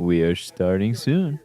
We are starting soon.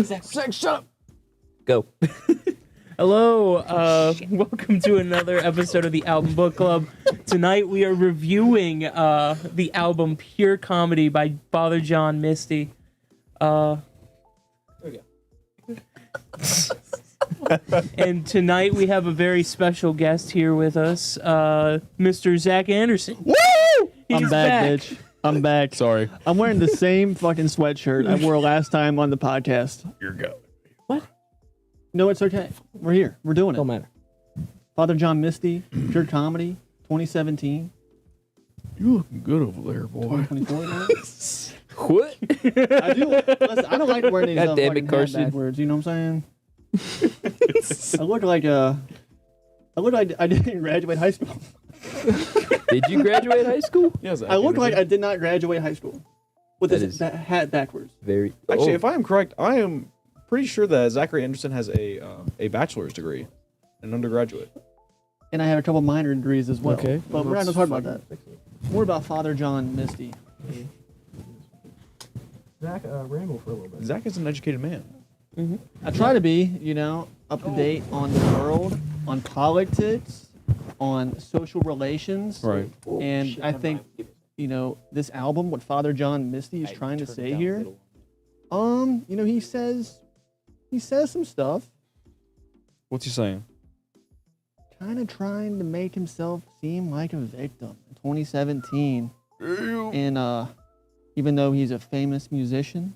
Zach, shut up. Go. Hello, welcome to another episode of the Album Book Club. Tonight we are reviewing the album Pure Comedy by Father John Misty. There we go. And tonight we have a very special guest here with us, Mr. Zach Anderson. Woo! He's I'm back, bitch. I'm back. Sorry. I'm wearing the same fucking sweatshirt I wore last time on the podcast. You're go. What? No, it's okay. We're here. We're doing it. Don't matter. Father John Misty, Pure Comedy, 2017, You looking good over there, boy. 2024. What? I do. Listen, I don't like wearing these God damn it, fucking hat Carson. backwards. You know what I'm saying? I look like I didn't graduate high school. Did you graduate high school? Yes, I look like I did not graduate high school with That this is- hat backwards. Very. Actually, oh, if I am correct, I am pretty sure that Zachary Anderson has a bachelor's degree, an undergraduate. And I have a couple minor degrees as well. Okay. But we're not going to talk about that. More about Father John Misty. Zach, ramble for a little bit. Zach is an educated man. I try to be, up to date on the world, on politics, on social relations. Right. And I think, this album, what Father John Misty is trying to say here, he says some stuff, What's he saying? kind of trying to make himself seem like a victim in 2017. And even though he's a famous musician,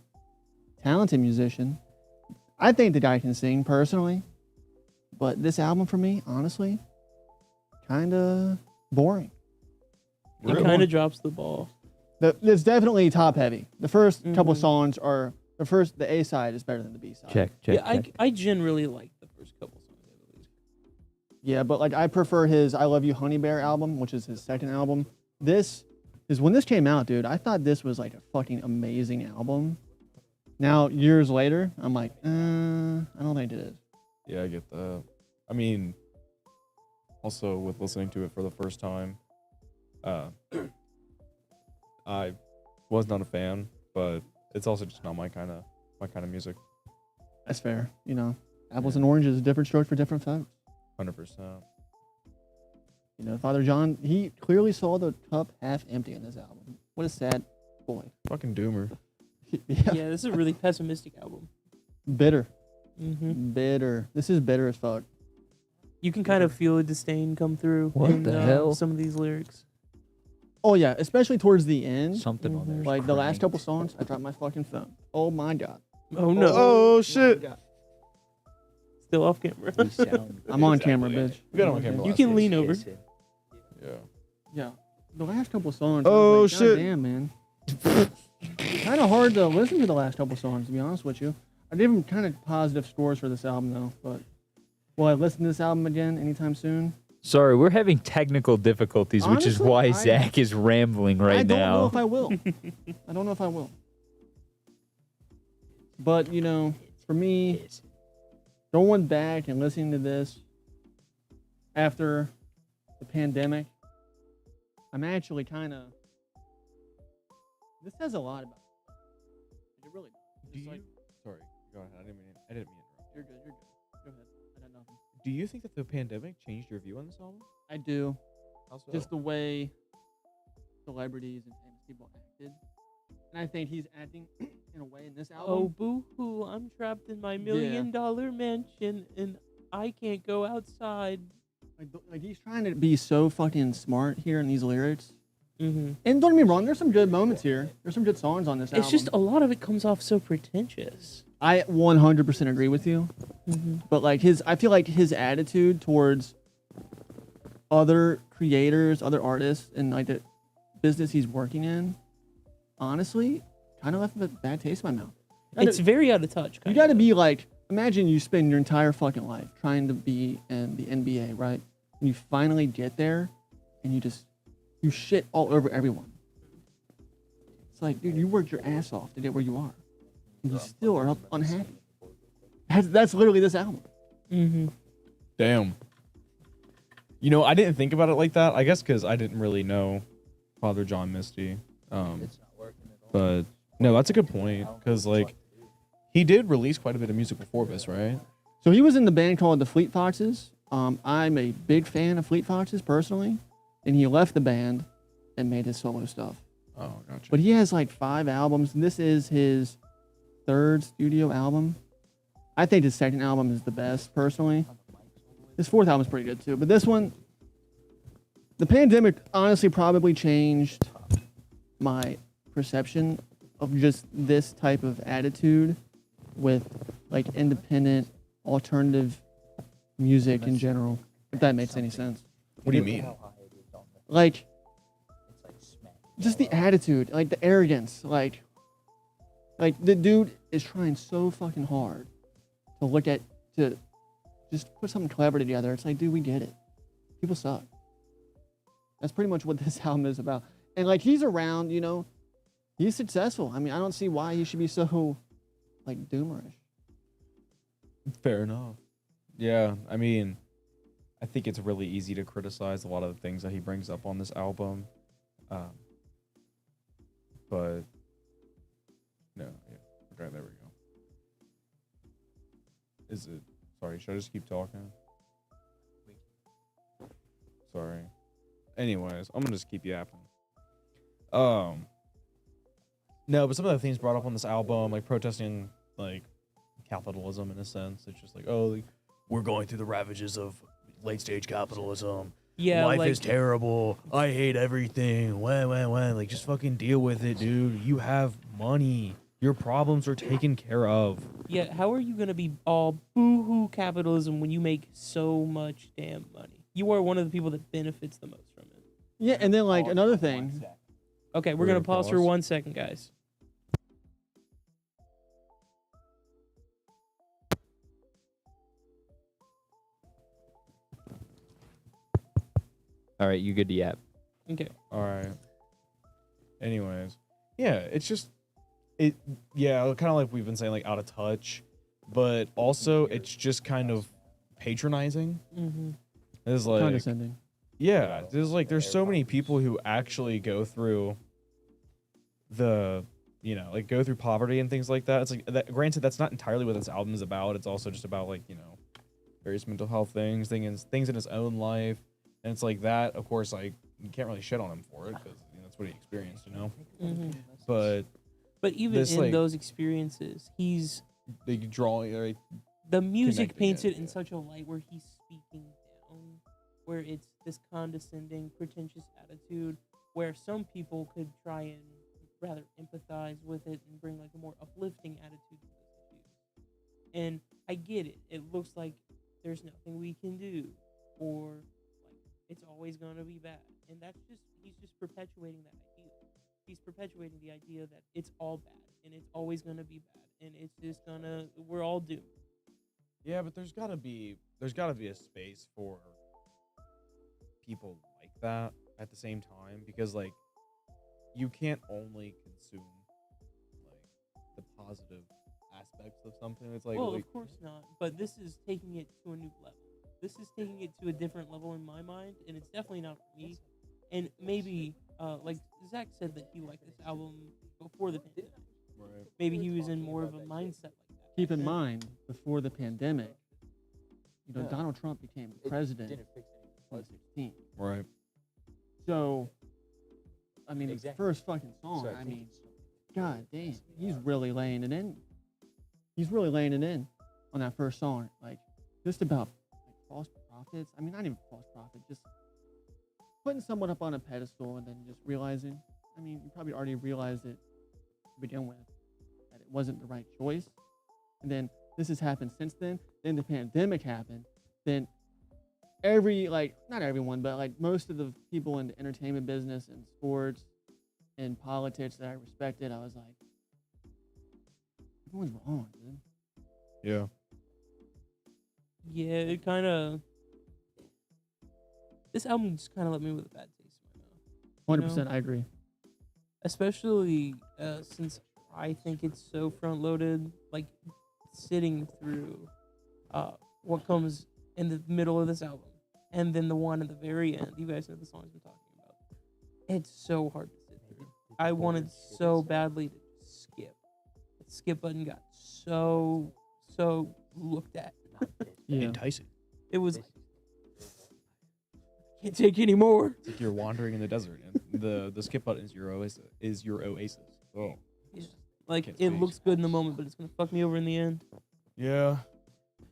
talented musician, I think the guy can sing personally. But this album for me, honestly, kind of boring. He kind of drops the ball. It's definitely top heavy. The first couple songs are the A side is better than the B side. check. Yeah, I generally like the first couple songs at least. Yeah, but I prefer his I Love You Honey Bear album, which is his second album. This is when this came out, dude. I thought this was like a fucking amazing album. Now, years later, I'm like, I don't think it is. Yeah, I get that. I mean, also with listening to it for the first time, I was not a fan, but it's also just not my kind of music. That's fair. Apples and oranges, different strokes for different folks. 100%. Father John, he clearly saw the cup half empty in this album. What a sad boy. Fucking doomer. Yeah, this is a really pessimistic album. Bitter. hmm Bitter. This is bitter as fuck. You can kind of feel a disdain come through What in the hell? some of these lyrics. Oh, yeah, especially towards the end. Something on there. Like the last couple songs, I dropped my fucking phone. Oh my God. Oh no, Oh shit! still off camera. I'm on camera, bitch. We got him on camera. You can lean over. Yeah. Yeah. The last couple songs. Oh, I was like, shit. Damn, man. Kind of hard to listen to the last couple songs, to be honest with you. I gave him kind of positive scores for this album, though. But will I listen to this album again anytime soon? Sorry, we're having technical difficulties, which is Honestly, why I- Zach is rambling right I don't know now. if I will. I don't know if I will. But, for me, going back and listening to this after the pandemic, I'm actually kind of. This says a lot about it. It really does. It's like, Sorry. Go ahead. I didn't mean to interrupt. you're good. Go ahead. I got nothing. Do you think that the pandemic changed your view on this album? I do. How so? Just the way celebrities and famous people acted. And I think he's acting in a way in this album. Oh boo-hoo, I'm trapped in my $1 million mansion and I can't go outside. Like he's trying to be so fucking smart here in these lyrics. Mm-hmm. And don't get me wrong, there's some good moments here. There's some good songs on this album. It's just a lot of it comes off so pretentious. I 100% agree with you. Mm-hmm. But like I feel like his attitude towards other creators, other artists, and like the business he's working in, honestly, kind of left a bad taste in my mouth. It's very out of touch. You got to be like, imagine you spend your entire fucking life trying to be in the NBA, right? And you finally get there, and you shit all over everyone. It's like, dude, you worked your ass off to get where you are, and you still are unhappy. That's literally this album. Mm-hmm. Damn. You know, I didn't think about it like that. I guess because I didn't really know Father John Misty. But no, that's a good point. Because like, he did release quite a bit of music before this, right? So he was in the band called the Fleet Foxes. I'm a big fan of Fleet Foxes personally, and he left the band and made his solo stuff. Oh, gotcha. But he has like 5 albums, and this is his 3rd studio album. I think his 2nd album is the best personally. His 4th album is pretty good too, but this one, the pandemic honestly probably changed my perception of just this type of attitude with like independent, alternative music in general, if that makes any sense. What do you mean? Like, just the attitude, like the arrogance, like the dude is trying so fucking hard to just put something clever together. It's like, dude, we get it. People suck. That's pretty much what this album is about. And like, he's around, you know, he's successful. I mean, I don't see why he should be so like doomerish. Fair enough. Yeah, I mean, I think it's really easy to criticize a lot of the things that he brings up on this album. But no, yeah. Okay, there we go. Is it? Sorry, should I just keep talking? Sorry. Anyways, I'm gonna just keep yapping. No, but some of the things brought up on this album, like protesting, like capitalism in a sense. It's just like, oh, like, we're going through the ravages of late stage capitalism. Yeah, Life like, is terrible. I hate everything. When. Like, just fucking deal with it, dude. You have money. Your problems are taken care of. Yeah, how are you gonna be all boo-hoo capitalism when you make so much damn money? You are one of the people that benefits the most from it. Yeah, and then like another thing. Okay, we're gonna pause for 1 second, guys. All right, you good to yap. Okay. All right. Anyways, yeah, it's just kind of like we've been saying, like out of touch, but also it's just kind of patronizing. Mm-hmm. It's like Condescending. yeah, there's so many people who actually go through go through poverty and things like that. It's like that. Granted, that's not entirely what this album is about. It's also just about like various mental health things in his own life. And it's like that, of course, like, you can't really shit on him for it because that's what he experienced, Mm-hmm. But even this, in like, those experiences, they draw, like, the music connecting paints it in yeah. such a light where he's speaking down, where it's this condescending, pretentious attitude, where some people could try and rather empathize with it and bring like a more uplifting attitude to those issues. And I get it. It looks like there's nothing we can do, or it's always going to be bad. And he's just perpetuating that idea. He's perpetuating the idea that it's all bad and it's always going to be bad and it's just we're all doomed. Yeah, but there's gotta be a space for people like that at the same time, because like you can't only consume like the positive aspects of something. It's like, Well, of course not. But this is taking it to a new level. This is taking it to a different level in my mind, and it's definitely not for me. And maybe, like Zach said that he liked this album before the pandemic. right. Maybe he was in more of a mindset like that. Keep in mind, before the pandemic, Donald Trump became president in 2016. Right. So, I mean, the first fucking song, I mean, god damn, he's really laying it in. He's really laying it in on that first song. Like, just about like false prophets. I mean, not even false prophet, just putting someone up on a pedestal and then just realizing. I mean, you probably already realized it to begin with that it wasn't the right choice, and then this has happened since then. Then the pandemic happened. Then not everyone, but like most of the people in the entertainment business and sports and politics that I respected, I was like, everyone's wrong, dude. Yeah. Yeah, it kind of. This album just kind of left me with a bad taste in my mouth. 100%, I agree. Especially since I think it's so front loaded, like sitting through what comes in the middle of this album and then the one at the very end. You guys know the songs I'm talking about. It's so hard to sit through. I wanted so badly to skip. The skip button got so looked at. Yeah. Enticing. It was can't take any more. It's like you're wandering in the desert, and the skip button is your oasis. Oh. Yeah. Like Can't it speak. looks good in the moment, but it's gonna fuck me over in the end. Yeah.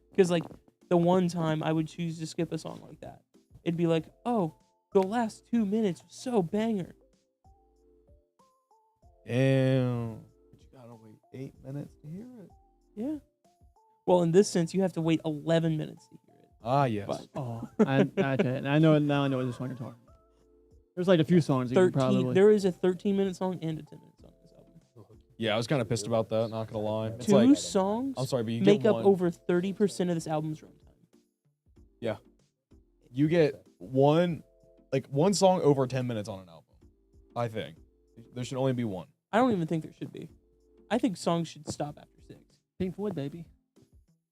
Because like the one time I would choose to skip a song like that, it'd be like, oh, the last 2 minutes was so banger. Damn. But you gotta wait 8 minutes to hear it. Yeah. Well, in this sense, you have to wait 11 minutes to hear it. Ah, yes. But Oh, I know now. I know what song you're talking about. There's like a few songs that you could 13. probably. There is a 13-minute song and a 10-minute song in this album. Yeah, I was kind of pissed about that. Not gonna lie. It's Two like songs I'm sorry, but you make get up one, over 30% of this album's runtime. You get one song over 10 minutes on an album. I think there should only be one. I don't even think there should be. I think songs should stop after 6. Pink Floyd, baby.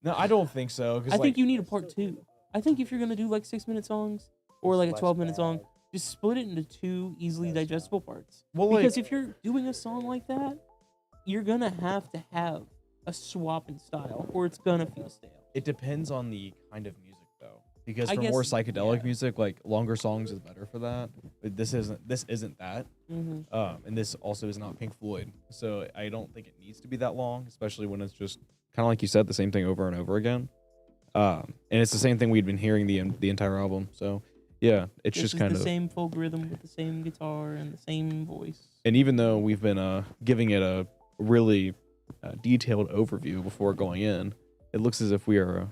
No, I don't think so. I think you need a part 2. I think if you're gonna do like 6-minute songs or like a 12-minute song, just split it into 2 easily digestible parts. Well, Because if you're doing a song like that, you're gonna have to have a swap in style, or it's gonna feel stale. it depends on the kind of music though. Because I for more guess, psychedelic yeah. music, like longer songs is better for that. But this isn't that. Mm-hmm. And this also is not Pink Floyd, so I don't think it needs to be that long, especially when it's just kind of like you said, the same thing over and over again. And it's the same thing we'd been hearing the entire album. So yeah, it's This just is kind the of. same folk rhythm with the same guitar and the same voice. And even though we've been giving it a really detailed overview before going in, it looks as if we are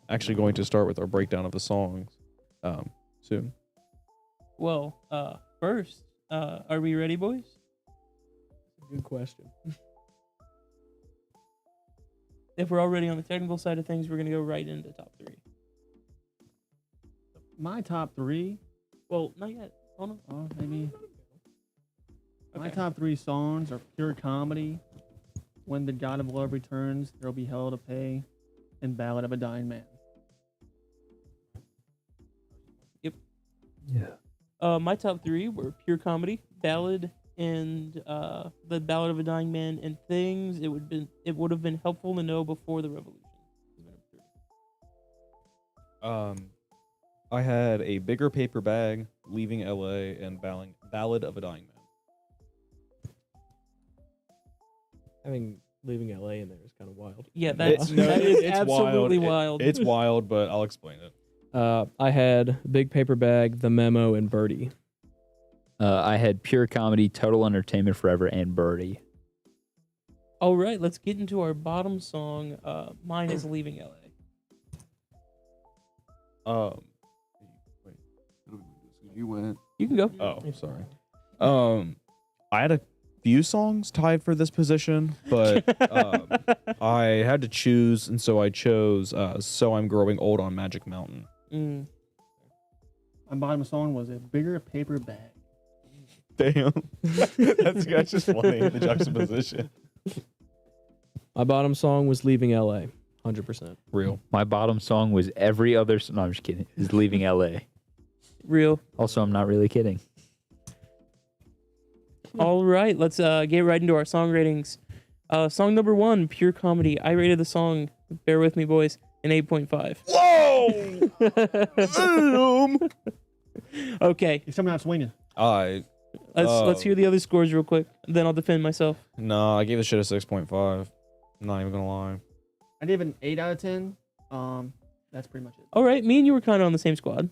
actually going to start with our breakdown of the songs soon. Well, first, are we ready, boys? Good question. If we're already on the technical side of things, we're gonna go right into top 3. My top 3. Well, not yet. Hold on. Oh, maybe. My Okay. top 3 songs are Pure Comedy, When the God of Love Returns, There'll Be Hell to Pay, and Ballad of a Dying Man. Yeah. My top 3 were Pure Comedy, Ballad, and the Ballad of a Dying Man, and Things. It would have been helpful to know before the revolution. I had A Bigger Paper Bag, Leaving LA, and Ballad of a Dying Man. Having leaving LA in there is kind of wild. Yeah, that It's- no, is it's absolutely wild. wild. It's wild, but I'll explain it. I had Big Paper Bag, The Memo, and Birdie. I had Pure Comedy, Total Entertainment Forever, and Birdie. All right, let's get into our bottom song. Mine is Leaving LA. Wait, you went. You can go. Oh, sorry. I had a few songs tied for this position, but I had to choose, and so I chose "So I'm Growing Old" on Magic Mountain. Mm. My bottom song was A Bigger Paper Bag. Damn, that's just funny. The juxtaposition. My bottom song was Leaving LA, 100%. Real. My bottom song was every other. No, I'm just kidding. Is Leaving LA. Real. Also, I'm not really kidding. All right, let's get right into our song ratings. Song number 1, Pure Comedy. I rated the song, bear with me, boys, an 8.5. Whoa! Okay, He's coming out swinging. let's hear the other scores real quick. Then I'll defend myself. No, I gave this shit a 6.5. I'm not even gonna lie. I gave it an 8 out of 10. That's pretty much it. All right, me and you were kind of on the same squad.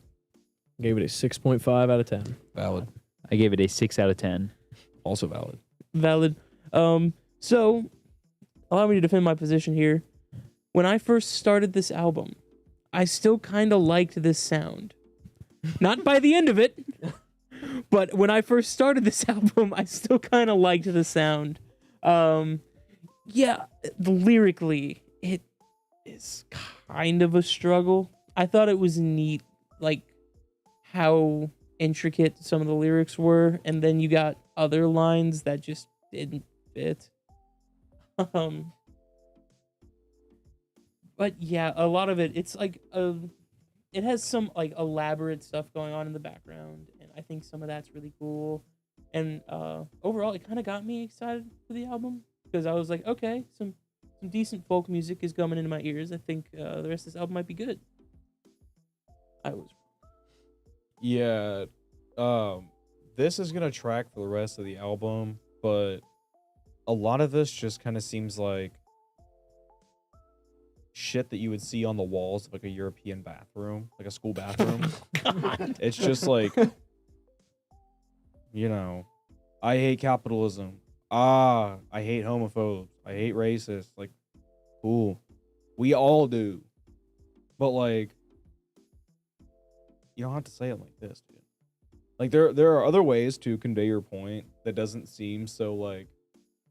Gave it a 6.5 out of 10. Valid. I gave it a 6 out of 10. Also valid. Valid. So allow me to defend my position here. When I first started this album, I still kind of liked this sound. Not by the end of it, but when I first started this album, I still kind of liked the sound. Yeah, lyrically, it is kind of a struggle. I thought it was neat, like how intricate some of the lyrics were, and then you got other lines that just didn't fit. But yeah, a lot of it's like it has some like elaborate stuff going on in the background, and I think some of that's really cool. And overall, it kind of got me excited for the album because I was like, okay, some decent folk music is coming into my ears. I think the rest of this album might be good. I was Yeah. This is gonna track for the rest of the album, but a lot of this just kind of seems like shit that you would see on the walls of like a European bathroom, like a school bathroom. It's just like, you know, I hate capitalism. I hate homophobes. I hate racists. Like, cool. We all do. But like, you don't have to say it like this, dude. Like there are other ways to convey your point that doesn't seem so like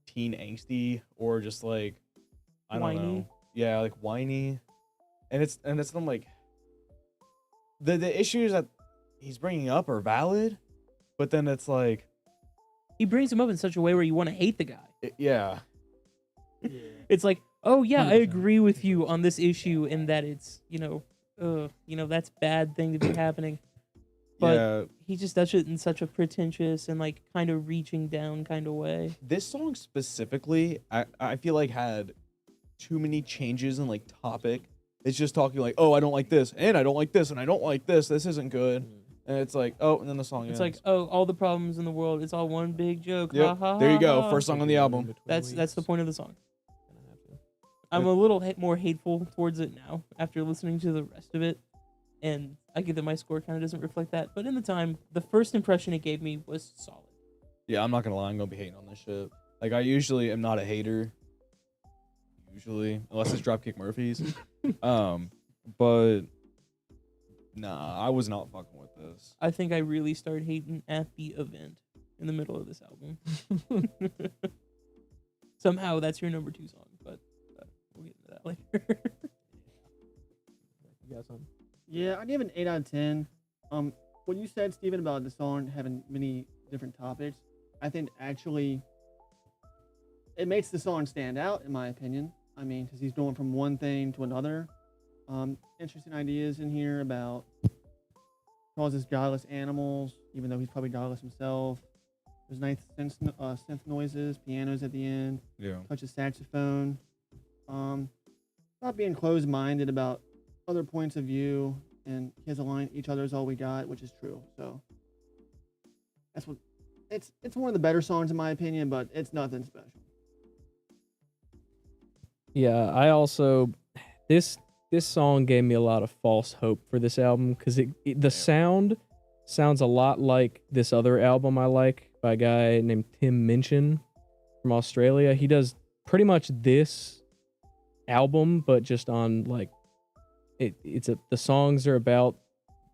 teen angsty or just like I don't Whiny. know. Yeah, like whiny. And it's them like the issues that he's bringing up are valid, but then it's like he brings him up in such a way where you want to hate the guy. yeah. It's like, oh yeah, I 100%. agree with you on this issue in that it's, that's bad thing to be happening. But Yeah. he just does it in such a pretentious and like kind of reaching down kind of way. This song specifically, I feel like had too many changes in like topic. It's just talking like, oh, I don't like this, and I don't like this, and I don't like this. This isn't good. And it's like, oh, and then the song It's ends. like, oh, all the problems in the world, it's all one big joke. Ha, Yep, ha, there you ha, go. ha. First song on the album. That's the point of the song. I'm a little more hateful towards it now after listening to the rest of it, and I get that my score kind of doesn't reflect that. But in the time, the first impression it gave me was solid. Yeah, I'm not gonna lie, I'm gonna be hating on this shit. Like I usually am not a hater. Usually, unless it's Dropkick Murphys. But nah, I was not fucking with this. I think I really started hating at the event in the middle of this album. Somehow that's your number 2 song, but we'll get into that later. You got something? Yeah, I'd give it an 8 out of 10. What you said, Steven, about the song having many different topics, I think actually it makes the song stand out, in my opinion. I mean, because he's going from one thing to another. Interesting ideas in here about causes godless animals, even though he's probably godless himself. There's nice synth noises, pianos at the end, Yeah. touch of saxophone. Not being closed-minded about other points of view, and he has a line, each other is all we got, which is true. So that's what it's one of the better songs in my opinion, but it's nothing special. Yeah, I also this song gave me a lot of false hope for this album because the sound sounds a lot like this other album I like by a guy named Tim Minchin from Australia. He does pretty much this album, but just on like the songs are about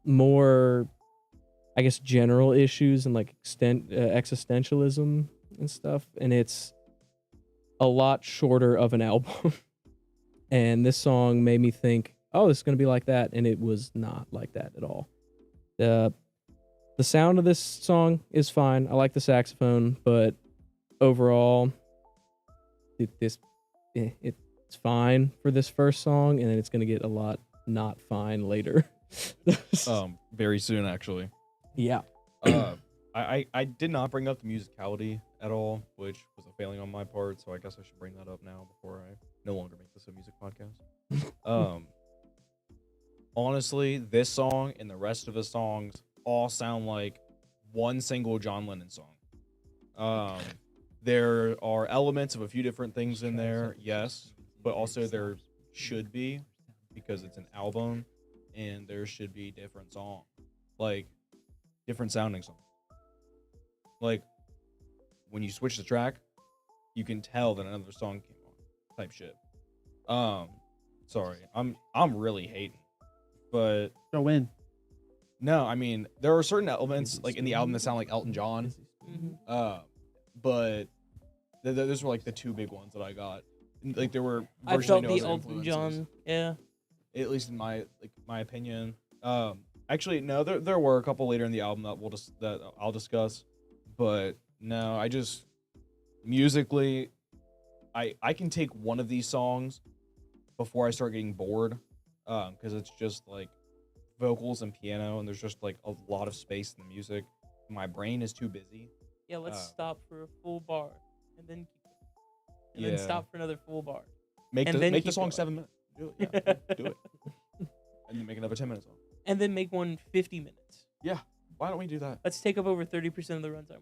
more, I guess, general issues and like existentialism and stuff, and it's a lot shorter of an album. And this song made me think, oh, this is going to be like that, and it was not like that at all. The sound of this song is fine. I like the saxophone, but overall it's fine for this first song, and then it's going to get a lot not fine later. Very soon actually. Yeah. I did not bring up the musicality at all, which was a failing on my part, so I guess I should bring that up now before I no longer make this a music podcast. Honestly, this song and the rest of the songs all sound like one single John Lennon song. There are elements of a few different things in there, yes, but also there should be. because it's an album and there should be different songs, like different sounding songs. Like when you switch the track, you can tell that another song came on, type shit. Sorry, I'm really hating, but Go in. no, I mean there are certain elements like in the album that sound like Elton John. But those were like the two big ones that I got. Like there were. I virtually felt no the other Elton influences, John. Yeah. at least in my opinion. Actually, no, there were a couple later in the album that I'll discuss, but no, I just musically, I can take one of these songs before I start getting bored, because it's just like vocals and piano, and there's just like a lot of space in the music. My brain is too busy. Yeah, let's stop for a full bar and then keep going. And Yeah. then stop for another full bar. Make And then the keep song going. 7 minutes. Do it. Yeah, do it. And then make another 10-minute song. And then make one 50 minutes. Yeah. Why don't we do that? Let's take up over 30% of the runtime.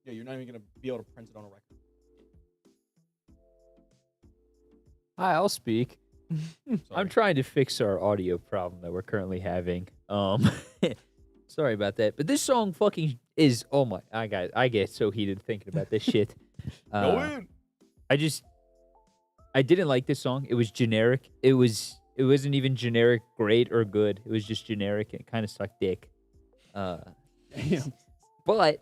Yeah, you're not even gonna be able to print it on a record. Hi, I'll speak. I'm Sorry. trying to fix our audio problem that we're currently having. Sorry about that. But this song fucking is, oh my, I get so heated thinking about this shit. Go in. I didn't like this song. It was generic. It wasn't even generic great or good. It was just generic and kind of sucked dick. Damn. But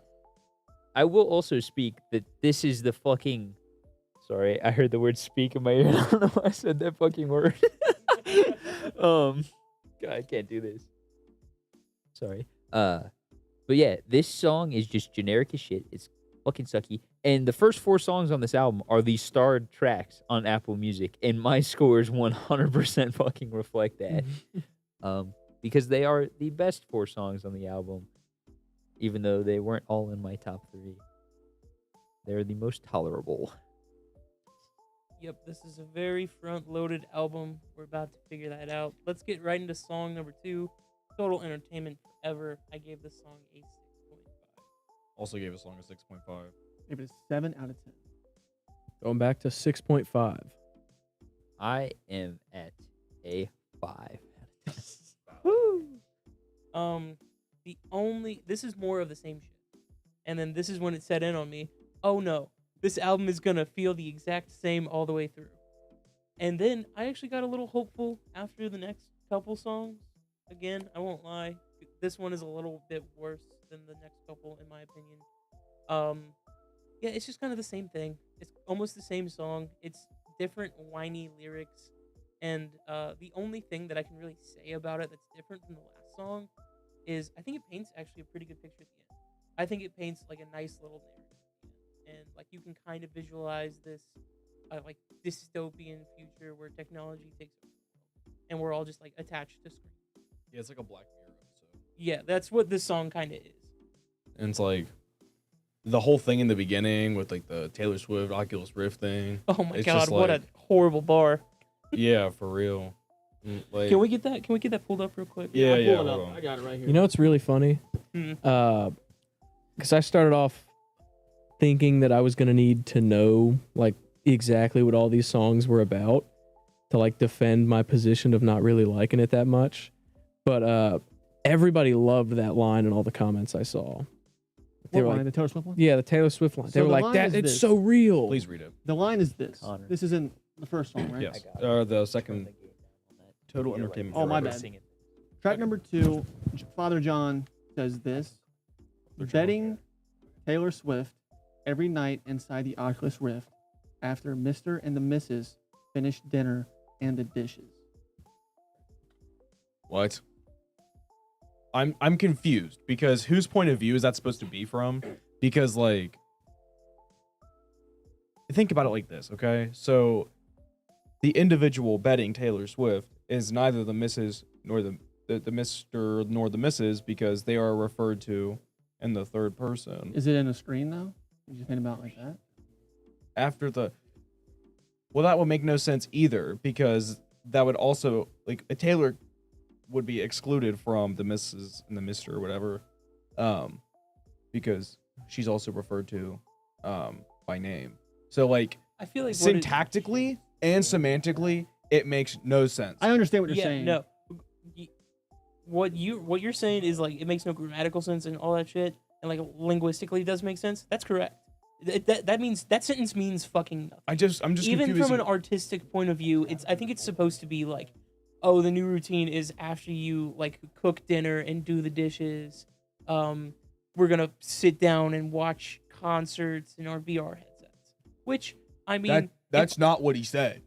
I will also speak that this is the fucking. Sorry, I heard the word "speak" in my ear. I don't know why I said that fucking word. God, I can't do this. Sorry. But yeah, this song is just generic as shit. It's fucking sucky. And the first 4 songs on this album are the starred tracks on Apple Music, and my scores 100% fucking reflect that. Because they are the best 4 songs on the album, even though they weren't all in my top 3. They're the most tolerable. Yep, this is a very front-loaded album. We're about to figure that out. Let's get right into song number 2, Total Entertainment Forever. I gave this song a 6.5. Also gave a song a 6.5. Give it a 7 out of 10. Going back to 6.5. I am at a 5. This is more of the same shit. And then this is when it set in on me. Oh no, this album is gonna feel the exact same all the way through. And then I actually got a little hopeful after the next couple songs. Again, I won't lie. This one is a little bit worse than the next couple, in my opinion. Yeah, it's just kind of the same thing. It's almost the same song. It's different whiny lyrics. And the only thing that I can really say about it that's different from the last song is I think it paints actually a pretty good picture at the end. I think it paints like a nice little narrative at the end. And like you can kind of visualize this like dystopian future where technology takes over the world and we're all just like attached to screen. Yeah, it's like a Black Mirror episode. Yeah, that's what this song kind of is. And it's like the whole thing in the beginning with like the Taylor Swift Oculus Rift thing. Oh my It's god, just what a like- horrible bar. Yeah, for real. Like, Can we get that? Can we get that pulled up real quick? Yeah, I'll yeah. pull it hold up. on. I got it right here. You know what's really funny? Because I started off thinking that I was gonna need to know like exactly what all these songs were about to like defend my position of not really liking it that much. But everybody loved that line in all the comments I saw. They What were line? like, The Taylor Swift one? yeah, the Taylor Swift line. So They were the like, line that is it's this. so real. please read it. The line is this. Connor. This isn't the first song, right? Yes. I got it. The second Total You're Entertainment Oh, my Forever. bad. Sing it. Track number 2, Father John says this. Betting Taylor Swift every night inside the Oculus Rift after Mr. and the Mrs. finish dinner and the dishes. What? I'm confused because whose point of view is that supposed to be from? Because like think about it like this, okay? So the individual betting Taylor Swift is neither the Mrs. nor the Mr. nor the Mrs. because they are referred to in the third person. Is it in a screen though? Did you think about it like that? After the well, that would make no sense either because that would also like a Taylor would be excluded from the Mrs. and the Mr. or whatever, because she's also referred to by name. So like I feel like what it- syntactically and semantically, It makes no sense. I understand what you're Yeah, saying. no. Y- What you're saying is like it makes no grammatical sense and all that shit, and like linguistically it does make sense. That's correct. That means that sentence means fucking nothing. I'm just Even confused. from an artistic point of view, I think it's supposed to be like, oh, the new routine is after you like cook dinner and do the dishes, we're gonna sit down and watch concerts in our VR headsets. Which I mean, that's not what he said.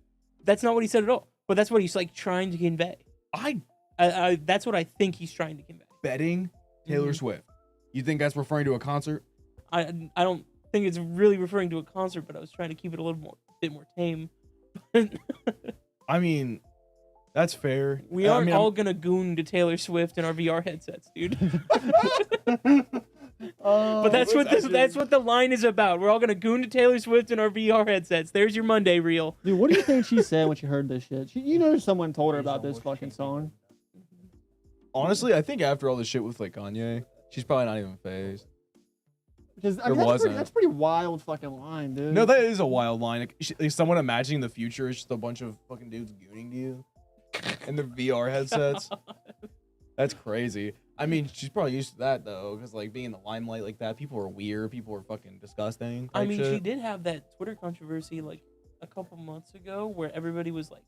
that's not what he said at all. But that's what he's like trying to convey. That's what I think he's trying to convey. Betting Taylor Mhm. Swift. You think that's referring to a concert? I don't think it's really referring to a concert, but I was trying to keep it a bit more tame. I mean, that's fair. We I aren't mean, all gonna goon to Taylor Swift in our VR headsets, dude. But that's what the line is about. We're all gonna goon to Taylor Swift in our VR headsets. There's your Monday reel. Dude, what do you think she said when she heard this shit? You know, someone told her about this fucking song. honestly, I think after all the shit with like Kanye, she's probably not even phased. Because There wasn't. that's pretty wild fucking line, dude. No, that is a wild line. Like someone imagining the future is just a bunch of fucking dudes gooning to you in the VR headsets. That's crazy. I mean, she's probably used to that though, because like being in the limelight like that, people are weird, people are fucking disgusting. I type mean, shit. she did have that Twitter controversy like a couple months ago where everybody was like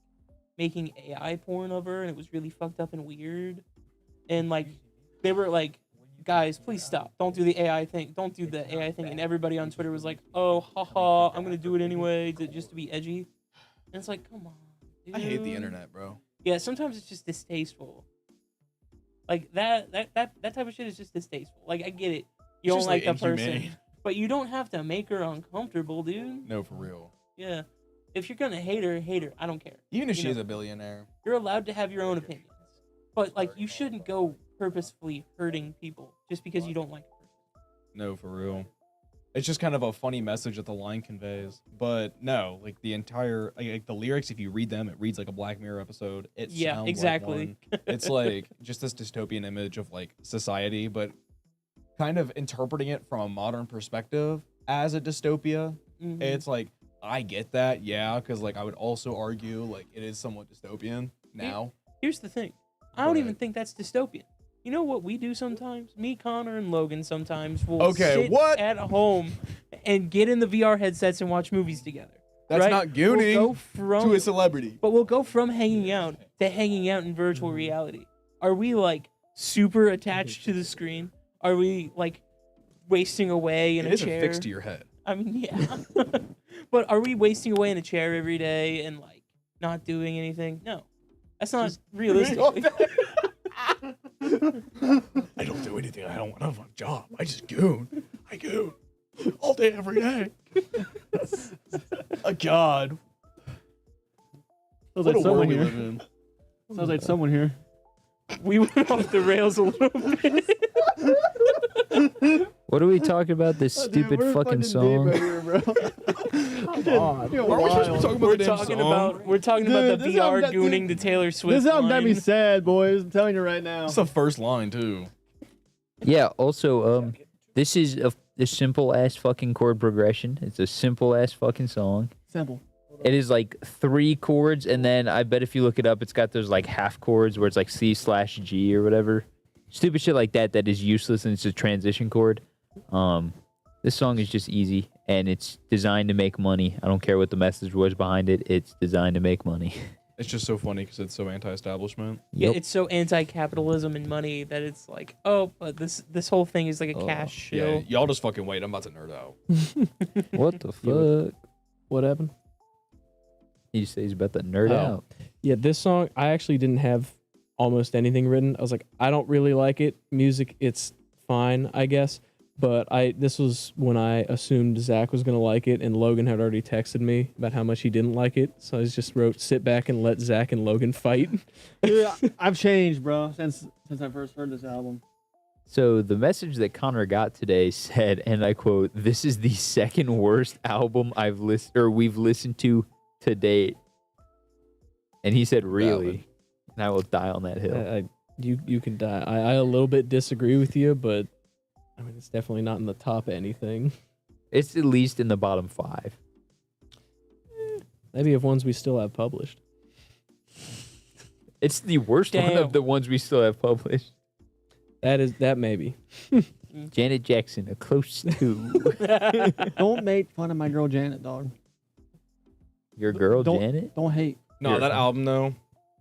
making AI porn of her and it was really fucked up and weird. And like they were like, guys, please stop. Don't do the AI thing. Don't do the AI thing. And everybody on Twitter was like, oh, haha, I'm going to do it anyway just to be edgy. And it's like, come on, dude. I hate the internet, bro. Yeah, sometimes it's just distasteful. Like that type of shit is just distasteful. Like I get it. You It's don't just, like the person. inhumane. But you don't have to make her uncomfortable, dude. No, for real. Yeah. If you're gonna hate her, hate her. I don't care. Even if You she's know. a billionaire. You're allowed to have your own opinions. But like you shouldn't go purposefully hurting people just because you don't like a person. No, for real. It's just kind of a funny message that the line conveys. But no, like the entire like the lyrics, if you read them, it reads like a Black Mirror episode. It Yeah, sounds exactly. Like one. It's like just this dystopian image of like society, but kind of interpreting it from a modern perspective as a dystopia. Mhm. It's like I get that, yeah, because like I would also argue like it is somewhat dystopian now. Here's the thing. I don't But- even think that's dystopian. You know what we do sometimes? Me, Connor, and Logan sometimes will Okay, sit what? at home and get in the VR headsets and watch movies together. That's right? not gooning We'll go from, to a celebrity. but we'll go from hanging out to hanging out in virtual reality. Are we like super attached to the screen? Are we like wasting away in It a isn't chair? fixed to your head. I mean, yeah. But are we wasting away in a chair every day and like not doing anything? No. That's not realistic. I don't do anything. I don't have a job. I just goon. I goon all day, every day. Oh, God. Sounds What like a world someone we here. live in. Sounds like someone here. We went off the rails a little bit. What are we talking about? This stupid fucking song. Here, bro. Why are we supposed to be talking about We're the damn talking song? about Dude, the this VR album got- gooning to Taylor Swift. This album got me line. sad, boys. I'm telling you right now. It's the first line, too. Yeah. Also, this is a simple ass fucking chord progression. It's a simple ass fucking song. Simple. It is like 3 chords, and then I bet if you look it up, it's got those like half chords where it's like C/G or whatever. Stupid shit like that is useless, and it's a transition chord. This song is just easy, and it's designed to make money. I don't care what the message was behind it. It's designed to make money. It's just so funny because it's so anti-establishment. Yeah, Yep. it's so anti-capitalism and money that it's like, oh, but this whole thing is like a Oh, cash Yeah, shill. y'all just fucking wait. I'm about to nerd out. What the fuck? What happened? He says he's about to nerd Oh. out. Yeah, this song, I actually didn't have almost anything written. I was like, I don't really like it. Music, it's fine, I guess. But this was when I assumed Zach was going to like it, and Logan had already texted me about how much he didn't like it. So I just wrote, sit back and let Zach and Logan fight. Dude, I've changed, bro, since I first heard this album. So the message that Connor got today said, and I quote, "This is the second worst album we've listened to date." And he said, "Really?" Valid. And I will die on that hill. You can die. I a little bit disagree with you, but I mean, it's definitely not in the top of anything. It's at least in the bottom 5. Maybe of ones we still have published. It's the worst one Damn. of the ones we still have published. That maybe. Janet Jackson, a close to. Don't make fun of my girl Janet, dog. Your girl, Don't- Janet? Don't hate. No, Here, that huh? album though.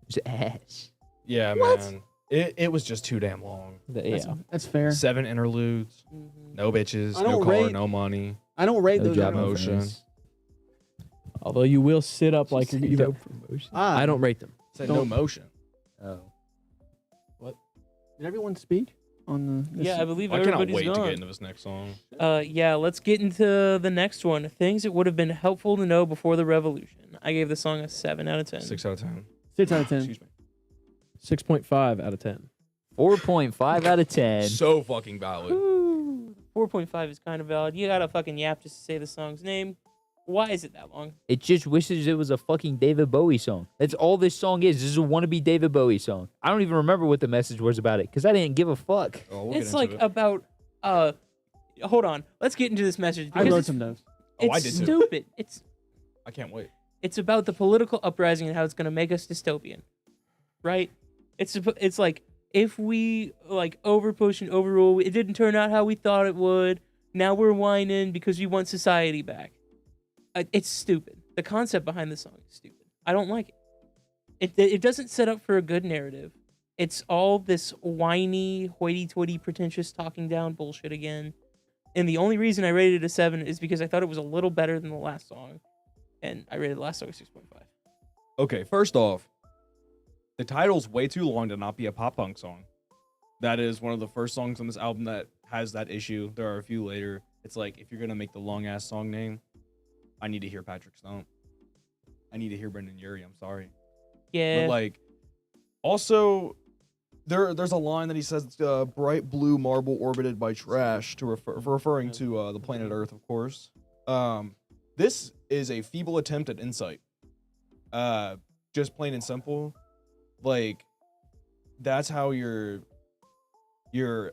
It's ass. Yeah, What? man. It was just too damn long. Yeah. That's fair. 7 interludes, Mhm. no bitches, I no don't car, rate- no money. I don't rate No those. job albums. motion. motion. Although you will sit up like you're. No promotion. I don't rate them. Said no Don't- motion. Oh. Did everyone speak on the? this- Yeah, I believe I cannot everybody's wait to gone. get into this next song. Yeah, let's get into the next one. Things that would have been helpful to know before the revolution. I gave the song a 7 out of 10. 6 out of 10. 6 out of 10. Excuse me. 6.5 out of 10. 4.5 out of 10. So fucking valid. Ooh, 4.5 is kind of valid. You got to fucking yap just to say the song's name. Why is it that long? It just wishes it was a fucking David Bowie song. That's all this song is. This is a wannabe David Bowie song. I don't even remember what the message was about it because I didn't give a fuck. Oh, we'll get It's into like it. about hold on. Let's get into this message. I because wrote it's- some notes. Oh, I It's did too. stupid. I can't wait. It's about the political uprising and how it's going to make us dystopian, right? It's like if we like overpush and overrule, it didn't turn out how we thought it would. Now we're whining because we want society back. It's stupid. The concept behind the song is stupid. I don't like it. It doesn't set up for a good narrative. It's all this whiny, hoity-toity, pretentious talking down bullshit again. And the only reason I rated it a 7 is because I thought it was a little better than the last song. And I rated the last song a 6.5. Okay, first off, the title's way too long to not be a pop punk song. That is one of the first songs on this album that has that issue. There are a few later. It's like, if you're going to make the long ass song name, I need to hear Patrick Stump. I need to hear Brendan Urie. I'm sorry. Yeah. But like, also, there's a line that he says, bright blue marble orbited by trash, referring to the planet Earth, of course. This is a feeble attempt at insight. Just plain and simple. Like, that's how you're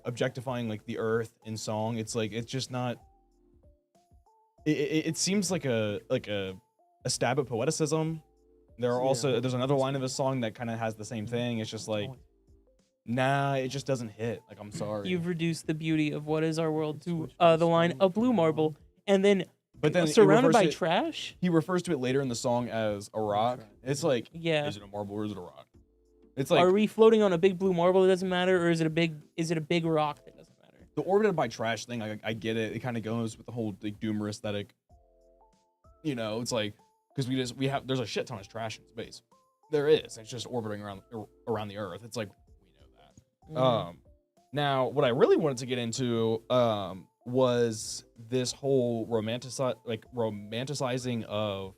objectifying like the Earth in song. It's like, it's just not. It seems like a stab at poeticism. There's another line of a song that kind of has the same thing. It's just like, nah, it just doesn't hit. Like, I'm sorry. You've reduced the beauty of what is our world to the line of blue marble, and then But then surrounded by trash. he refers to it later in the song as a rock. It's like, Yeah. is it a marble or is it a rock? It's like Are we floating on a big blue marble that doesn't matter, or is it a big rock that doesn't matter? the orbited by trash thing. I get it. It kind of goes with the whole like doomer aesthetic. You know, it's like because there's a shit ton of trash in space. There is. It's just orbiting around the Earth. It's like we know that. Now what I really wanted to get into was this whole romanticizing of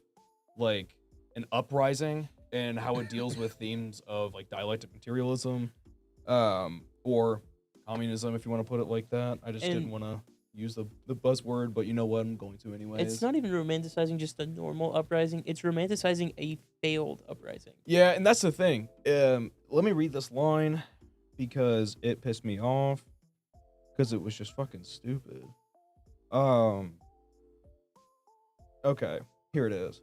like an uprising and how it deals with themes of like dialectic materialism, or communism, if you want to put it like that. I just And- didn't want to use the buzzword, but you know what? I'm going to anyways. It's not even romanticizing just a normal uprising. It's romanticizing a failed uprising. Yeah, and that's the thing. Let me read this line because it pissed me off because it was just fucking stupid. Okay, here it is.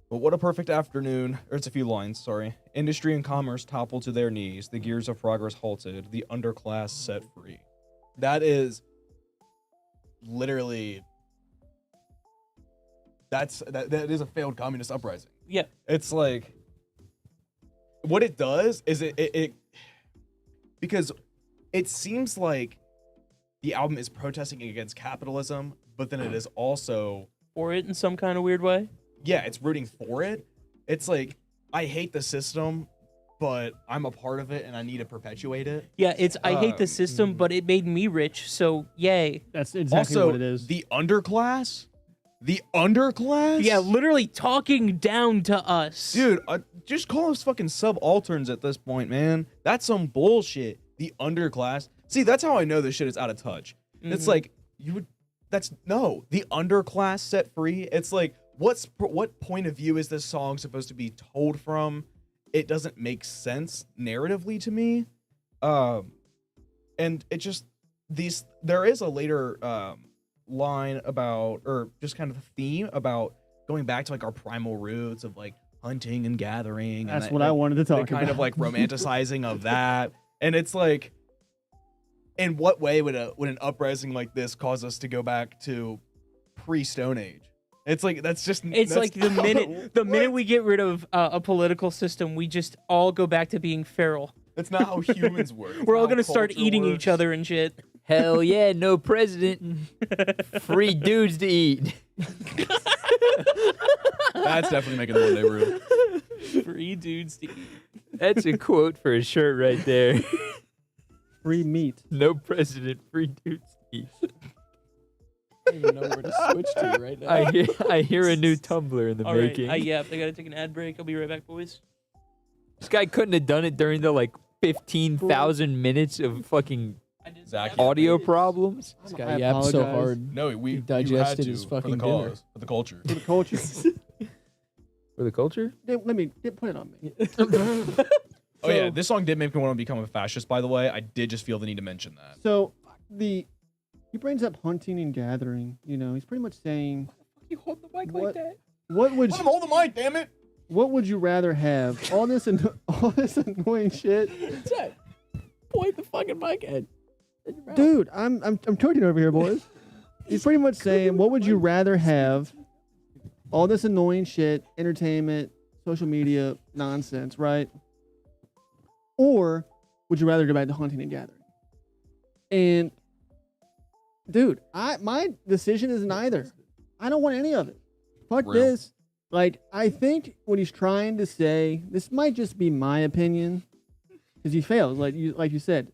But what a perfect afternoon, or it's a few lines, sorry. Industry and commerce toppled to their knees, the gears of progress halted, the underclass set free. That is literally, that is a failed communist uprising. Yeah. It's like, what it does is it because it seems like the album is protesting against capitalism, but then it is also, For it in some kind of weird way. yeah, it's rooting for it. It's like, I hate the system, but I'm a part of it and I need to perpetuate it. Yeah, it's I hate the system, but it made me rich, so yay. That's exactly Also, what it is. the underclass? The underclass? Yeah, literally talking down to us. Dude, just call us fucking subalterns at this point, man. That's some bullshit. The underclass. See, that's how I know this shit is out of touch. It's like, the underclass set free. It's like, what point of view is this song supposed to be told from? It doesn't make sense narratively to me. And it just, there is a later line about, or just kind of a theme about going back to like our primal roots of like hunting and gathering. That's and what I wanted to the talk about. kind of like romanticizing of that. And it's like, in what way would an uprising like this cause us to go back to pre-Stone Age? It's like that's like the minute we get rid of a political system, we just all go back to being feral. That's not how humans work. We're all gonna start eating each other and shit. Hell yeah, no president. Free dudes to eat. That's definitely making the one-day rule. Free dudes to eat. That's a quote for a shirt right there. Free meat. No president, free dudes to eat. I don't even know where to switch to right now. I hear a new Tumblr in the All right, making. I gotta take an ad break. I'll be right back, boys. This guy couldn't have done it during the like 15,000 minutes of fucking Zach, audio problems. This I guy yapped so apologize. hard. No, we He digested you his had to fucking for the dinner. cause, for the culture. For the culture. For the culture? Put it on me. Oh yeah, So- this song did make me want to become a fascist. By the way, I did just feel the need to mention that. So he brings up hunting and gathering. You know, he's pretty much saying, You hold the mic What? like that. what would Let him hold the mic, damn it! what would you rather have? All this annoying shit, Zach, point the fucking mic at. dude. I'm talking over here, boys. He's pretty much saying, what would you rather have? All this annoying shit, entertainment, social media nonsense, right? Or would you rather go back to hunting and gathering? And dude, my decision is neither. I don't want any of it. Fuck Real. this. Like, I think what he's trying to say, this might just be my opinion, because he fails. Like you said,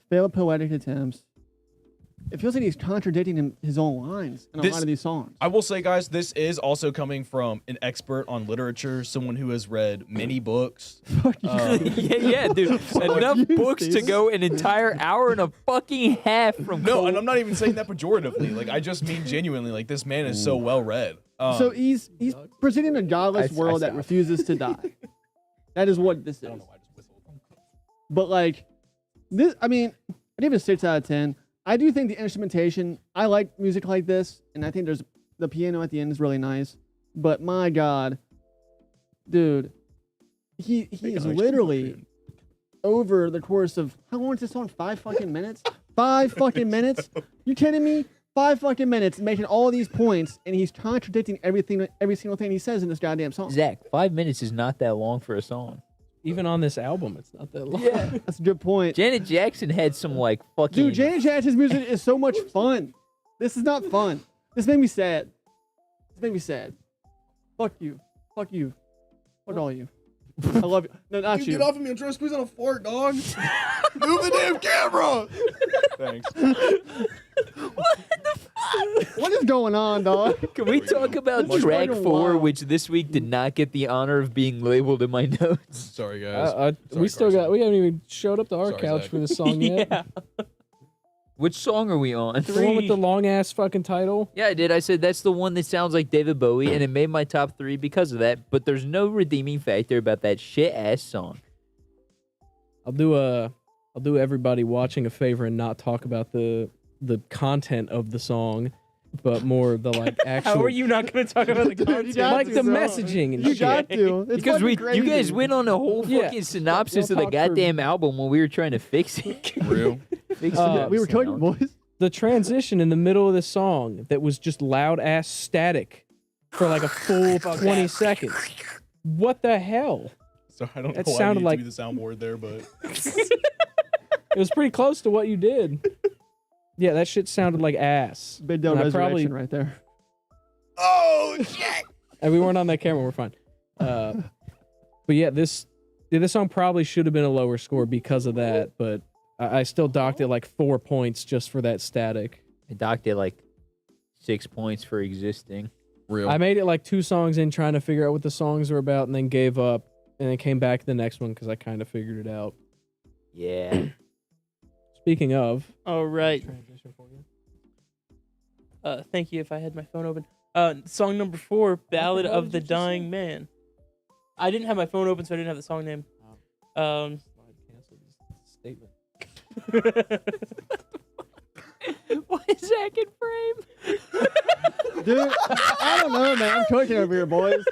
failed poetic attempts. It feels like he's contradicting his own lines in a lot of these songs. I will say, guys, this is also coming from an expert on literature, someone who has read many books. Fuck you. yeah, dude. Enough you, books to Steve. go an entire hour and a fucking half from No, and I'm not even saying that pejoratively. Like, I just mean genuinely. Like, this man is so well read. So he's presenting a godless I world that stopped. refuses to die. That is what this is. I don't know why I just whistled. But like this, I mean, I give it a 6 out of 10. I do think the instrumentation, I like music like this, and I think there's the piano at the end is really nice. But my God, dude, he is literally over the course of how long is this song? 5 fucking minutes? 5 fucking minutes? You kidding me? 5 fucking minutes making all these points, and he's contradicting every single thing he says in this goddamn song. Zach, 5 minutes is not that long for a song. Even on this album, it's not that long. Yeah. That's a good point. Janet Jackson had some like fucking. Dude, Janet Jackson's music is so much fun. This is not fun. This made me sad. This made me sad. Fuck you. Fuck you. Fuck all you. I love you. No, not Dude, you. get off of me. I'm trying to squeeze on a fart, dog. Move the damn camera. Thanks. What is going on, dog? Can we talk about This is track fucking 4, wild. which this week did not get the honor of being labeled in my notes? Sorry, guys. we Sorry, still Carson. got. We haven't even showed up to our Sorry, couch Zach. for this song yet. Yeah. Which song are we on? The one with the long ass fucking title. Yeah, I did. I said that's the one that sounds like David Bowie, and it made my top 3 because of that. But there's no redeeming factor about that shit ass song. I'll do everybody watching a favor and not talk about the content of the song, but more the like actual. How are you not going to talk about the Dude, content? you got like to, the bro. messaging and You shit? got to. It's Because fucking you crazy. guys went on a whole Yeah. fucking synopsis Y'all of the talk for- goddamn album when we were trying to fix it. Real. Fix We were talking, sound. boys. The transition in the middle of the song that was just loud ass static for like a full 20 seconds. What the hell? So I don't That know why I sounded need like- to be the soundboard there, but It was pretty close to what you did. Yeah, that shit sounded like ass. Bid down And I resurrection probably- right there. oh shit. And we weren't on that camera. We're fine. But yeah, this song probably should have been a lower score because of that. But I still docked it like 4 points just for that static. I docked it like 6 points for existing. Real. I made it like 2 songs in trying to figure out what the songs were about, and then gave up, and then came back to the next one because I kind of figured it out. Yeah. Speaking of, All right. transition for you. Thank you. If I had my phone open. Song number 4, Ballad hell of did the you just Dying say? Man. I didn't have my phone open, so I didn't have the song name. Cancel this statement. Why is Zach in frame? Dude, I don't know, man. I'm talking over here, boys.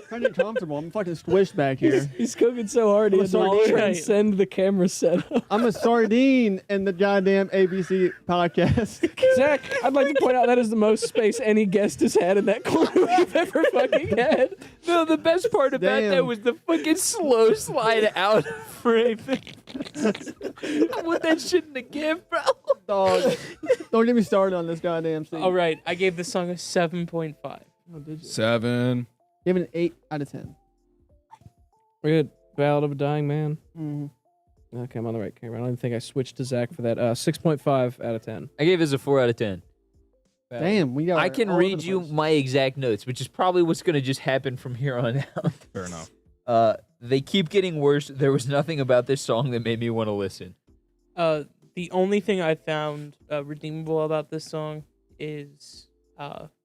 Trying to get comfortable. I'm fucking squished back here. He's cooking so hard he I'm has to sorry. transcend the camera setup. I'm a sardine in the goddamn ABC podcast. Zach, I'd like to point out that is the most space any guest has had in that corner we've ever fucking had. No, the best part about that Damn. was the fucking slow slide out of frame. I want that shit in the gift, bro. Dog. Don't get me started on this goddamn scene. All right, I gave this song a 7.5. Oh, did you? 7. Give it an 8 out of 10. We had Ballad of a Dying Man. Mm-hmm. Okay, I'm on the right camera. I don't even think I switched to Zach for that. 6.5 out of 10. I gave this a 4 out of 10. Damn, we got. I can read you my exact notes, which is probably what's going to just happen from here on out. Fair enough. They keep getting worse. There was nothing about this song that made me want to listen. The only thing I found redeemable about this song is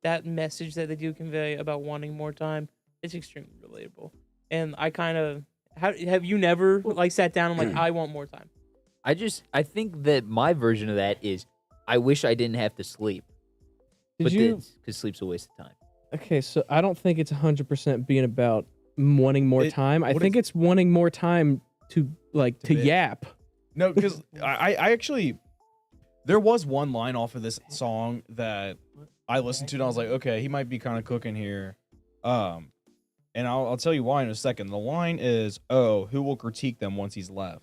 that message that they do convey about wanting more time. It's extremely relatable, and I kind of have you never like sat down and like I want more time. I think that my version of that is I wish I didn't have to sleep. Did you? Because sleep's a waste of time. Okay, so I don't think it's 100% being about wanting more time. I what think is- it's wanting more time to like to bitch. yap. No, because I actually, there was one line off of this song that I listened to and I was like, okay, he might be kind of cooking here. And I'll tell you why in a second. The line is, oh, who will critique them once he's left?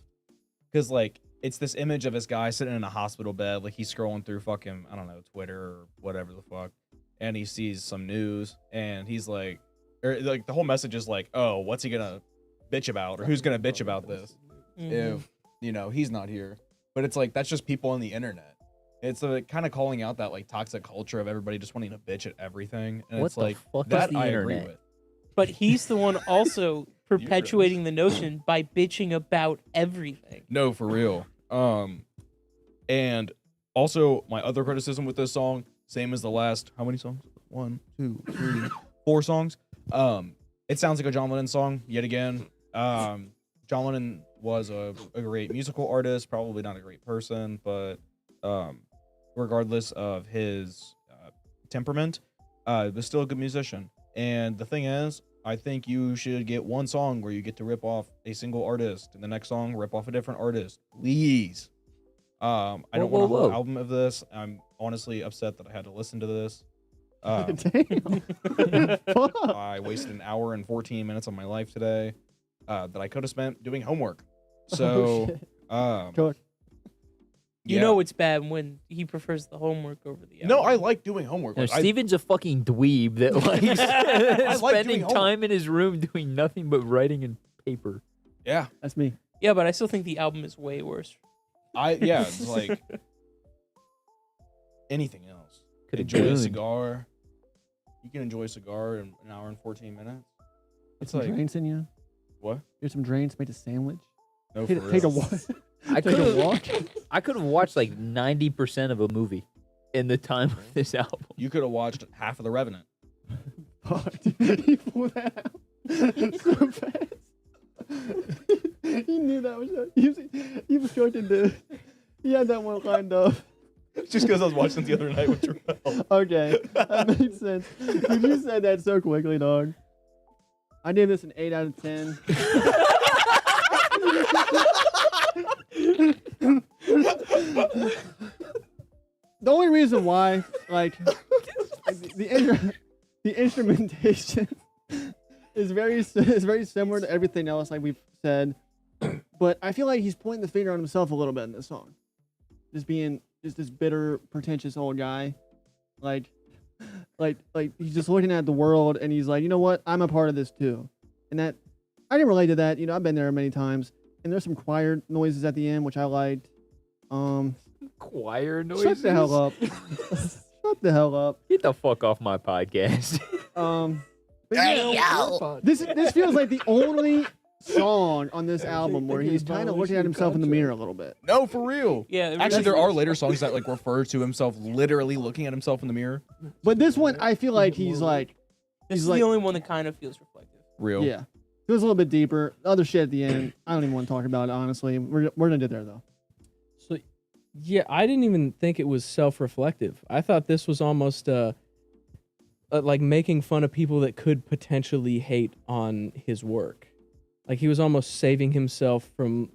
Because like it's this image of this guy sitting in a hospital bed, like he's scrolling through fucking, I don't know, Twitter or whatever the fuck, and he sees some news and he's like, or like the whole message is like, oh, what's he gonna bitch about, or who's gonna bitch about this if he's not here? But it's like that's just people on the internet. It's kind of calling out that like toxic culture of everybody just wanting to bitch at everything, and What it's the like fuck is that the I agree internet? with. But he's the one also perpetuating the notion by bitching about everything. No, for real. And also my other criticism with this song, same as the last, how many songs? 1, 2, 3, 4 songs. It sounds like a John Lennon song yet again. John Lennon was a great musical artist, probably not a great person, but regardless of his temperament, was still a good musician. And the thing is, I think you should get one song where you get to rip off a single artist, and the next song rip off a different artist, please. I don't want a whole album of this. I'm honestly upset that I had to listen to this. Damn. Fuck. I wasted an hour and 14 minutes of my life today that I could have spent doing homework. So, shit. yeah. You know it's bad when he prefers the homework over the No, album. I like doing homework. No, Like, I- Steven's a fucking dweeb that likes like spending doing homework. time in his room doing nothing but writing in paper. yeah, That's me. Yeah, but I still think the album is way worse. it's like anything else. Could've Enjoy a gone. cigar. You can enjoy a cigar in an hour and 14 minutes. Get It's some like drains in you. what? Get some drains. Make a sandwich. No, for Take a real. walk. I Take a could walk. I could have watched like 90% of a movie in the time of this album. You could have watched half of The Revenant. Fuck, dude. He pulled that out so fast. He knew that was he was fucking dude. He had that one lined up. Just because I was watching the other night with Terrell. Okay, that makes sense. Dude, you said that so quickly, dog. I gave this an 8 out of 10. The only reason why, like, the instrumentation is very similar to everything else, like we've said, but I feel like he's pointing the finger on himself a little bit in this song, just being just this bitter, pretentious old guy, like he's just looking at the world and he's like, you know what, I'm a part of this too, and that I can relate to that. You know, I've been there many times, and there's some choir noises at the end which I liked. Choir noises. Shut the hell up. Shut the hell up. Get the fuck off my podcast. But yeah, this feels like the only song on this album where he's kind of looking at himself in the mirror a little bit. No, for real. Yeah, Actually, there are later songs that like refer to himself literally looking at himself in the mirror. But this one, I feel like he's like, This is like- the only one that kind of feels reflective. Real. yeah, it was a little bit deeper. Other shit at the end, I don't even want to talk about it, honestly. We're gonna get there though. So, yeah, I didn't even think it was self-reflective. I thought this was almost like making fun of people that could potentially hate on his work. Like he was almost saving himself from,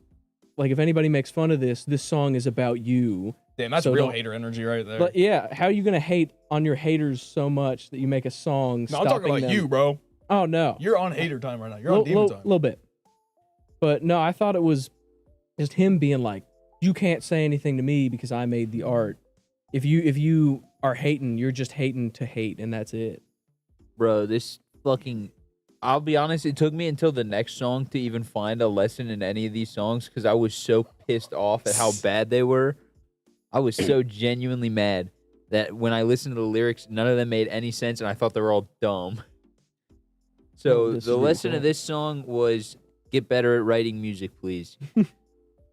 like, if anybody makes fun of this song is about you. Damn, that's So real don't- hater energy right there. But yeah, how are you gonna hate on your haters so much that you make a song? No, I'm talking about them? you, bro. Oh no, You're on hater time right now. You're on demon time. little bit. But no, I thought it was just him being like, you can't say anything to me because I made the art. If you are hating, you're just hating to hate, and that's it. Bro, this fucking... I'll be honest, it took me until the next song to even find a lesson in any of these songs because I was so pissed off at how bad they were. I was so genuinely mad that when I listened to the lyrics, none of them made any sense, and I thought they were all dumb. So This is the really lesson cool. of this song was get better at writing music, please.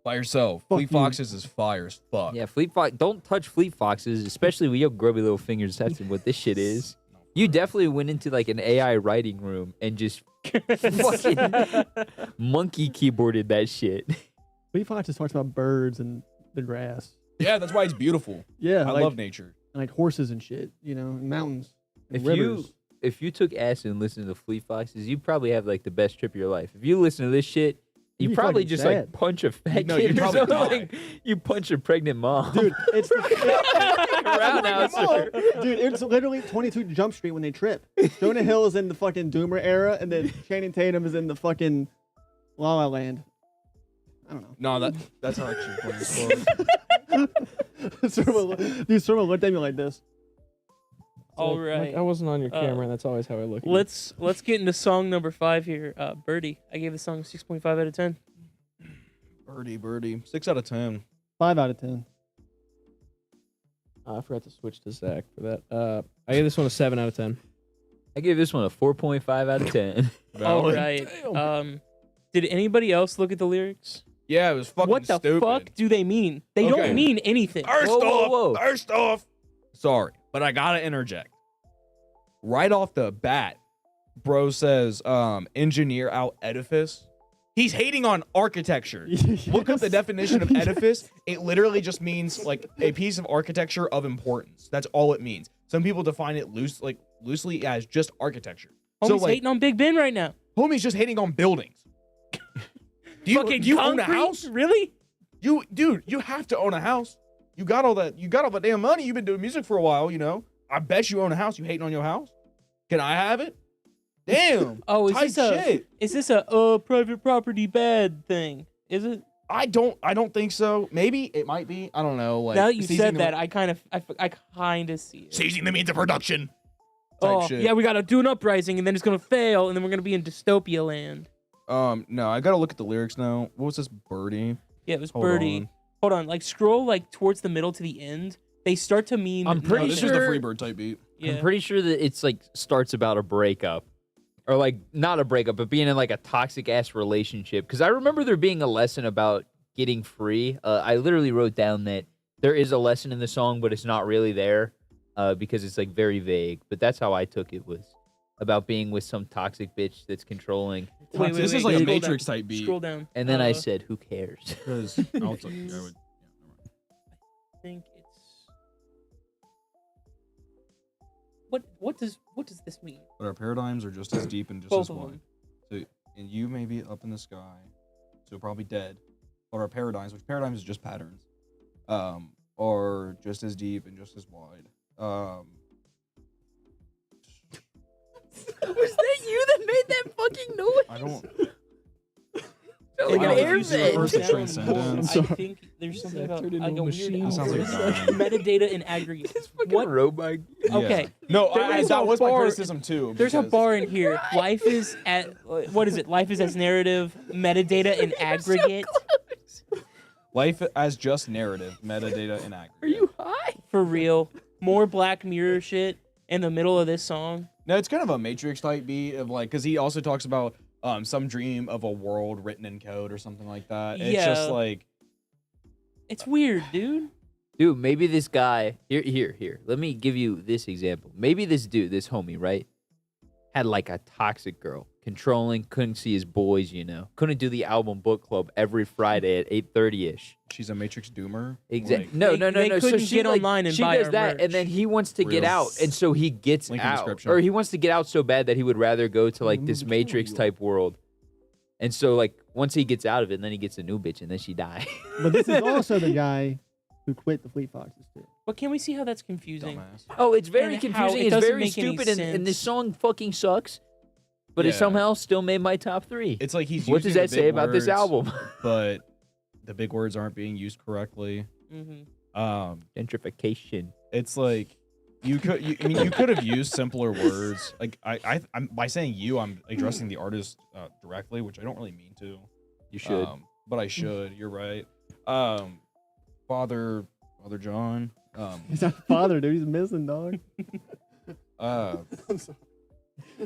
By yourself. Fuck Fleet you. Foxes is fire as fuck. Yeah, Fleet Fox. Don't touch Fleet Foxes, especially with your grubby little fingers. That's what this shit is. You definitely went into like an AI writing room and just fucking monkey keyboarded that shit. Fleet Fox just talks about birds and the grass. Yeah, that's why it's beautiful. Yeah, I like, love nature. like horses and shit, you know, and mountains and If rivers. if you took acid and listened to Fleet Foxes, you'd probably have like the best trip of your life. If you listen to this shit, you You'd be probably fucking just sad. like punch a fat No, kid you'd or probably something. die. Like, you punch a pregnant mom. Dude, it's Roundhouse. dude, it's literally 22 Jump Street when they trip. Jonah Hill is in the fucking Doomer era, and then Channing Tatum is in the fucking La La Land. I don't know. No, that's not actually funny. Surma looked at me like this. All Like, right. I wasn't on your Uh, camera, and that's always how I look. At you. Let's get into song number 5 here. Birdie. I gave the song a 6.5 out of 10. Birdie. 6 out of 10. 5 out of 10. I forgot to switch to Zach for that. I gave this one a 7 out of 10. I gave this one a 4.5 out of 10. All Valid. right. Did anybody else look at the lyrics? Yeah, it was fucking What the stupid. fuck do they mean? They Okay. don't mean anything. First off. Sorry, but I gotta interject. Right off the bat, bro says, engineer out edifice. He's hating on architecture. Look up the definition of edifice. It literally just means like a piece of architecture of importance. That's all it means. Some people define it loosely as just architecture. Homie's So like, hating on Big Ben right now. homie's just hating on buildings. Do you, Fucking do you own a concrete? house? Really? Dude, you have to own a house. You got all that damn money. You've been doing music for a while, you know. I bet you own a house. You hating on your house? Can I have it? Damn. Oh, Tight shit. is this a private property bad thing? Is it? I don't think so. Maybe it might be. I don't know. Like Now that you seizing said the- that, I kind of see it. seizing the means of production. Type Oh, shit. yeah, we gotta do an uprising, and then it's gonna fail, and then we're gonna be in dystopia land. No, I gotta look at the lyrics now. What was this, Birdie? Yeah, it was Hold Birdie. on. Hold on, like scroll like towards the middle to the end. They start to mean. I'm pretty No, this nothing. is the sure- Freebird type beat. Yeah. I'm pretty sure that it's like starts about a breakup. Or like not a breakup, but being in like a toxic ass relationship. Because I remember there being a lesson about getting free. I literally wrote down that there is a lesson in the song, but it's not really there because it's like very vague. But that's how I took it, was about being with some toxic bitch that's controlling. Wait, This wait, is like a scroll down. Matrix type beat. Scroll down. And then I Uh, said, who cares? Because I think it's. What does this mean? But our paradigms are just as deep and just Both as of wide. them. So, and you may be up in the sky, so probably dead. But our paradigms, which paradigms is just patterns, are just as deep and just as wide. Was that you that made that fucking noise? I don't. Felt And like now an if air you vent. scroll First the down transcendence. more, I think there's something That about turned into like a a weird machine. That sounds like algorithm. dying. Metadata in aggregate. It's fucking What? robot. Okay. No, There is that a was my bar- criticism too. There's a because- bar in here. Life is at what is it? Life is as narrative, metadata in aggregate. Life as just narrative, metadata, and aggregate. Are you high? For real. More Black Mirror shit in the middle of this song. No, it's kind of a Matrix type beat of like, because he also talks about some dream of a world written in code or something like that. It's just Yeah. like, It's weird, dude. Dude, maybe this guy here. Let me give you this example. Maybe this dude, this homie, right? had like a toxic girl, controlling, couldn't see his boys, couldn't do the album book club every Friday at 8:30ish. She's a Matrix doomer. Exactly. Like, No. They So couldn't she get like, online and she buy does our that, and then merch. he wants to get Real. out, and so he gets Link in out, description. or he wants to get out so bad that he would rather go to like this Matrix type world. And so like once he gets out of it, then he gets a new bitch, and then she dies. But this is also the guy who quit the Fleet Foxes too. But can we see how that's confusing? dumbass. Oh, it's very And how confusing. it It's doesn't very make any stupid, and this sense. song fucking sucks. But it Yeah. somehow still made my top 3. It's like he's. What does using that the say big about this words, album? But the big words aren't being used correctly. Mm-hmm. Gentrification. It's like you could. You could have used simpler words. Like I'm by saying you, I'm addressing the artist directly, which I don't really mean to. You should. But I should. You're right. Father John. He's not father, dude. He's missing, dog.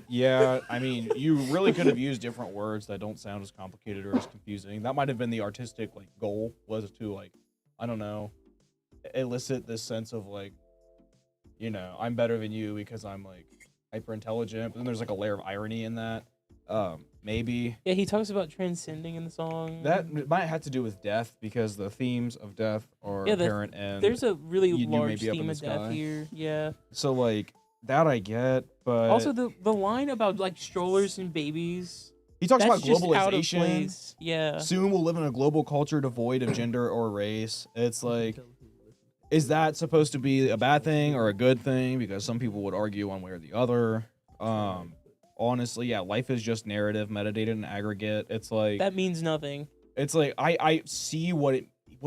Yeah, I mean, you really could have used different words that don't sound as complicated or as confusing. That might have been the artistic goal, was to I don't know, elicit this sense of I'm better than you because I'm hyper intelligent. But then there's a layer of irony in that. Maybe Yeah, he talks about transcending in the song. that might have to do with death because the themes of death are Yeah, apparent and There's a really you may large be up in theme the of death sky. here. Yeah. so that I get, but Also, the line about strollers and babies. he talks That's about just out of globalization. place. Yeah. Soon we'll live in a global culture devoid of gender or race. It's is that supposed to be a bad thing or a good thing? Because some people would argue one way or the other. Honestly, yeah, life is just narrative, metadata, and aggregate. It's That means nothing. it's I see what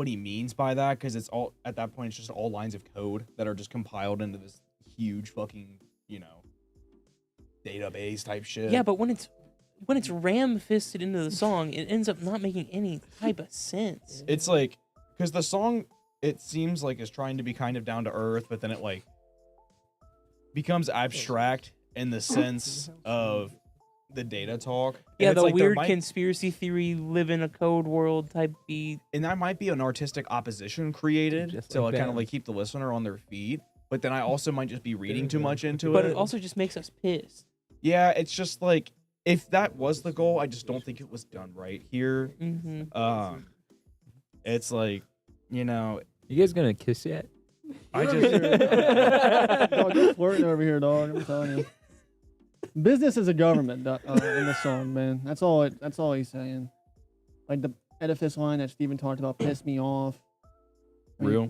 he means by that, because it's all at that point it's just all lines of code that are just compiled into this huge fucking database type shit. Yeah, but when it's ram-fisted into the song, it ends up not making any type of sense. It's because the song, it seems is trying to be kind of down to earth, but then it becomes abstract in the sense of the data talk. And Yeah, it's the there weird might- conspiracy theory, live in a code world type beat. and that might be an artistic opposition created Just to like kind of bands. keep the listener on their feet. But then I also might just be reading too much into But it. it also just makes us pissed. Yeah, it's just if that was the goal, I just don't think it was done right here. Mm-hmm. It's You guys gonna kiss yet? I Dog, just you're flirting over here, dog. I'm telling you. Business is a government in this song, man. That's all he's saying. The edifice line that Steven talked about pissed me off. real.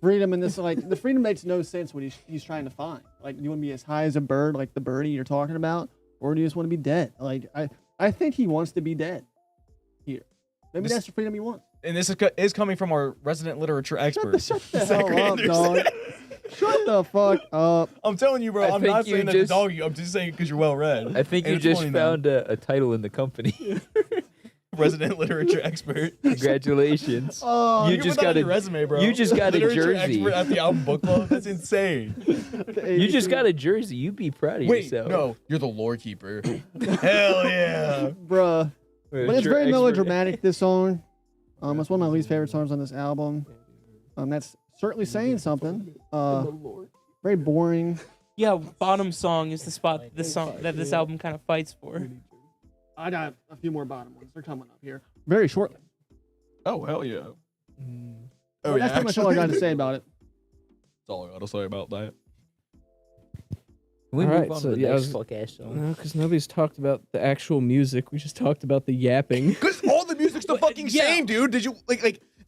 Freedom in this, the freedom makes no sense what he's trying to find. You want to be as high as a bird, like the birdie you're talking about, or do you just want to be dead? I think he wants to be dead here. Maybe that's the freedom he wants. And this is coming from our resident literature expert. Shut the Zachary hell up, Anderson. dog. Shut the fuck up. I'm telling you, bro. I I'm think not you saying that just- to dog you. I'm just saying because you're well read. I think And you it's just funny, though. found a title in the company. Resident literature expert. Congratulations. Oh, You can just put that got on a- your resume, bro. you just got a Literature jersey. expert at the album book club. That's insane. You just got a jersey. You be proud of Wait, yourself. no, you're the lore keeper. Hell yeah. bruh. Wait, But it's you're very expert- melodramatic, this song. It's one of my least favorite songs on this album. That's certainly saying something. Very boring. Yeah, bottom song is the spot this album kind of fights for. I got a few more bottom ones. They're coming up here very shortly. Oh, hell yeah. Well, that's pretty much all I got to say about it. That's all I got to say about that. Can we All move right, on so, to the yeah, I next was- fuck ass song? No, because nobody's talked about the actual music. We just talked about the yapping. Because all the music's the fucking yeah. same, dude. Did you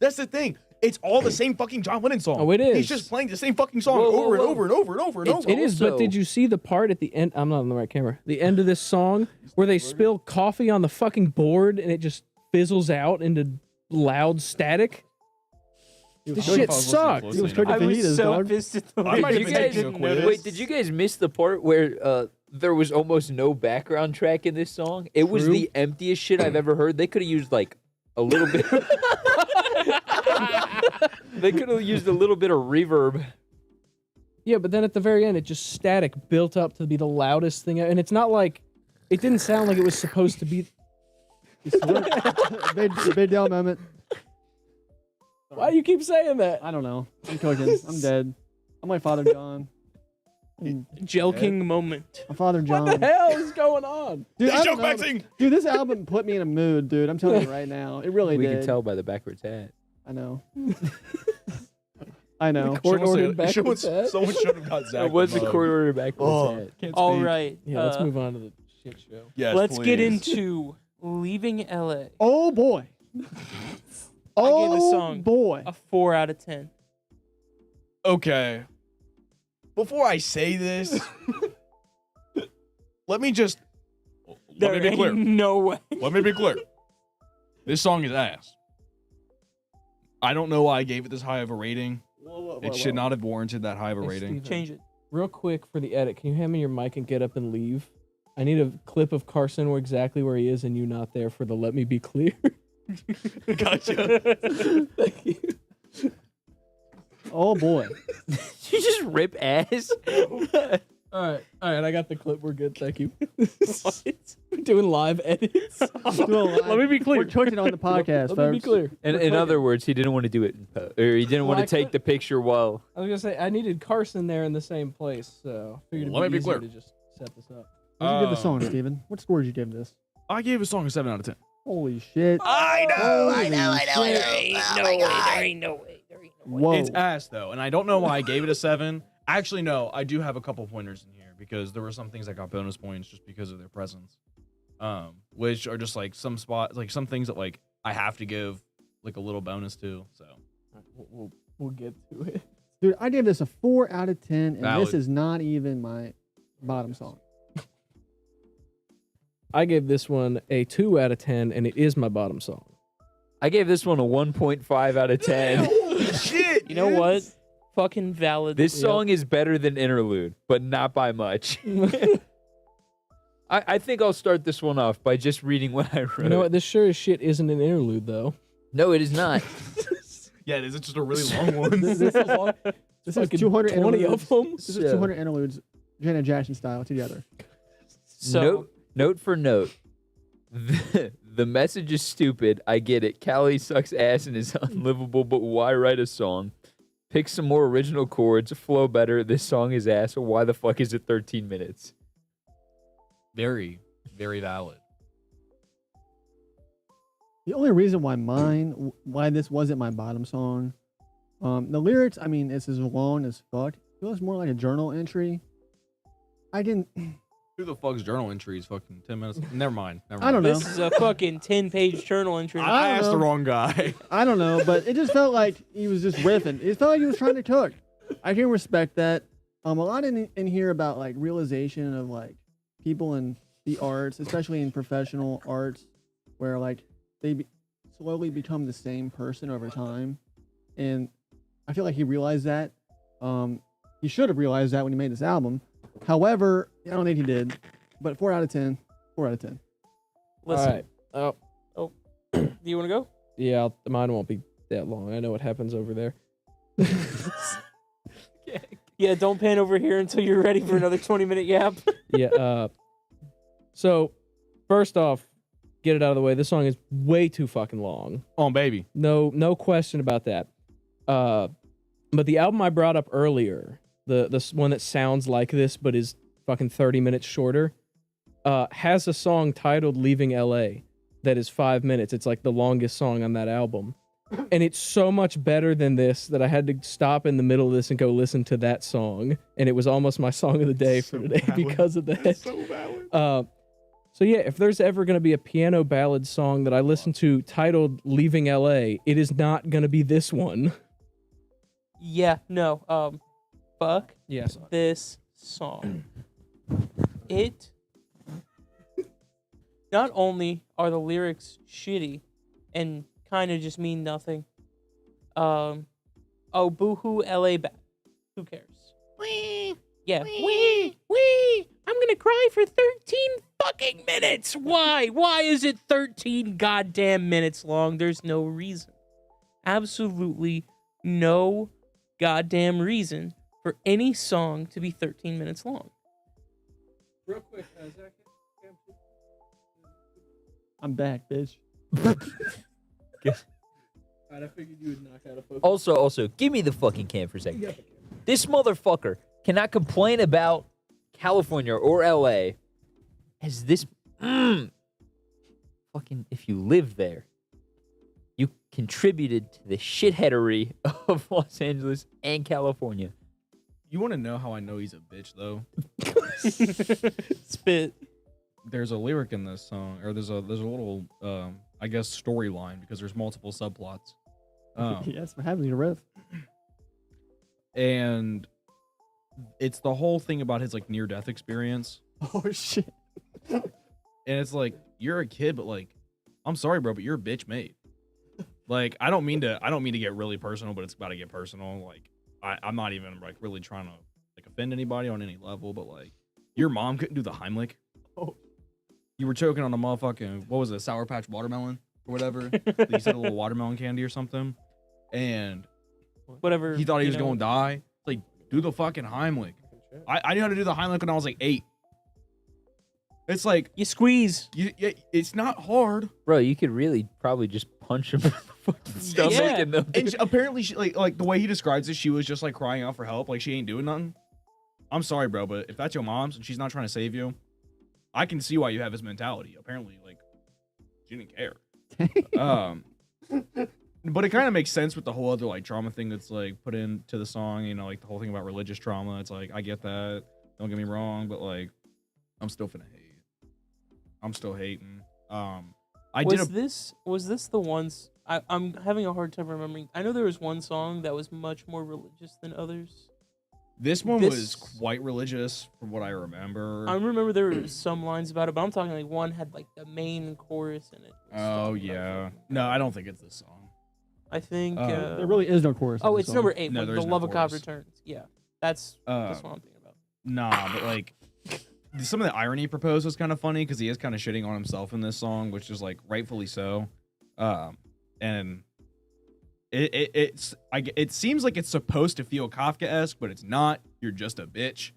that's the thing. It's all the same fucking John Lennon song. Oh, it is. He's just playing the same fucking song Whoa, whoa, over and whoa. over and over and over and It's over. It is, but Also- did you see the part at the end? I'm not on the right camera. The end of this song where they spill coffee on the fucking board and it just fizzles out into loud static. This shit sucked. He was cooking I was fajitas, so dog. pissed at the I way might Did have you been guys, taking a quiz. wait, did you guys miss the part where there was almost no background track in this song? It was True. the emptiest shit I've ever heard. They could have used a little bit. They could have used a little bit of reverb. Yeah, but then at the very end, it just static built up to be the loudest thing. And it's not like, it didn't sound like it was supposed to be. Big Dell moment. Why do you keep saying that? I don't know. I'm cooking. I'm dead. I'm like Father John. Jelking moment. My father John. What the hell is going on? Dude, He's I don't know, showboxing! dude, this album put me in a mood, dude. I'm telling you right now. It really We did. can tell by the backwards hat. I know. I know. Court ordered backwards Someone hat? someone should have got Zach. What's the mug. court order backwards hat? All right. Yeah, let's move on to the shit show. Yes, Let's get please. into leaving LA. Oh boy. I gave Oh a song boy. a 4 out of 10. Okay. Before I say this, let me just let me There be clear. ain't no way. Let me be clear. This song is ass. I don't know why I gave it this high of a rating. It should not have warranted that high of a Hey, rating. Steven, Change it. real quick for the edit, can you hand me your mic and get up and leave? I need a clip of Carson where exactly where he is and you not there for the let me be clear. Gotcha. Thank you. Oh boy. You just rip ass. All right, I got the clip. We're good. Thank you. What? We're doing live edits. Let me be clear. We're cooking on the podcast, Let me be folks. clear. In other words, he didn't want to do it in or he didn't want Well, to I take the picture while. I was gonna say I needed Carson there in the same place, so I figured Let it'd me be be clear. easier to just set this up. What did you give the song, Steven? What score did you give this? I gave a song a 7 out of 10. Holy shit. I know. Holy shit. There ain't no way. Whoa. It's ass though, and I don't know why I gave it a 7. Actually, no, I do have a couple pointers in here because there were some things that got bonus points just because of their presence, which are just like some spots, like some things that like I have to give like a little bonus to. So All right, we'll get to it. Dude, I gave this a 4 out of 10, and Valid. this is not even my bottom song. I gave this one a 2 out of 10, and it is my bottom song. I gave this one a 1.5 out of 10. holy shit! You know what? Fucking valid. This song is better than Interlude, but not by much. I think I'll start this one off by just reading what I wrote. You know what? This sure as shit isn't an interlude, though. No, it is not. Yeah, it is. It's just a really long one. This is Fucking 200 20 interludes. of them. This is 200 interludes, Janet Jackson style, together. So Note for note. The message is stupid. I get it. Callie sucks ass and is unlivable, but why write a song? Pick some more original chords, flow better. This song is ass. Why the fuck is it 13 minutes? Very, very valid. The only reason why this wasn't my bottom song, the lyrics, I mean, it's as long as fuck. It feels more like a journal entry. I didn't, Who the fuck's journal entries? Fucking 10 minutes. Never mind. I don't know. this is a fucking 10-page journal entry. I don't asked know. the wrong guy. I don't know, but it just felt like he was just riffing. It felt like he was trying to cook. I can respect that. A lot in here about like realization of like people in the arts, especially in professional arts, where like they slowly become the same person over time, and I feel like he realized that. He should have realized that when he made this album. However, I don't think he did. But 4 out of 10. 4 out of 10. Listen, All right. do you want to go? Yeah, mine won't be that long. I know what happens over there. Yeah, don't pan over here until you're ready for another 20-minute yap. Yeah. So, first off, get it out of the way. This song is way too fucking long. Oh, baby. No question about that. But the album I brought up earlier, the one that sounds like this but is fucking 30 minutes shorter, has a song titled "Leaving LA" that is 5 minutes. It's like the longest song on that album. And it's so much better than this that I had to stop in the middle of this and go listen to that song. And it was almost my song of the day for today because of that. So valid. So yeah, if there's ever going to be a piano ballad song that I listen to titled "Leaving LA," it is not going to be this one. Yeah, no. Fuck Yes. this song. It. Not only are the lyrics shitty and kind of just mean nothing. Oh, boohoo, LA bad. Who cares? Yeah. I'm gonna cry for 13 fucking minutes. Why? Why is it 13 goddamn minutes long? There's no reason. Absolutely no goddamn reason for any song to be 13 minutes long. Real quick, Zach. I'm back, bitch. I figured you would knock out a focus. Also, give me the fucking cam for a second. This motherfucker cannot complain about California or LA as this fucking if you live there, you contributed to the shitheadery of Los Angeles and California. You want to know how I know he's a bitch though? Spit. There's a lyric in this song, or there's a little I guess storyline because there's multiple subplots. Yes, for having a riff. And it's the whole thing about his like near-death experience. Oh shit. And it's like, you're a kid, but like, I'm sorry, bro, but you're a bitch mate. Like, I don't mean to get really personal, but it's about to get personal. Like, I'm not even like really trying to like offend anybody on any level, but like, your mom couldn't do the Heimlich. Oh. You were choking on a motherfucking, what was it, Sour Patch watermelon or whatever. You said a little watermelon candy or something. And Whatever. he thought he you was know. going to die. Like, do the fucking Heimlich. I knew how to do the Heimlich when I was like 8. It's like, You squeeze. it's not hard. Bro, you could really probably just punch him in the fucking stomach Yeah. and they'll do And apparently, she, like the way he describes it, she was just like crying out for help. Like she ain't doing nothing. I'm sorry, bro, but if that's your mom's and she's not trying to save you, I can see why you have his mentality. Apparently, like she didn't care. But it kind of makes sense with the whole other like trauma thing that's like put into the song. You know, like the whole thing about religious trauma. It's like I get that. Don't get me wrong, but like I'm still finna hate. I'm still hating. Was this the ones I'm having a hard time remembering. I know there was one song that was much more religious than others. This one This- was quite religious from what I remember. I remember there were some lines about it, but I'm talking like one had like the main chorus in it. Oh yeah. No, I don't think it's this song. I think. There really is no chorus. in Oh, this it's song. number 8. No, Like, there's the no Love of God chorus. returns. Yeah, that's what I'm thinking about. Nah, but like some of the irony proposed was kind of funny because he is kind of shitting on himself in this song, which is like rightfully so. And it seems like it's supposed to feel Kafka-esque, but it's not. You're just a bitch.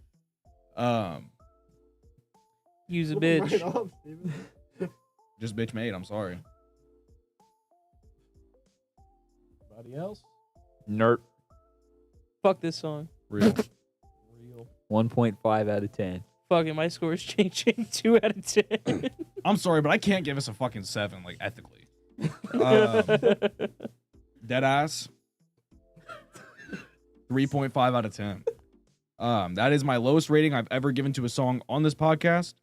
Use a Flip 'em bitch. right off, Steven. Just bitch made. I'm sorry. Anybody else? Nerd. Fuck this song. Real. Real. 1.5 out of 10. Fuck it, my score is changing. 2 out of 10. I'm sorry, but I can't give us a fucking 7, like ethically. Dead ass. 3.5 out of 10. That is my lowest rating I've ever given to a song on this podcast.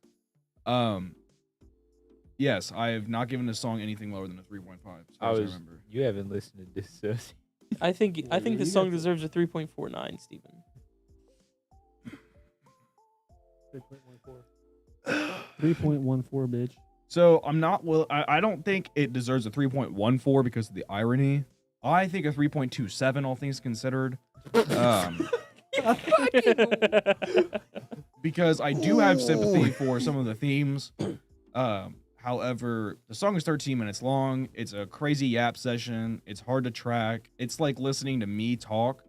Yes, I have not given this song anything lower than a 3.5. As far as I remember. You haven't listened to Dissociate. I think you this got song to- deserves a 3.49, Steven. 3.14, bitch. So I'm not I don't think it deserves a 3.14 because of the irony. I think a 3.27, all things considered. Because I do have sympathy for some of the themes. However, the song is 13 minutes long. It's a crazy yap session. It's hard to track. It's like listening to me talk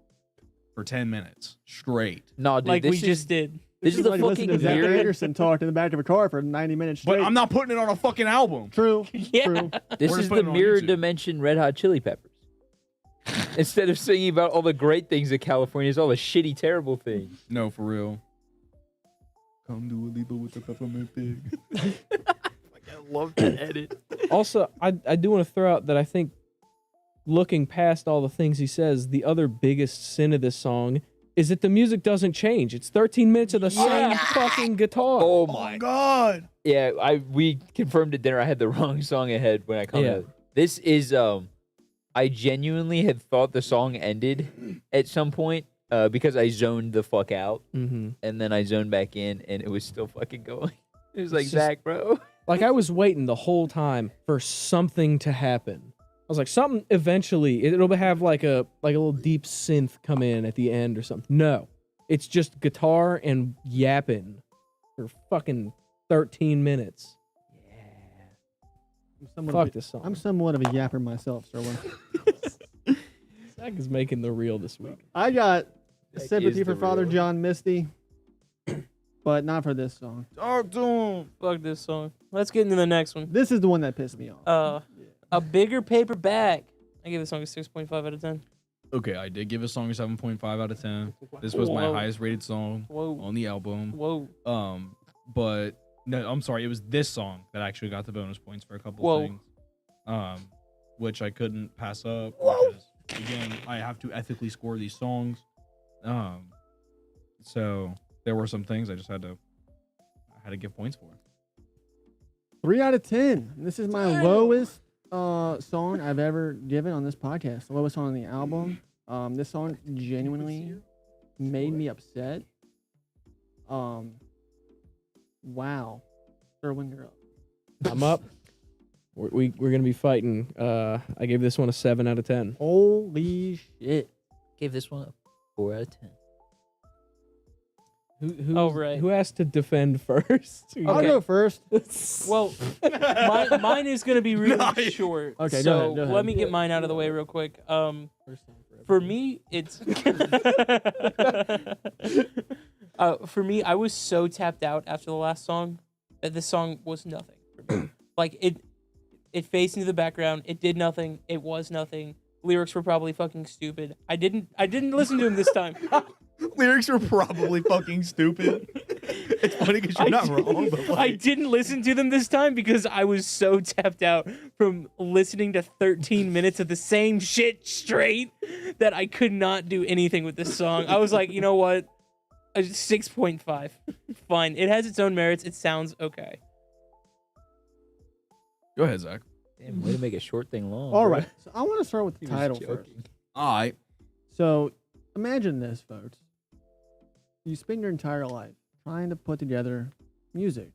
for 10 minutes straight. No, dude, Like this we is, just did. This is the like listening fucking to Zach weird. Anderson talk in the back of a car for 90 minutes straight. But I'm not putting it on a fucking album. True. Yeah. True. This We're is just the putting it on mirror YouTube. dimension Red Hot Chili Peppers. Instead of singing about all the great things of California, it's all the shitty, terrible things. No, for real. Come do a Lipo with the peppermint pig. I love that edit. Also, I do want to throw out that I think, looking past all the things he says, the other biggest sin of this song is that the music doesn't change. It's 13 minutes of the same fucking guitar. Oh Oh my. God. Yeah, we confirmed at dinner I had the wrong song ahead when I commented. This is I genuinely had thought the song ended at some point because I zoned the fuck out Mm-hmm. and then I zoned back in and it was still fucking going. It was like, It's just- Zach, bro. Like, I was waiting the whole time for something to happen. I was like, something eventually, it'll have like a little deep synth come in at the end or something. No, it's just guitar and yapping for fucking 13 minutes. Fuck this song. I'm somewhat of a yapper myself, Sterling. Zach is making the reel this week. I got That sympathy is for the Father real. John Misty, but not for this song. Talk to him. Fuck this song. Let's get into the next one. This is the one that pissed me off. A bigger paper bag. I give this song a 6.5 out of 10. Okay, I did give a song a 7.5 out of 10. This was my Whoa. highest rated song Whoa. on the album. Whoa. But no, I'm sorry, it was this song that actually got the bonus points for a couple Whoa. things. Which I couldn't pass up because again, I have to ethically score these songs. So there were some things I had to give points for. 3 out of 10. This is my lowest song I've ever given on this podcast. The lowest song on the album. This song genuinely made me upset. Wow. Erwin, you're up. I'm up. We're gonna be fighting. I gave this one a 7 out of 10. Holy shit. Gave this one a 4 out of 10. Who has to defend first? I'll go first. Well, mine is gonna be really short. Okay, so go ahead. let me get mine out of the way real quick. For me, it's for me, I was so tapped out after the last song that this song was nothing for me. Like it faced into the background. It did nothing. It was nothing. Lyrics were probably fucking stupid. I didn't listen to him this time. Lyrics were probably fucking stupid. It's funny because you're not wrong, but I didn't listen to them this time because I was so tapped out from listening to 13 minutes of the same shit straight that I could not do anything with this song. I was like, you know what? A 6.5. Fine. It has its own merits. It sounds okay. Go ahead, Zach. Damn, way to make a short thing long. All bro. right. So I want to start with the He was title first. joking. All right. So imagine this, folks. You spend your entire life trying to put together music,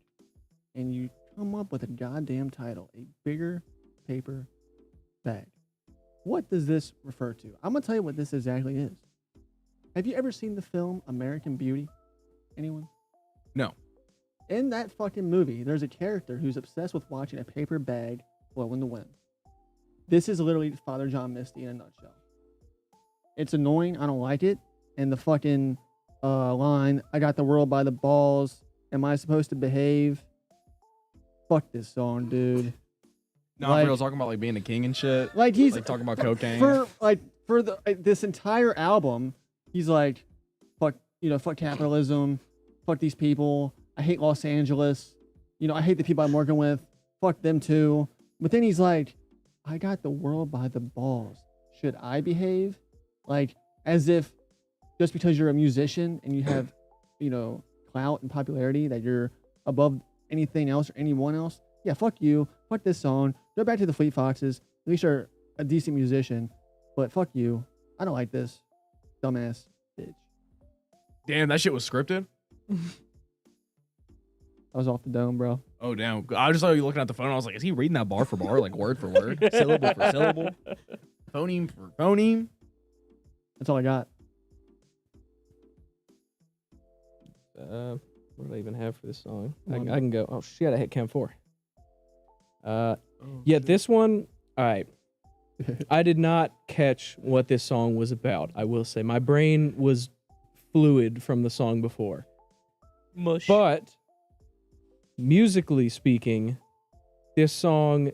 and you come up with a goddamn title, a bigger paper bag. What does this refer to? I'm going to tell you what this exactly is. Have you ever seen the film American Beauty? Anyone? No. In that fucking movie, there's a character who's obsessed with watching a paper bag blow in the wind. This is literally Father John Misty in a nutshell. It's annoying. I don't like it. And the fucking line, I got the world by the balls. Am I supposed to behave? Fuck this song, dude. No, Like- for real, talking about like being a king and shit. Like he's Like talking about cocaine. for this entire album, he's like, fuck, fuck capitalism, fuck these people. I hate Los Angeles. I hate the people I'm working with. Fuck them too. But then he's like, I got the world by the balls. Should I behave? Like, as if just because you're a musician and you have, clout and popularity that you're above anything else or anyone else. Yeah, fuck you. Fuck this song. Go back to the Fleet Foxes. At least you're a decent musician. But fuck you. I don't like this. Dumbass bitch. Damn, that shit was scripted. I was off the dome, bro. Oh damn! I just saw you looking at the phone. I was like, is he reading that bar for bar, like word for word, syllable for syllable, phoneme for phoneme? That's all I got. What do I even have for this song? I One. can go. Oh shit! I hit Cam 4. Yeah, this one. All right. I did not catch what this song was about. I will say my brain was fluid from the song before, Mush. but musically speaking, this song,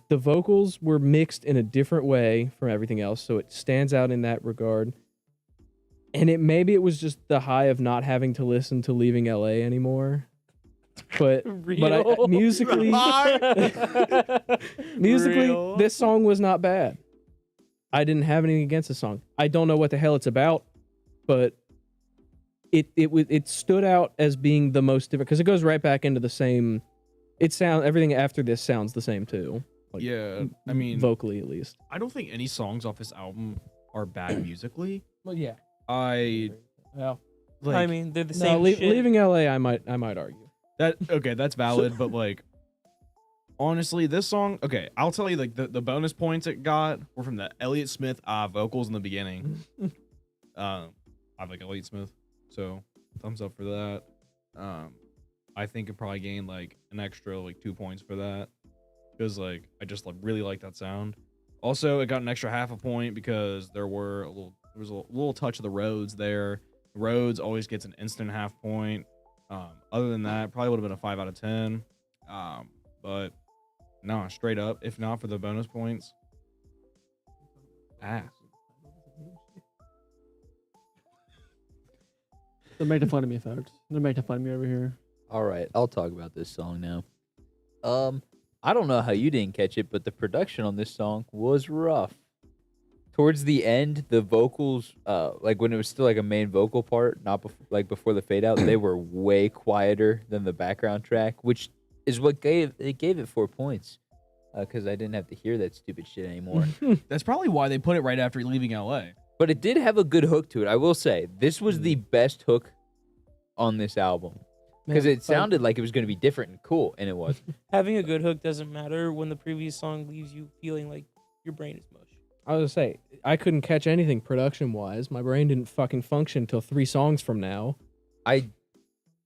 the vocals were mixed in a different way from everything else, so it stands out in that regard. And maybe it was just the high of not having to listen to Leaving LA anymore. But Real? musically, Real? this song was not bad. I didn't have anything against the song. I don't know what the hell it's about, but it stood out as being the most different because it goes right back into the same. Everything after this sounds the same too. Like, Yeah, I mean, vocally at least. I don't think any songs off this album are bad musically. Well, yeah. Well, Like, I mean, they're the No, same shit. Leaving LA, I might argue. that's valid, but like, honestly, this song, okay, I'll tell you, like the bonus points it got were from the Elliott Smith vocals in the beginning. I like Elliott Smith, so thumbs up for that. I think it probably gained like an extra like 2 points for that because like I just like really like that sound. Also, it got an extra half a point because there was a little touch of the Rhodes there. Rhodes always gets an instant half point. Other than that, probably would have been a 5 out of 10. But no, straight up, if not for the bonus points, ass. They're making fun of me, folks. They're making fun of me over here. All right, I'll talk about this song now. I don't know how you didn't catch it, but the production on this song was rough. Towards the end, the vocals, like when it was still like a main vocal part, not before the fade out, they were way quieter than the background track, which is what gave it 4 points. Because I didn't have to hear that stupid shit anymore. That's probably why they put it right after leaving LA. But it did have a good hook to it. I will say this was the best hook on this album because it sounded like it was going to be different and cool, and it was. Having a good hook doesn't matter when the previous song leaves you feeling like your brain is mush. I was gonna say, I couldn't catch anything production-wise. My brain didn't fucking function until 3 songs from now. I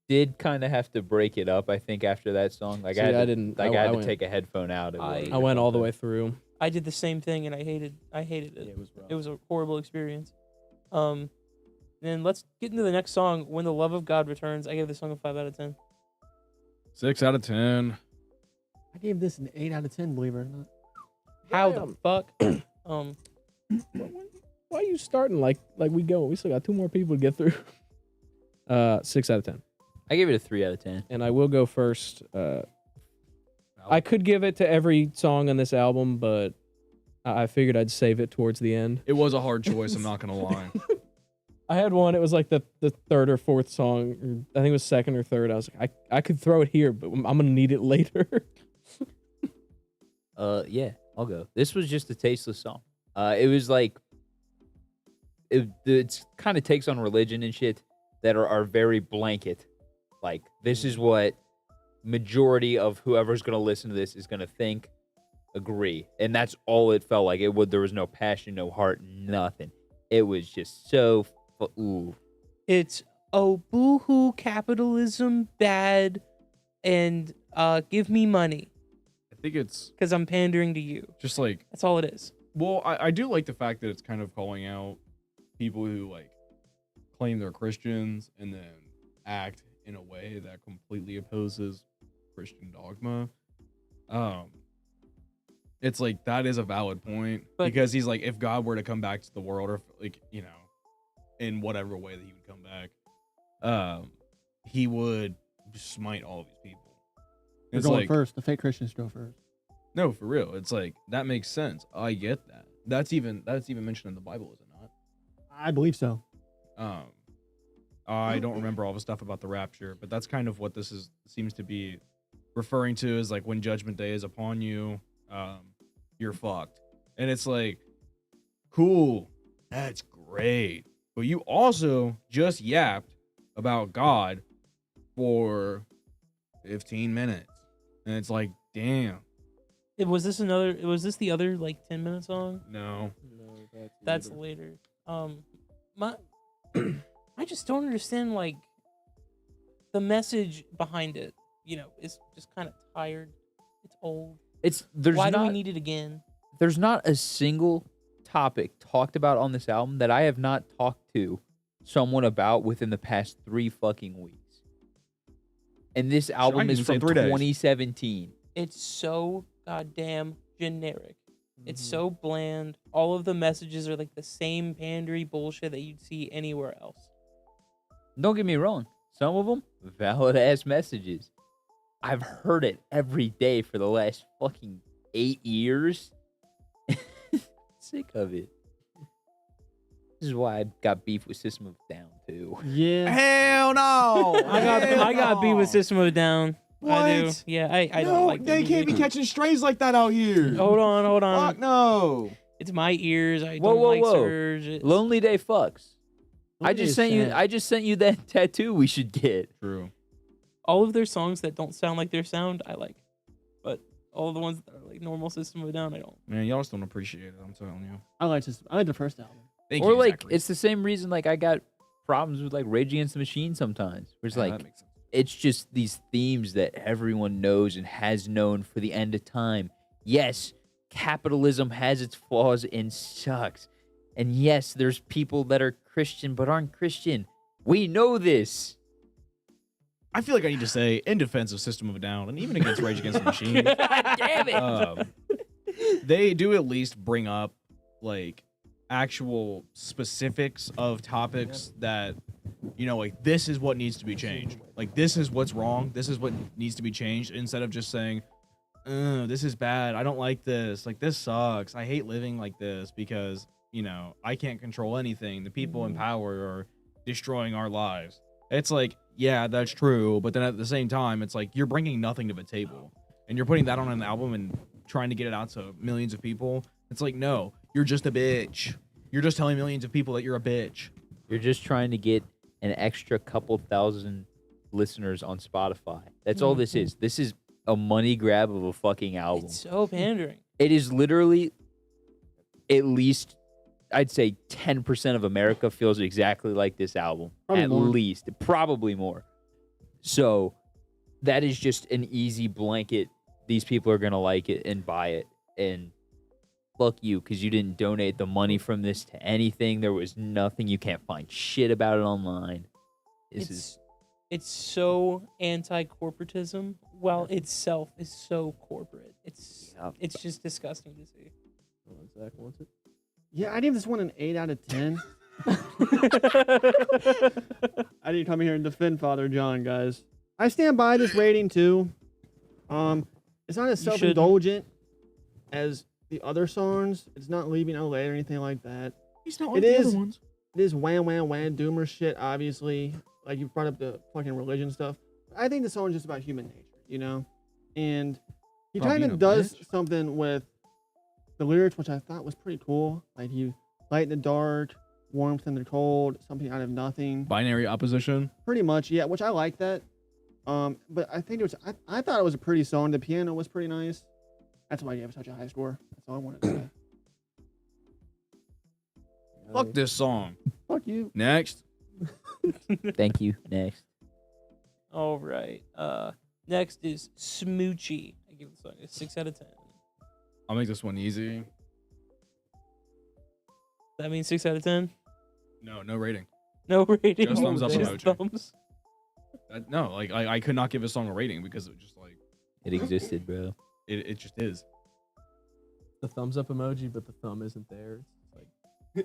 did kind of have to break it up, I think, after that song. Like See, I I had didn't- to I take went- a headphone out. I went all the way through. I did the same thing and I hated it. it was rough. It was a horrible experience. Then let's get into the next song. When the Love of God Returns. I gave this song a 5 out of 10. 6 out of 10. I gave this an 8 out of 10, believe it or not. How the fuck? Why are you starting like we go? We still got 2 more people to get through. 6 out of 10. I gave it a 3 out of 10. And I will go first. I could give it to every song on this album, but I figured I'd save it towards the end. It was a hard choice, I'm not going to lie. I had one. It was like the 3rd or 4th song. Or I think it was 2nd or 3rd. I was like, I could throw it here, but I'm gonna need it later. Yeah, I'll go. This was just a tasteless song. It was like it kind of takes on religion and shit that are very blanket. Like this is what majority of whoever's gonna listen to this is gonna think, agree, and that's all it felt like. There was no passion, no heart, nothing. It was just so ooh. It's oh boo-hoo capitalism bad and give me money I think it's because I'm pandering to you. just like, That's all it is. well, I do like the fact that it's kind of calling out people who like claim they're Christians and then act in a way that completely opposes Christian dogma. It's like that is a valid point But- because he's like, if God were to come back to the world, or like, you know, in whatever way that he would come back, he would smite all of these people. They're It's going like, first. The fake Christians go first. no, for real. It's like that makes sense. I get that. That's even mentioned in the Bible, is it not? I believe so. I don't remember all the stuff about the rapture, but that's kind of what this seems to be referring to, is like when judgment day is upon you, you're fucked. And it's like, cool, that's great. But you also just yapped about God for 15 minutes. And it's like, damn. Was this the other like 10-minute song? No. That's later. I just don't understand like the message behind it. You know, it's just kind of tired. It's old. Why do we need it again? There's not a single topic talked about on this album that I have not talked to someone about within the past 3 fucking weeks. And this album is even say from 3 days. 2017. It's so goddamn generic. It's Mm-hmm. so bland. All of the messages are like the same pandery bullshit that you'd see anywhere else. Don't get me wrong. Some of them, valid ass messages. I've heard it every day for the last fucking 8 years. Sick of it. This is why I got beef with System of a Down too. Yeah. Hell no. I got beat with System of a Down. I do. What? Yeah, I no, don't like they the can't be music. catching strays like that out here. Hold on. Fuck no. It's my ears. I Whoa, don't whoa, like whoa. Surge. It's- Lonely Day fucks. I Lonely just is sent you. sad. I just sent you that tattoo we should get. True. all of their songs that don't sound like their sound, I like. But all the ones that are like normal System of a Down, I don't. Man, y'all just don't appreciate it. I'm telling you. I like the first album. Thank Or you, like Zachary. it's the same reason like I got problems with like Rage Against the Machine sometimes. Where it's Yeah, like that makes sense. it's just these themes that everyone knows and has known for the end of time. Yes, capitalism has its flaws and sucks. And yes, there's people that are Christian but aren't Christian. We know this. I feel like I need to say, in defense of System of a Down, and even against Rage Against the Machine, God damn it. they do at least bring up like actual specifics of topics that you know, like, this is what needs to be changed. Like, this is what's wrong. This is what needs to be changed, instead of just saying, this is bad. I don't like this. Like, this sucks. I hate living like this because, you know, I can't control anything. The people in power are destroying our lives. It's like, yeah, that's true. But then at the same time, it's like you're bringing nothing to the table. And you're putting that on an album and trying to get it out to millions of people. It's like, no, you're just a bitch. You're just telling millions of people that you're a bitch. You're just trying to get an extra couple thousand listeners on Spotify. That's all this is. This is a money grab of a fucking album. It's so pandering. It is literally, at least, I'd say 10% of America feels exactly like this album. Probably at more. least. Probably more. So that is just an easy blanket. These people are going to like it and buy it. And fuck you, because you didn't donate the money from this to anything. There was nothing. You can't find shit about it online. It's so anti-corporatism, while itself is so corporate. It's just disgusting to see. Zach wants it. Yeah, I gave this one an 8 out of 10. I didn't come here and defend Father John, guys. I stand by this rating too. It's not as You self-indulgent as the other songs. It's not leaving LA or anything like that. He's not It like the is- other ones. It is wham doomer shit, obviously. Like, you brought up the fucking religion stuff. I think the song is just about human nature, you know? And he About kind being a of does bitch? something with the lyrics, which I thought was pretty cool. Like, you light in the dark, warmth in the cold, something out of nothing. Binary opposition. Pretty much, yeah, which I like that. But I think it was, I thought it was a pretty song. The piano was pretty nice. That's why I gave it such a high score. That's all I wanted to say. Fuck this song. Fuck you. Next. Thank you. Next. All right. Next is Smoochie. I give the song a 6 out of 10. I'll make this one easy. That means 6 out of 10. No rating. No rating. Just thumbs up Just emoji. thumbs. No, like, I could not give a song a rating because it was just like, It existed, bro. it just is. The thumbs up emoji, but the thumb isn't there.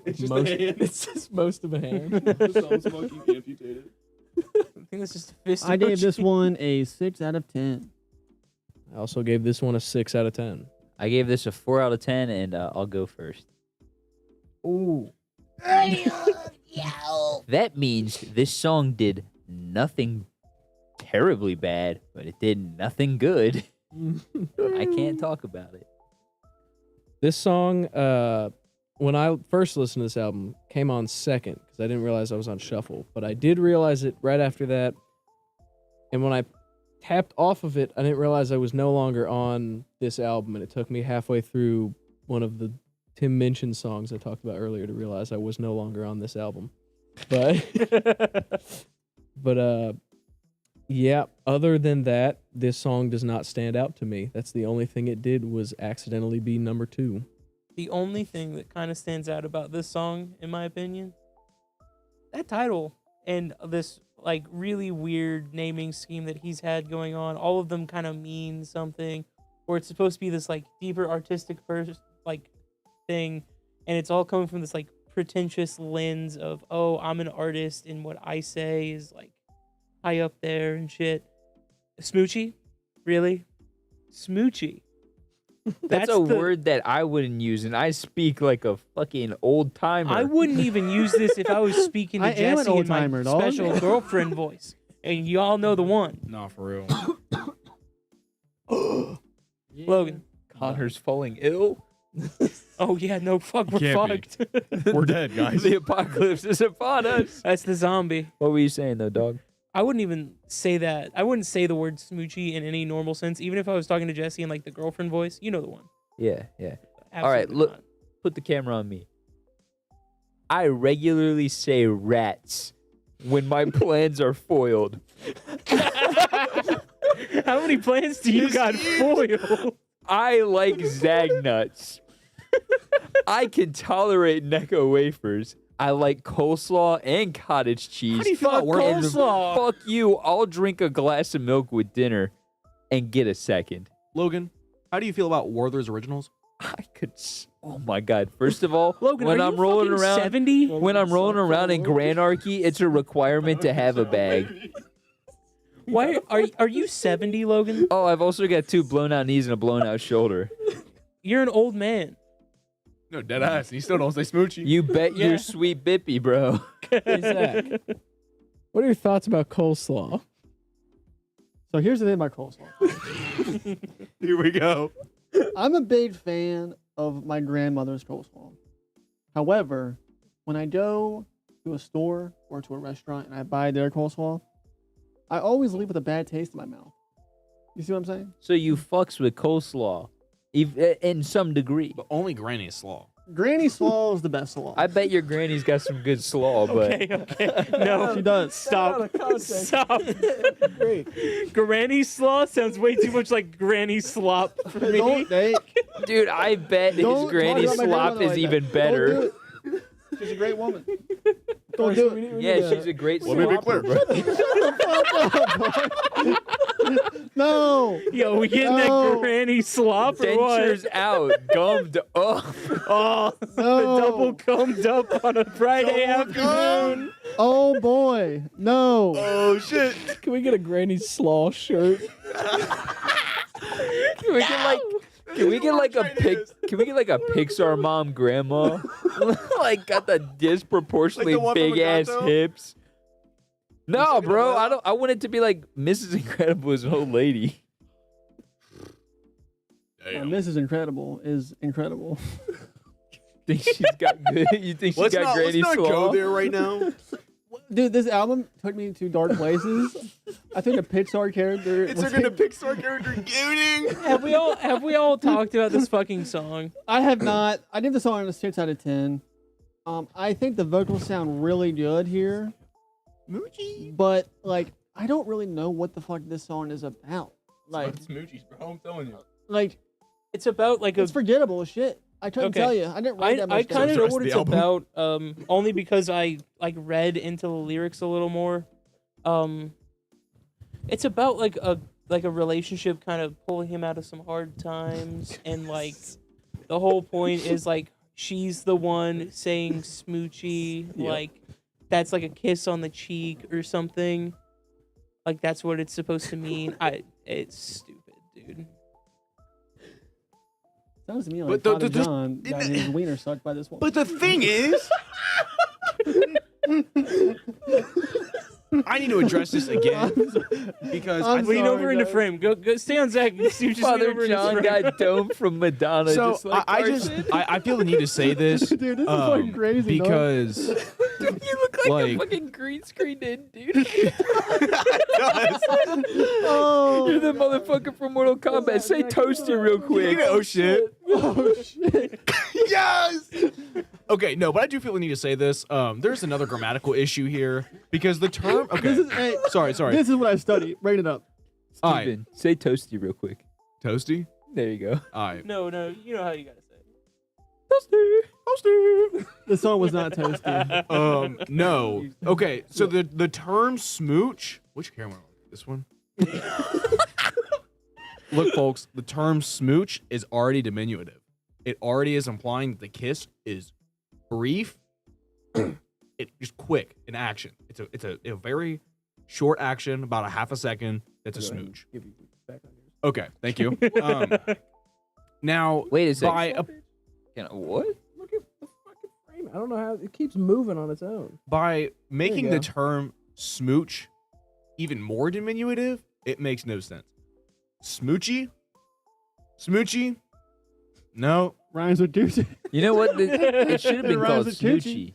It's It's like most. It's just most of a hand. amputated. I think that's just a fist. I gave this emoji. one a 6 out of 10. I also gave this one a 6 out of 10. I gave this a 4 out of 10, and I'll go first. Ooh. That means this song did nothing terribly bad, but it did nothing good. I can't talk about it. This song, when I first listened to this album, came on second because I didn't realize I was on shuffle. But I did realize it right after that. And when I tapped off of it, I didn't realize I was no longer on this album. And it took me halfway through one of the Tim Minchin songs I talked about earlier to realize I was no longer on this album. But, yeah, other than that, this song does not stand out to me. That's the only thing it did was accidentally be number 2. The only thing that kind of stands out about this song, in my opinion, that title and this like really weird naming scheme that he's had going on. All of them kind of mean something, or it's supposed to be this like deeper artistic thing, and it's all coming from this like pretentious lens of, oh, I'm an artist and what I say is like high up there and shit. Smoochie, really? Smoochie. That's a word that I wouldn't use, and I speak like a fucking old timer. I wouldn't even use this if I was speaking to I am an Jesse in my old-timer, dog. special girlfriend voice. And you all know the one. Nah, for real. Logan. Connor's falling ill. Oh, yeah, no, fuck, we're Can't be. fucked. We're dead, guys. The apocalypse is upon us. That's the zombie. What were you saying, though, dog? I wouldn't even say that. I wouldn't say the word smoochie in any normal sense, even if I was talking to Jesse in like the girlfriend voice. You know the one. Yeah, yeah. Absolutely All right, look. not. Put the camera on me. I regularly say rats when my plans are foiled. How many plans do you got foiled? I like Zag nuts. I can tolerate Necco wafers. I like coleslaw and cottage cheese. How do you feel about And coleslaw? Fuck you. I'll drink a glass of milk with dinner and get a second. Logan, how do you feel about Werther's Originals? I could. Oh my god! First of all, Logan, when are I'm you rolling fucking around, 70? when I'm rolling around in Granarchy, it's a requirement to have a bag. Why are you 70, Logan? Oh, I've also got 2 blown out knees and a blown out shoulder. You're an old man. No, dead ass. And you still don't say smoochy. You bet Yeah. your sweet bippy, bro. Hey, Zach, what are your thoughts about coleslaw? So here's the thing about coleslaw. Here we go. I'm a big fan of my grandmother's coleslaw. However, when I go to a store or to a restaurant and I buy their coleslaw, I always leave with a bad taste in my mouth. You see what I'm saying? So you fucks with coleslaw, in some degree. But only Granny's slaw. Granny slaw is the best slaw. I bet your granny's got some good slaw, but Okay. No. She does. Stop. Stop. Great. Granny slaw sounds way too much like granny slop for me. Don't, hey, dude, I bet his don't granny talk about my slop grandmother is like even that. better. Don't do it. She's a great woman. Don't do it. Yeah, she's a great Let me be slopper, clear. bro. No. Yo, we getting No. that granny slop or what? Dentures out, gummed up. Oh, the No. double combed up on a Friday afternoon. Oh boy. No. Oh shit. Can we get a Granny Slaw shirt? Can we get like? Can we get like a Can we get like a Pixar mom grandma? Like got the disproportionately Like the one from big ass Encanto? hips. No, Looks like bro, a I don't. I want it to be like Mrs. Incredible as an old lady. Mrs. Incredible is incredible. Think she's got good? You think she's Let's got not granny go slaw? there right now. Dude, this album took me to dark places. I think a Pixar character. It's was like a Pixar character giving. Have we all talked about this fucking song? I have not. I give the song a 6 out of 10. I think the vocals sound really good here, Moochie. but like I don't really know what the fuck this song is about. Like, Smoochies, bro. I'm telling you. like It's about like a. it's forgettable as shit. I couldn't Okay. tell you. I didn't write that much. I kind of So know it's what the it's album? about, only because I like read into the lyrics a little more. It's about like a relationship kind of pulling him out of some hard times, and like the whole point is like she's the one saying smoochy, like that's like a kiss on the cheek or something. Like that's what it's supposed to mean. It's stupid, dude. Sounds to me But like the- Father the- John got his wiener sucked by this one. But the thing is, I need to address this again because I'm I Lean sorry, over into guys. frame. Go stay on Zach. You just lean Father over into John frame. got domed from Madonna. so just like I just Carson. I feel the need to say this, Dude, this is fucking crazy, dog. because You look like, a like- fucking green screened in, dude. Oh, You're the motherfucker from Mortal Kombat. Say toasty real quick. oh shit, oh shit. yes. Okay, no, but I do feel the need to say this. There's another grammatical issue here because the term. Okay, This is hey, sorry. This is what I studied. Rate it up. All right, Steven, say toasty real quick. toasty. There you go. All right, No, you know how you gotta say it. toasty. The song was not toasty. No. Okay, so the term smooch. Which camera? This one. Look, folks, the term smooch is already diminutive. It already is implying that the kiss is brief. It just quick in action. It's a very short action, about a half a second. That's a smooch. Okay, thank you. Now, Wait a second. by a, What? Look at the fucking frame. I don't know how it keeps moving on its own. by making go. the term smooch even more diminutive, it makes no sense. Smoochy? Smoochy? No. Rhymes with douchey. You know what? It should have been It called rhymes with Coochie. Smoochie.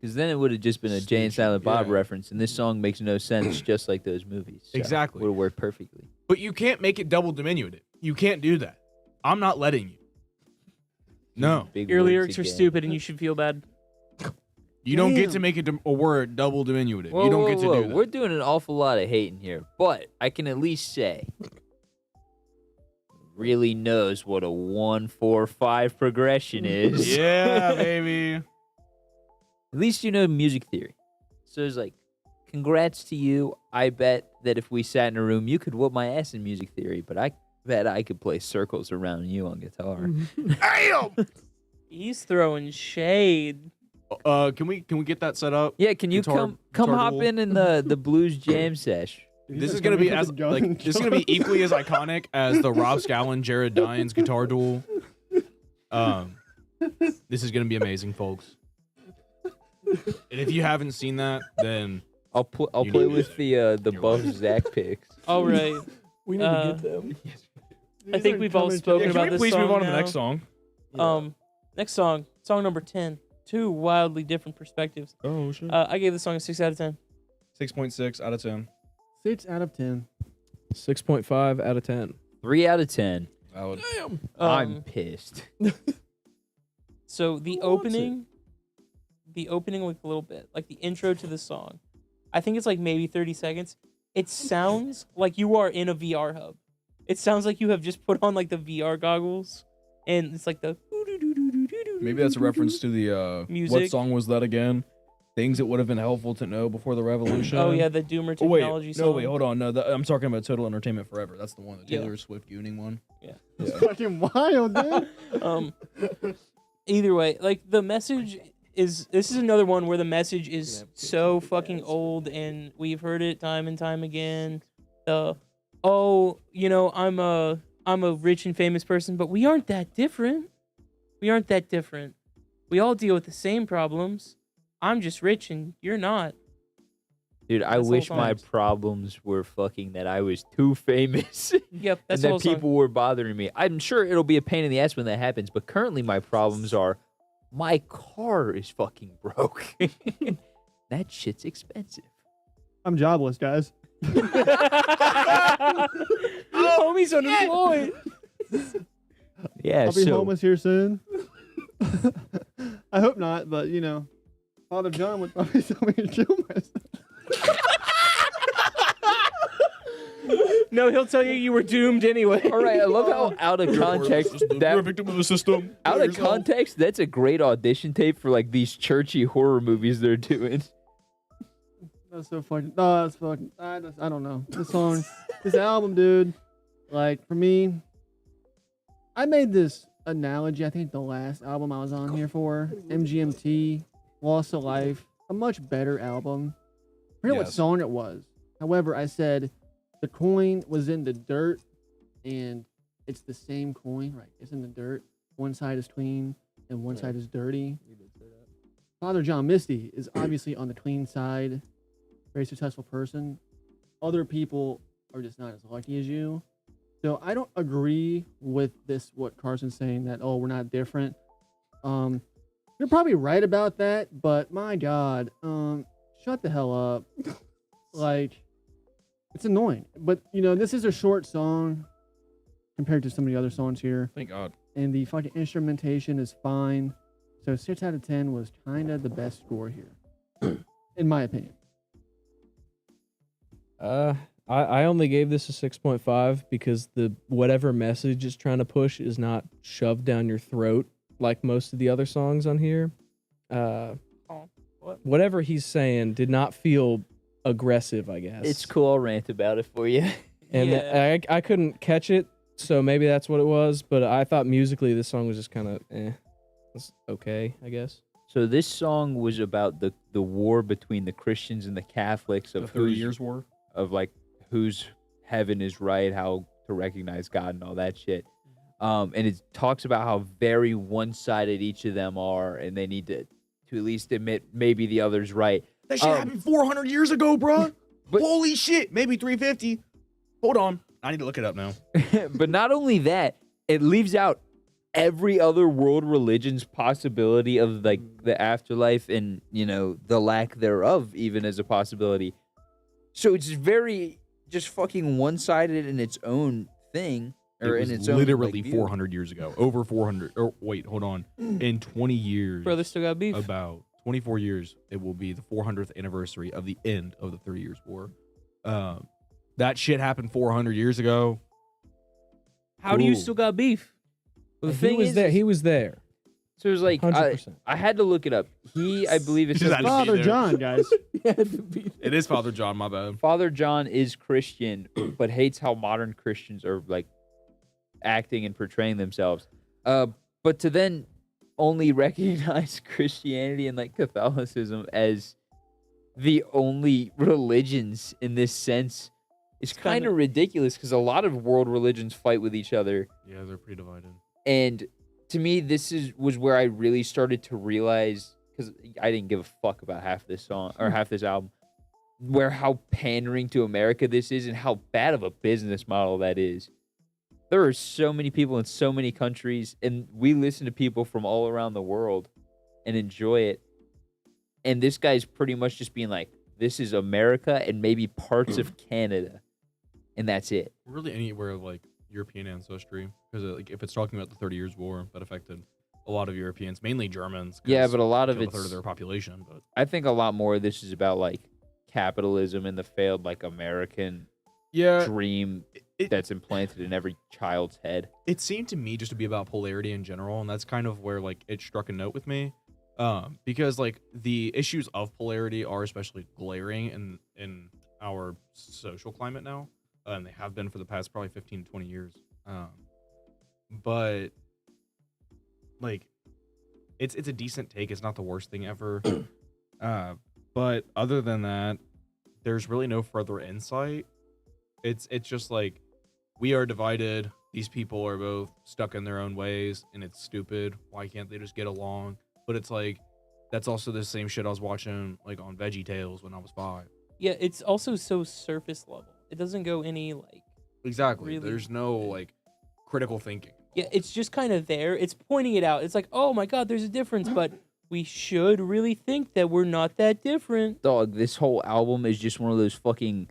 Because then it would have just been a Jay and Silent Bob yeah. reference, and this song makes no sense, just like those movies. So Exactly. Would have worked perfectly. But you can't make it double diminutive. You can't do that. I'm not letting you. No. Big Your words lyrics are again. stupid, and you should feel bad. You don't get Damn. to make a word double diminutive. Whoa, you don't whoa, get to whoa. do that. We're doing an awful lot of hating here, but I can at least say really knows what a 1-4-5 progression is. Yeah, baby. At least you know music theory. So it's like, congrats to you. I bet that if we sat in a room, you could whoop my ass in music theory, but Bet I could play circles around you on guitar. Damn. He's throwing shade. Can we get that set up? Yeah, can you come guitar hop duel? in the blues jam sesh? This is gonna be as like this is gonna be equally as iconic as the Rob Scallon Jared Dines guitar duel. This is gonna be amazing, folks. And if you haven't seen that, then I'll You play need with the You're buff welcome. Zach picks. All right. We need to get them. I think we've all spoken about this please song move on to now. the next song? Next song number 10. Two wildly different perspectives. Oh shit. I gave this song a 6 out of 10. 6.6 out of 10. 6 out of 10. 6.5 out of 10. 3 out of 10. Valid. I'm pissed. So the opening, like a little bit, like the intro to the song, I think it's like maybe 30 seconds. It sounds like you are in a VR hub. It sounds like you have just put on like the VR goggles, and it's like the. Maybe that's a reference to the Music. What song was that again? Things that would have been helpful to know before the revolution. Oh yeah, the Doomer Oh, wait, technology song. hold on. No, I'm talking about Total Entertainment Forever. That's the one, the Yeah. Taylor Swift gooning one. It's fucking wild, dude. Either way, like the message is. This is another one where the message is so fucking old, and we've heard it time and time again. I'm a rich and famous person, but we aren't that different. We aren't that different. We all deal with the same problems. I'm just rich and you're not. Dude, I That's the wish whole my song. problems were fucking that I was too famous Yep, and that's the that whole song. people were bothering me. I'm sure it'll be a pain in the ass when that happens, but currently my problems are my car is fucking broke. That shit's expensive. I'm jobless, guys. Homie's unemployed. Yeah, I'll be so homeless here soon. I hope not, but you know, Father John would probably tell me to kill myself. No, he'll tell you were doomed anyway. all right, I love how out of context You're a that victim of the system. out of context that's a great audition tape for like these churchy horror movies they're doing. That's so fucking. No, that's fucking. I don't know. This song, this album, dude. Like for me, I made this analogy. I think the last album I was on here for, MGMT, Lost to Life, a much better album. I forget what Yes. song it was. However, I said the coin was in the dirt, and it's the same coin, right? It's in the dirt. One side is clean, and one side is dirty. Father John Misty is obviously on the clean side. Very successful person. Other people are just not as lucky as you. So I don't agree with this, what Carson's saying, that, oh, we're not different. You're probably right about that, but my God, shut the hell up. Like, it's annoying. But, you know, this is a short song compared to some of the other songs here. Thank God. And the fucking instrumentation is fine. So 6 out of 10 was kind of the best score here, in my opinion. I only gave this a 6.5 because the whatever message it's trying to push is not shoved down your throat like most of the other songs on here. Whatever he's saying did not feel aggressive, I guess. It's cool. I'll rant about it for you. And Yeah. I couldn't catch it, so maybe that's what it was. But I thought musically this song was just kind of it's okay, I guess. So this song was about the war between the Christians and the Catholics The of 30 who's Years War. of like whose heaven is right, how to recognize God and all that shit. And it talks about how very one-sided each of them are, and they need to at least admit maybe the other's right. That shit happened 400 years ago, bro. But- Holy shit. Maybe 350. Hold on. I need to look it up now. But not only that, it leaves out every other world religion's possibility of like the afterlife and, you know, the lack thereof even as a possibility. So it's very just fucking one-sided in its own thing, or It in was its own literally like, view. 400 years ago. Over 400. Or wait, hold on. In 20 years. Brother still got beef. About 24 years, it will be the 400th anniversary of the end of the 30 Years War. That shit happened 400 years ago. How do you Ooh. still got beef? Well, the he thing was is, there. He was there. so it was like 100%. I had to look it up. I believe it Just says had to be Father there. John, guys. It is Father John, my bad. Father John is Christian, but hates how modern Christians are like acting and portraying themselves. But to then only recognize Christianity and like Catholicism as the only religions in this sense is It's kind kinda- of ridiculous because a lot of world religions fight with each other. Yeah, they're pretty divided. And to me, was where I really started to realize, because I didn't give a fuck about half this song or half this album, where how pandering to America this is and how bad of a business model that is. There are so many people in so many countries, and we listen to people from all around the world and enjoy it. And this guy's pretty much just being like, this is America and maybe parts of Canada, and that's it. Really anywhere of like European ancestry, because like if it's talking about the 30 Years' War that affected a lot of Europeans, mainly Germans. Yeah, but a lot of killed a third it's, of their population. But I think a lot more of this is about like capitalism and the failed like American yeah, dream it- that's implanted in every child's head. it seemed to me just to be about polarity in general, and that's kind of where like it struck a note with me, because like the issues of polarity are especially glaring in our social climate now, and they have been for the past probably 15 to 20 years. But like it's a decent take. It's not the worst thing ever. But other than that, there's really no further insight. It's just like, we are divided. These people are both stuck in their own ways, and it's stupid. Why can't they just get along? But it's like, that's also the same shit I was watching like on Veggie Tales when I was 5. Yeah, it's also so surface level. It doesn't go any like. Exactly. Really? There's no like critical thinking. Yeah, it's just kind of there. It's pointing it out. It's like, oh my god, there's a difference, but we should really think that we're not that different. Dog, this whole album is just one of those fucking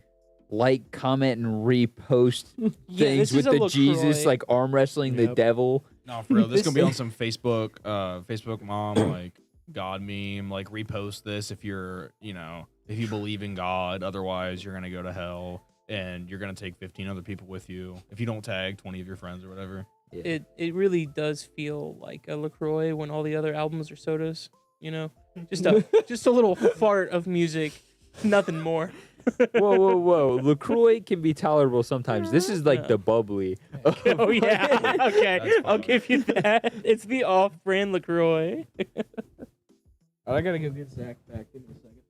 like, comment, and repost Yeah, things this is with a the Jesus LaCroix. like arm wrestling the Yep. devil. No, for real. This is This- gonna be on some Facebook mom like God meme. Like, repost this if you're, if you believe in God. Otherwise, you're gonna go to hell, and you're gonna take 15 other people with you if you don't tag 20 of your friends or whatever. Yeah. It really does feel like a LaCroix when all the other albums are sodas. Just a little fart of music, nothing more. Whoa. LaCroix can be tolerable sometimes. This is like the bubbly. Oh yeah, okay, That's I'll fine. give you that. It's the off-brand LaCroix. I gotta go get Zach back. Give me a second.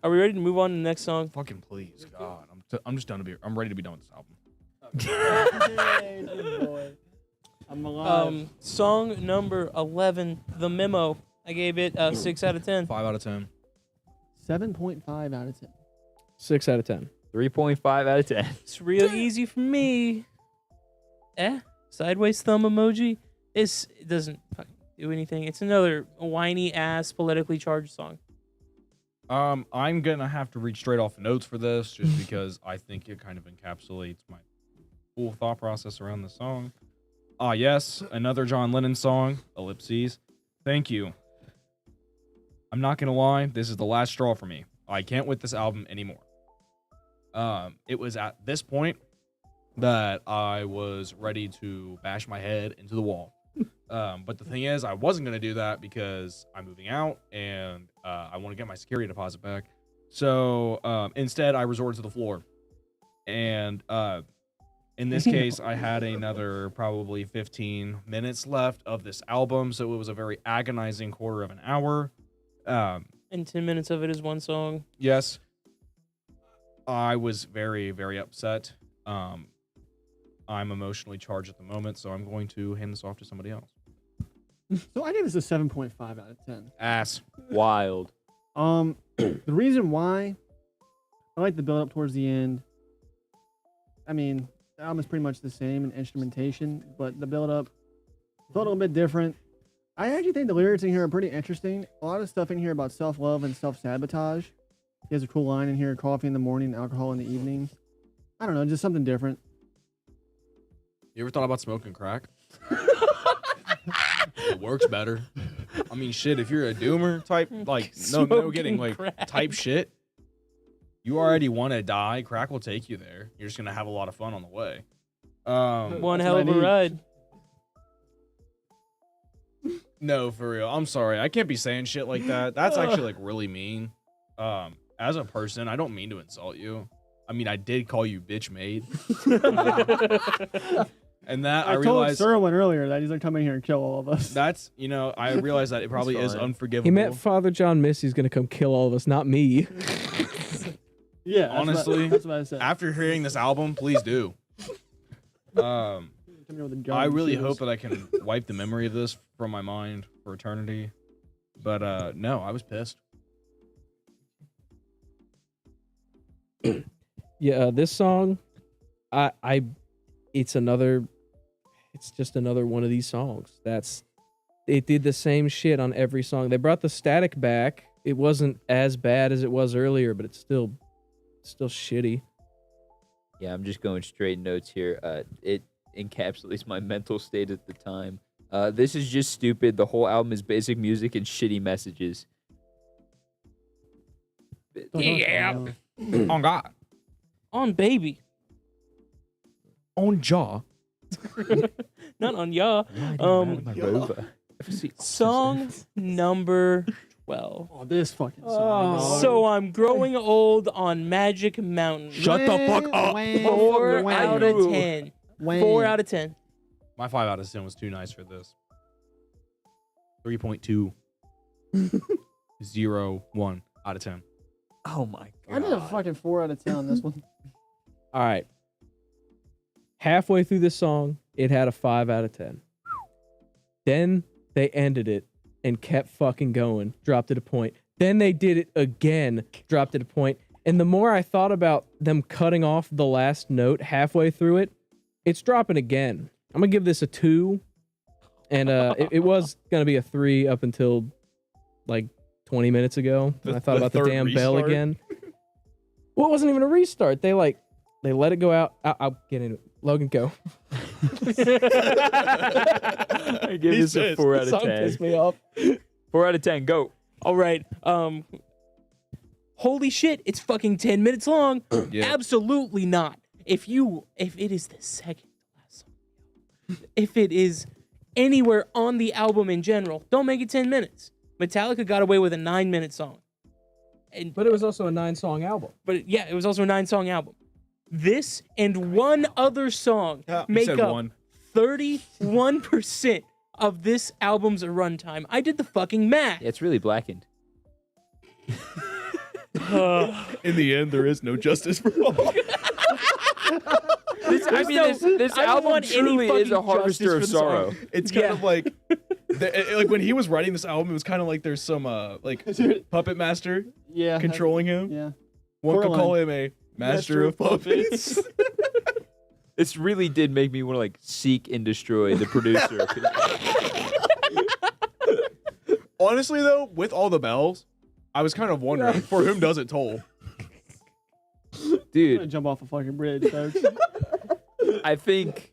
Are we ready to move on to the next song? Fucking please, God. I'm just done to be. I'm ready to be done with this album. I'm alive. Song number 11, The Memo. I gave it a 6 out of 10. 5 out of 10. 7.5 out of 10. 6 out of 10. 3.5 out of 10. It's real easy for me. Sideways thumb emoji. It doesn't fucking do anything. It's another whiny ass politically charged song. I'm gonna have to read straight off the notes for this, just because I think it kind of encapsulates my full thought process around the song. Ah, yes, another John Lennon song. Ellipses. Thank you. I'm not gonna lie, this is the last straw for me. I can't with this album anymore. It was at this point that I was ready to bash my head into the wall. But the thing is, I wasn't going to do that because I'm moving out and I want to get my security deposit back. So instead, I resorted to the floor. And in this case, I had another probably 15 minutes left of this album. So it was a very agonizing quarter of an hour. And 10 minutes of it is one song. Yes, I was very, very upset. I'm emotionally charged at the moment, so I'm going to hand this off to somebody else. So I gave this a 7.5 out of 10. Ass. Wild. The reason why I like the build up towards the end. I mean, the album is pretty much the same in instrumentation, but the build up felt a little bit different. I actually think the lyrics in here are pretty interesting. A lot of stuff in here about self love and self sabotage. He has a cool line in here: coffee in the morning, alcohol in the evening. I don't know, just something different. You ever thought about smoking crack? It works better. I mean, shit, if you're a doomer type, like, no Smoking kidding, like, crack. type shit, you already want to die. Crack will take you there. You're just going to have a lot of fun on the way. One That's hell what of I a need. ride. No, for real. I'm sorry. I can't be saying shit like that. That's actually, like, really mean. As a person, I don't mean to insult you. I mean, I did call you bitch made. And that I told realized Serwin earlier that he's gonna come in here and kill all of us. that's, I realized that it probably is fine. unforgivable. He meant Father John Misty's gonna come kill all of us, not me. Yeah, Honestly, that's what I said. After hearing this album, please do. Come here with a gun I and really shoot us. hope that I can wipe the memory of this from my mind for eternity. But no, I was pissed. Yeah, this song, it's just another one of these songs. It did the same shit on every song. They brought the static back. It wasn't as bad as it was earlier, but it's still shitty. Yeah, I'm just going straight notes here. It encapsulates my mental state at the time. This is just stupid. The whole album is basic music and shitty messages. Yeah. On God. On baby, On jaw. not on ya. My rover. Song number 12. Oh, this fucking song. dog. So I'm growing old on Magic Mountain. Shut the fuck up. 4 out of 10. 4 out of 10. My 5 out of 10 was too nice for this. 3.2. 0.1 out of 10. Oh my I did a fucking 4 out of 10 on this one. All right. Halfway through this song, it had a 5 out of 10. Then they ended it and kept fucking going, dropped it a point. Then they did it again, dropped it a point. And the more I thought about them cutting off the last note halfway through it, it's dropping again. I'm gonna give this a 2. And it was gonna be a 3 up until like 20 minutes ago. When I thought about the third damn bell restart? again. Well, it wasn't even a restart. They let it go out. I'll get into it. Logan, go. I give this a 4 out of Song 10. pissed me off. 4 out of 10. Go. All right. Holy shit, it's fucking 10 minutes long. Yeah. Absolutely not. If it is the second to last song, if it is anywhere on the album in general, don't make it 10 minutes. Metallica got away with a 9-minute song. But it was also a 9-song album. But yeah, it was also a 9-song album. This and one other song make said up one. 31% of this album's runtime. I did the fucking math. Yeah, it's really blackened. In the end, there is no justice for all. This I don't album want any truly is a fucking harvester justice of for the sorrow. song. It's kind Yeah. of like, like when he was writing this album, it was kind of like there's some like puppet master Yeah. controlling him. Yeah. One could Coraline. call him a master of puppets. This really did make me want to like seek and destroy the producer. Honestly, though, with all the bells, I was kind of wondering for whom does it toll? I'm gonna Dude, jump off a fucking bridge, folks. I think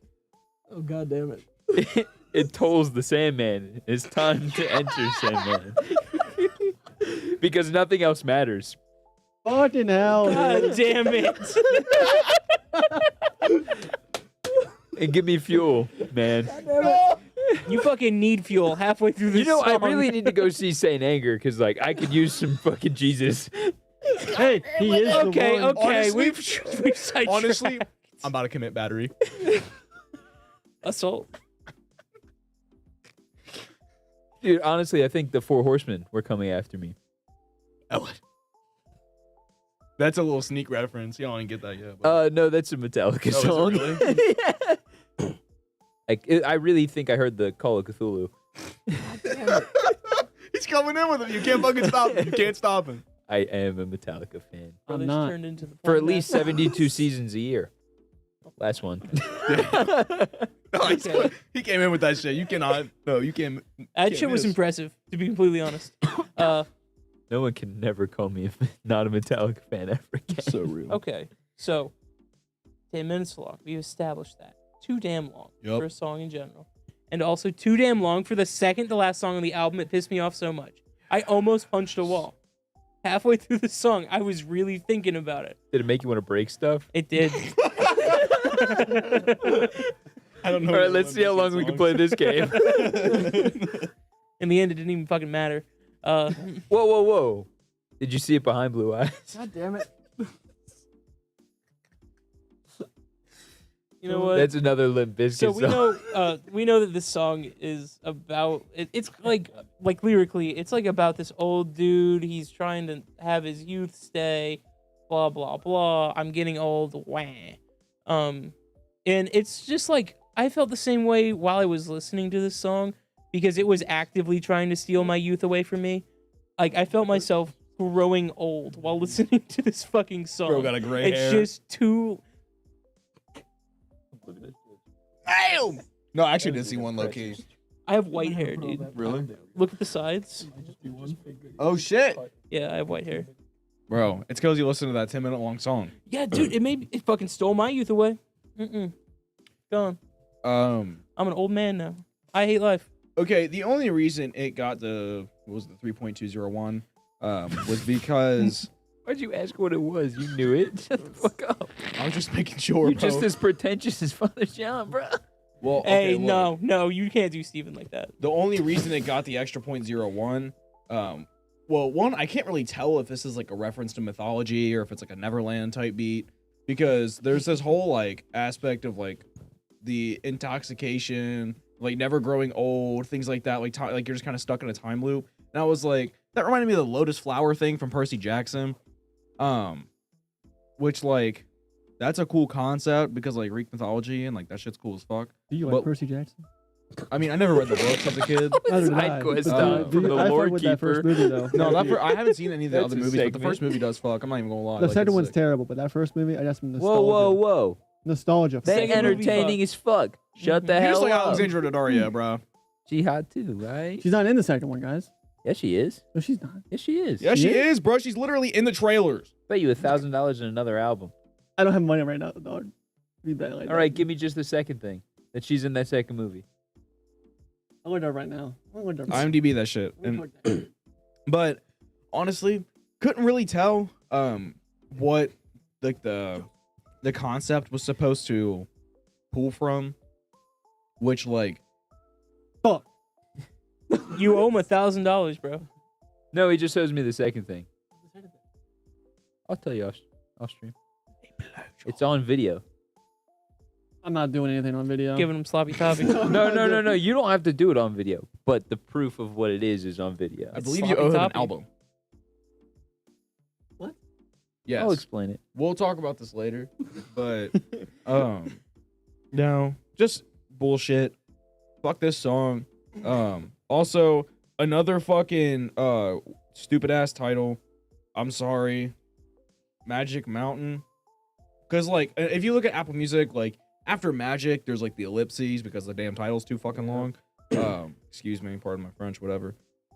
Oh, God damn it. it tolls the Sandman. It's time to enter Sandman. Because nothing else matters. Fucking hell. God dude. damn it. And give me fuel, man. You fucking need fuel halfway through this You know, I song. really need to go see Saint Anger because, like, I could use some fucking Jesus. Hey, he is Okay, the one. okay. Honestly- We've sidetracked. Honestly, I'm about to commit battery. Assault. Dude, honestly, I think the Four Horsemen were coming after me. Ellen. That's a little sneak reference. You don't even get that yet. But No, that's a Metallica is it song. really? Yeah. I really think I heard the Call of Cthulhu. He's coming in with it. You can't fucking stop him. You can't stop him. I am a Metallica fan. Well, I'm this not. turned into the For at podcast. least 72 seasons a year. Last one. No, Okay. he came in with that shit. You cannot. No, you can't. That can't shit was miss. impressive, to be completely honest. No one can never call me not a Metallica fan ever again. So real. Okay, so 10 minutes long. We've established that. Too damn long Yup. for a song in general. And also too damn long for the second to last song on the album. It pissed me off so much. I almost punched a wall. Halfway through the song, I was really thinking about it. Did it make you want to break stuff? It did. I don't know. All right, let's see how long we can play this game. In the end, it didn't even fucking matter. Whoa. Did you see it behind Blue Eyes? God damn it. You know what? That's another Limp Bizkit So we song. know we know that this song is about it's like lyrically it's like about this old dude. He's trying to have his youth stay, blah blah blah. I'm getting old, wah. And it's just like I felt the same way while I was listening to this song because it was actively trying to steal my youth away from me. Like I felt myself growing old while listening to this fucking song. Bro got a gray it's hair. just too. Damn! No, I actually did see one low key. I have white hair, dude. Really? Look at the sides. Oh shit! Yeah, I have white hair. Bro, it's because you listened to that 10-minute long song. Yeah, dude, it fucking stole my youth away. Gone. I'm an old man now. I hate life. Okay, the only reason it got the 3.201 was because Why'd you ask what it was? You knew it. Shut the fuck up. I was just making sure. You're bro. just as pretentious as Father John, bro. well. Okay, Hey, look. no, you can't do Steven like that. The only reason it got the extra 0.01, well, one, I can't really tell if this is like a reference to mythology or if it's like a Neverland type beat, because there's this whole like aspect of like the intoxication, like never growing old, things like that, like like you're just kind of stuck in a time loop. And I was like, that reminded me of the Lotus Flower thing from Percy Jackson, which like that's a cool concept because like Greek mythology and like that shit's cool as fuck. Do you But- like Percy Jackson? I mean, I never read the books as a kid. Neither did Side I. quest But from the I fuck Lord with that first Keeper. movie though. No, I haven't seen any of the That's other a movies, but the segment. first movie does fuck. I'm not even gonna lie. The Like, second it's one's sick. terrible, but that first movie, I got some nostalgia. Whoa. Nostalgia. That Second movie entertaining as fuck. Shut the Mhm. You hell just like up. Alexandra Daddario, bro. She hot too, right? She's not in the second one, guys. Yeah, she is. No, she's not. Yes, she is. Yeah, She she is? is, bro. She's literally in the trailers. Bet you $1,000 in another album. I don't have money right now, dog. Be bad like All right, give me just the second thing that she's in that second movie. I'm going to right now. I'm going to right IMDb that shit. And, but honestly, couldn't really tell what like the concept was supposed to pull from, which like Fuck. You owe him $1,000, bro. No, he just shows me the second thing. I'll tell you off stream. It's on video. I'm not doing anything on video. Giving him sloppy toppy. No. You don't have to do it on video, but the proof of what it is on video. I It's believe you sloppy owe him an toppy. album. What? Yes. I'll explain it. We'll talk about this later, but no, just bullshit. Fuck this song. Also another fucking stupid ass title. I'm sorry. Magic Mountain. Cuz like if you look at Apple Music, like after Magic there's like the ellipses because the damn title's too fucking long. Excuse me, pardon my French, whatever.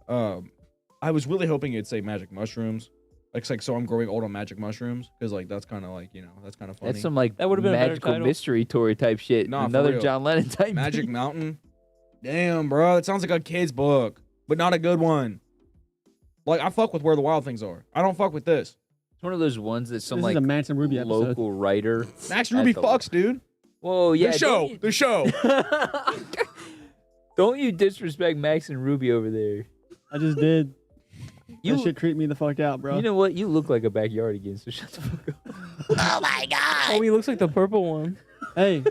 I was really hoping it'd say Magic Mushrooms. Like so I'm growing old on magic mushrooms because like that's kind of like that's kind of funny. That's some like That would've been a better magical title. mystery tour type shit. Nah, for Another real. John Lennon type. Magic beat. Mountain. Damn, bro, that sounds like a kid's book, but not a good one. Like I fuck with Where the Wild Things Are. I don't fuck with this. It's one of those ones that some This like is a Max and Ruby episode. local writer. Max Ruby the- fucks, dude. Whoa, yeah. The show. The show. Don't you disrespect Max and Ruby over there. I just did. You, That shit creeped me the fuck out, bro. you know what? You look like a backyard again, so shut the fuck up. Oh, he looks like the purple one. Hey,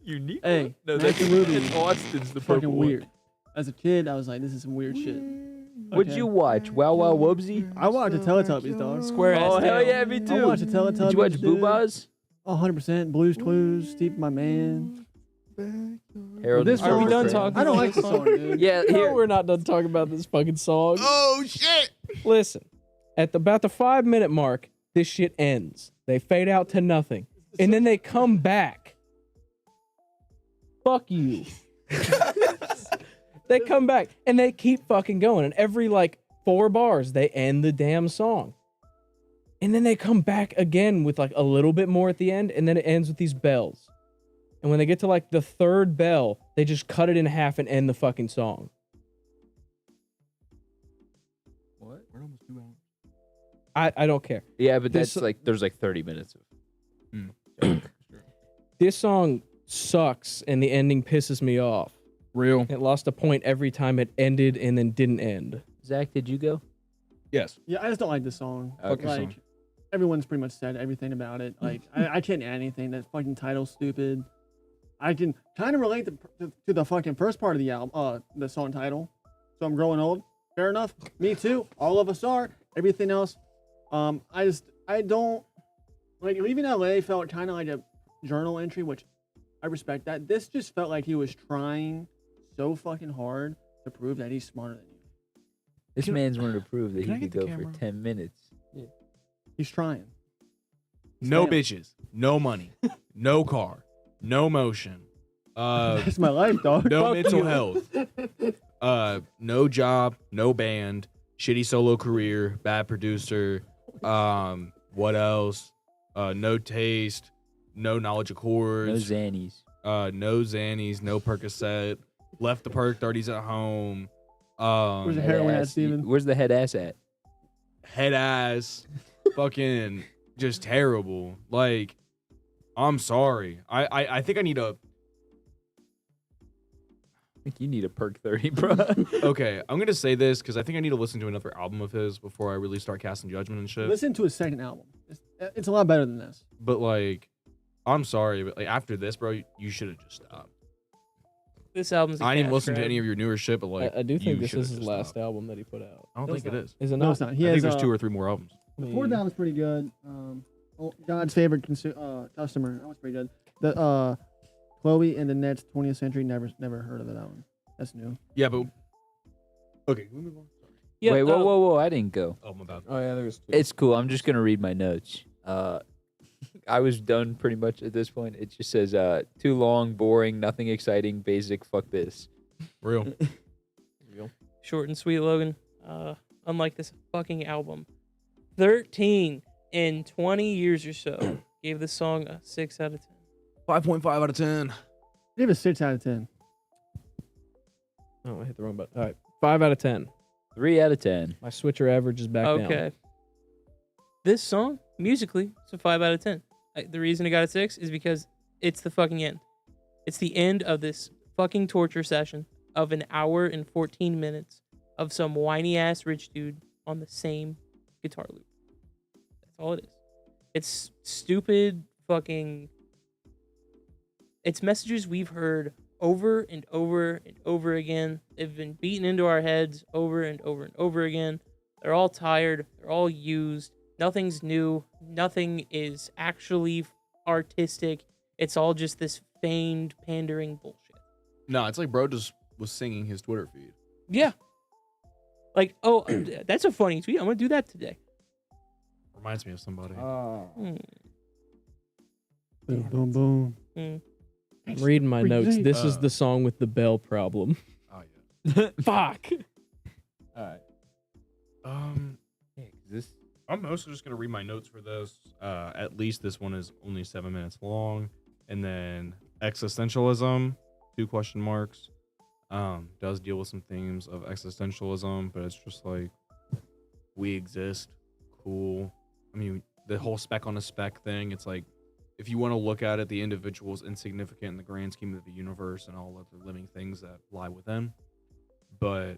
Unique. Hey, no, Max that's and Ruby. that's Austin's the purple fucking one. weird. As a kid, I was like, this is some weird shit. What'd Okay. you watch? Wow Wow Wubsy? I watched the Teletubbies, dog. Square ass Oh hell tail. yeah, me I too. watched the Teletubbies. Did you watch dude. Boobas? Oh, 100%. Blues Clues, Steve My Man. Harold This and Are we song- done Kumar. talking? I don't about like this the song, dude. Yeah, No, here. we're not done talking about this fucking song. Oh shit. Listen, at about the 5-minute mark, this shit ends. They fade out to nothing, and then they come back. Fuck you. They come back and they keep fucking going, and every like 4 bars they end the damn song, and then they come back again with like a little bit more at the end, and then it ends with these bells. And when they get to like the 3rd bell, they just cut it in half and end the fucking song. What? We're almost 2 hours. I don't care. Yeah, but This- that's like there's like 30 minutes of. This song sucks and the ending pisses me off. Real. It lost a point every time it ended and then didn't end. Zach, did you go? Yes. Yeah, I just don't like this song. Okay. Like, song. everyone's pretty much said everything about it. Like, I can't add anything. That fucking title's stupid. I can kind of relate to the fucking first part of the album, the song title. So I'm growing old. Fair enough. Me too. All of us are. Everything else. I don't like leaving LA felt kind of like a journal entry, which I respect that. This just felt like he was trying so fucking hard to prove that he's smarter than you. This man's wanted to prove that can I he could get the go for camera? 10 minutes. He's trying. No Damn. bitches, no money, no car, no motion. That's my life, dog. No Fuck mental you. health. No job, no band, shitty solo career, bad producer. What else? No taste, no knowledge of No chords, Xannies. no Xannies, no Percocet. Left the perk 30s at home. Where's the heroin at, ass- Steven? Where's the head ass at? Head ass, fucking just terrible. Like, I'm sorry. I think I need a. I think you need a perk 30, bro. Okay, I'm gonna say this because I think I need to listen to another album of his before I really start casting judgment and shit. Listen to his second album. It's a lot better than this. But like, I'm sorry, but like after this, bro, you should have just stopped. This album's a I didn't even cash listen to grab. any of your newer shit, but like, I do think you this shoulda is his just last stopped. album that he put out. I don't No, think it's it not. is. Is it No, not? it's not. He I has think there's 2 or 3 more albums. the fourth album's pretty good. God's favorite customer. That was pretty good. The Chloe and the Nets 20th Century. Never heard of that one. That's new. Yeah, but okay, can we move on? Yeah, Wait, whoa. I didn't go. Oh my bad. Oh yeah, there's two. It's cool. I'm just going to read my notes. I was done pretty much at this point. It just says, too long, boring, nothing exciting, basic, fuck this. Real. Short and sweet, Logan. Unlike this fucking album, 13 in 20 years or so gave this song a 6 out of 10. 5.5 out of 10. Give it a 6 out of 10. Oh, I hit the wrong button. All right, 5 out of 10. 3 out of 10. My switcher average is back down. Okay. This song, musically, it's a 5 out of 10. The reason I got a 6 is because it's the fucking end. It's the end of this fucking torture session of an hour and 14 minutes of some whiny ass rich dude on the same guitar loop. That's all it is. It's stupid fucking. It's messages we've heard over and over and over again. They've been beaten into our heads over and over and over again. They're all tired. They're all used. Nothing's new. Nothing is actually artistic. It's all just this feigned pandering bullshit. No, it's like bro just was singing his Twitter feed. Yeah. Like, oh, that's a funny tweet. I'm going to do that today. Reminds me of somebody. Hmm. Boom, boom, boom. Hmm. I'm reading my notes. This is Uh. the song with the bell problem. Oh yeah. Fuck. All right. Yeah, 'cause this. I'm also just gonna read my notes for this. At least this one is only 7 minutes long, and then existentialism, 2 question marks. Does deal with some themes of existentialism, but it's just like we exist, cool. I mean, the whole speck on a speck thing. It's like if you want to look at it, the individual is insignificant in the grand scheme of the universe and all other living things that lie within. But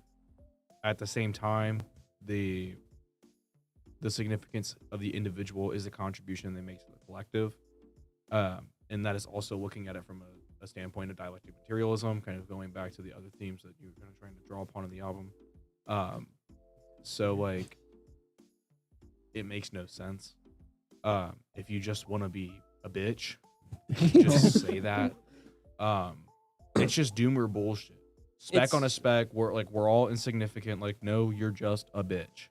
at the same time, the significance of the individual is a contribution they make to the collective. And that is also looking at it from a standpoint of dialectic materialism, kind of going back to the other themes that you're kind of trying to draw upon in the album. So like, it makes no sense. If you just want to be a bitch, just say that. It's just doomer bullshit. Speck on a speck. We're all insignificant. Like, no, you're just a bitch.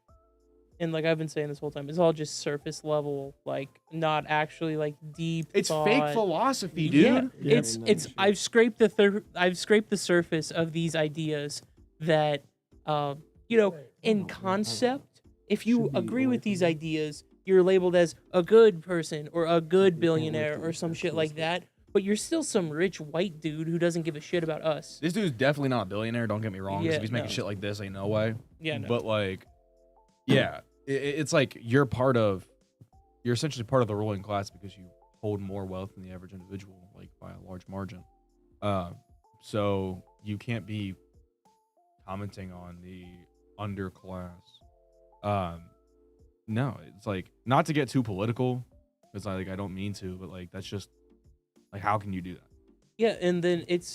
And like I've been saying this whole time, it's all just surface level, like not actually like deep. It's thought. fake philosophy, Yeah, dude. Yeah. it's. I've scraped the surface of these ideas that, in concept, if you agree with these ideas, you're labeled as a good person or a good billionaire or some shit like that. But you're still some rich white dude who doesn't give a shit about us. This dude's definitely not a billionaire. Don't get me wrong. 'Cause Yeah, if he's making no. shit like this, ain't no way. Yeah, no. But like, yeah, it's like you're essentially part of the ruling class because you hold more wealth than the average individual, like by a large margin. So you can't be commenting on the underclass. No, it's like not to get too political, because I don't mean to, but like that's just like how can you do that? Yeah, and then it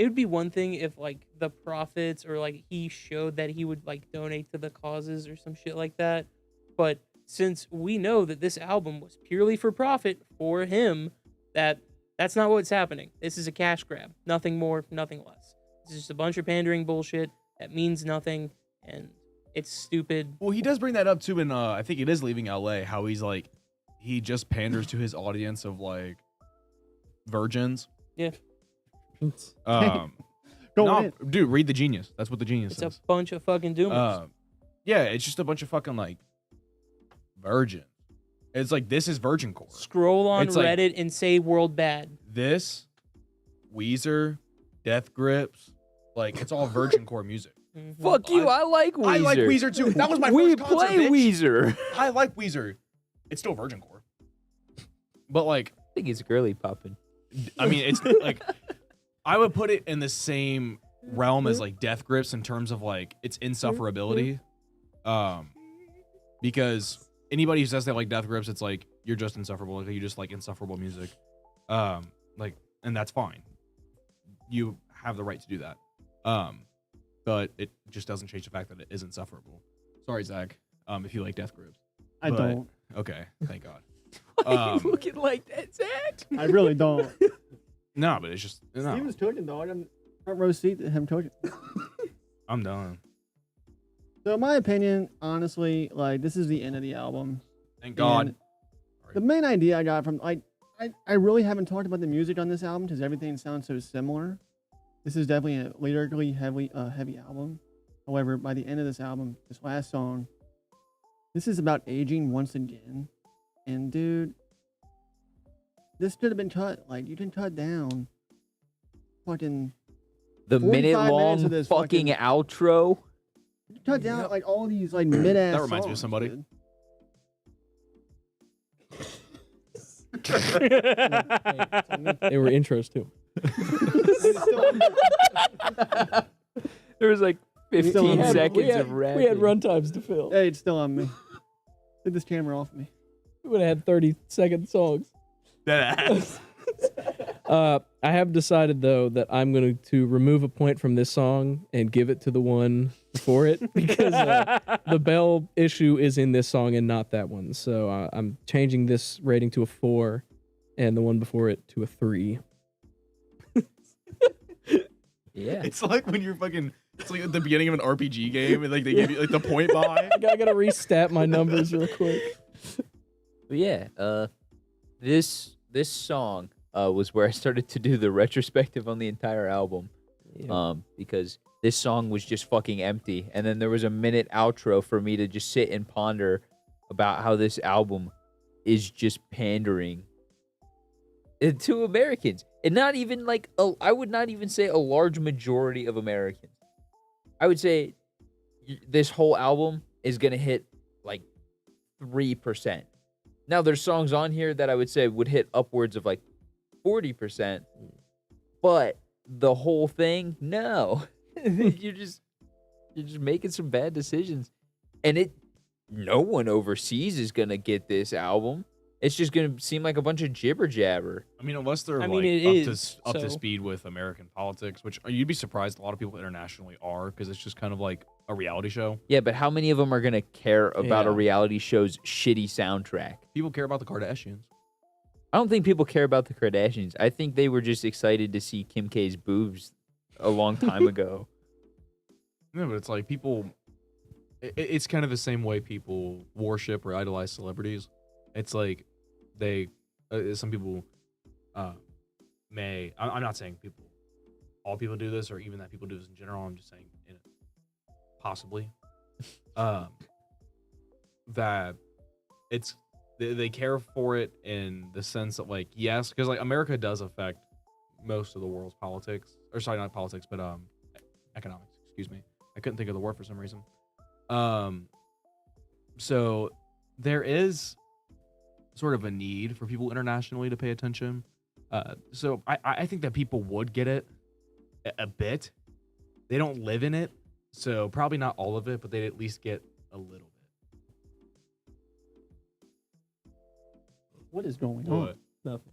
would be one thing if like the profits or like he showed that he would like donate to the causes or some shit like that. But since we know that this album was purely for profit for him, that's not what's happening. This is a cash grab. Nothing more, nothing less. It's just a bunch of pandering bullshit that means nothing and it's stupid. Well, he does bring that up too in I think it is Leaving LA, how he's like he just panders to his audience of like virgins. Yeah. Um Go no, in. dude, read The Genius. That's what The Genius It's says. a bunch of fucking doomers. Yeah, it's just a bunch of fucking like virgin. It's like this is virgin core. Scroll on it's like- Reddit and say world bad. This, Weezer, Death Grips, like it's all virgin core music. Mhm. Fuck you. I like Weezer. I like Weezer too. That was my we first concert, play bitch. Weezer. I like Weezer. It's still virgin core. But like, I think it's girly popping. I mean, it's like I would put it in the same realm as like Death Grips in terms of like its insufferability. Because anybody who says they like Death Grips, it's like you're just insufferable. Like you just like insufferable music. Like, and that's fine. You have the right to do that. But it just doesn't change the fact that it is insufferable. Sorry, Zach. If you like Death Grips. I But- don't. Okay, thank God. Why are you Um, looking like that, Zach? I really don't. No, but it's just no. He was cooking, dog. I'm front row seat to him cooking. I'm done. So, in my opinion, honestly, like this is the end of the album. Thank God. And the main idea I got from I really haven't talked about the music on this album because everything sounds so similar. This is definitely a lyrically heavy album. However, by the end of this album, this last song, this is about aging once again. And dude, this should have been cut. Like you can cut down fucking The 45 minutes minute-long of this fucking fucking- outro. you can cut down like all these like mid ass. That reminds me of somebody. They were intros too. There was like still 15 have- seconds we had, of rapping. we had run times to fill. Hey, it's still on me. Get this camera off me. We would have had 30-second songs. That ass. I have decided though that I'm going to remove a point from this song and give it to the one before it because the bell issue is in this song and not that one. So I'm changing this rating to a 4 and the one before it to a 3. Yeah. It's like when you're fucking. It's like at the beginning of an RPG game, and like they give you like the point buy. I gotta restat my numbers real quick. But yeah, this song was where I started to do the retrospective on the entire album. Because this song was just fucking empty, and then there was a minute outro for me to just sit and ponder about how this album is just pandering to Americans, and not even like I would not even say a large majority of Americans. I would say this whole album is gonna hit like 3%. Now there's songs on here that I would say would hit upwards of like 40%, but the whole thing, no. you're just making some bad decisions, and no one overseas is gonna get this album. It's just gonna seem like a bunch of jibber jabber. I mean, unless they're I like mean, it is, up to so- speed with American politics, which you'd be surprised a lot of people internationally are, because it's just kind of like a reality show. Yeah, but how many of them are gonna care about a Yeah. reality show's shitty soundtrack? People care about the Kardashians. I don't think people care about the Kardashians. I think they were just excited to see Kim K's boobs a long time ago. No, but it's like people. It's kind of the same way people worship or idolize celebrities. It's like they, some people, may. I'm not saying people, all people do this, or even that people do this in general. I'm just saying, possibly, that it's they care for it in the sense that like yes, because like America does affect most of the world's politics, or sorry, not politics, but economics. Excuse me. I couldn't think of the word for some reason. So there is sort of a need for people internationally to pay attention. So I think that people would get it a bit. They don't live in it, so probably not all of it, but they'd at least get a little bit. What is going on? What? Nothing.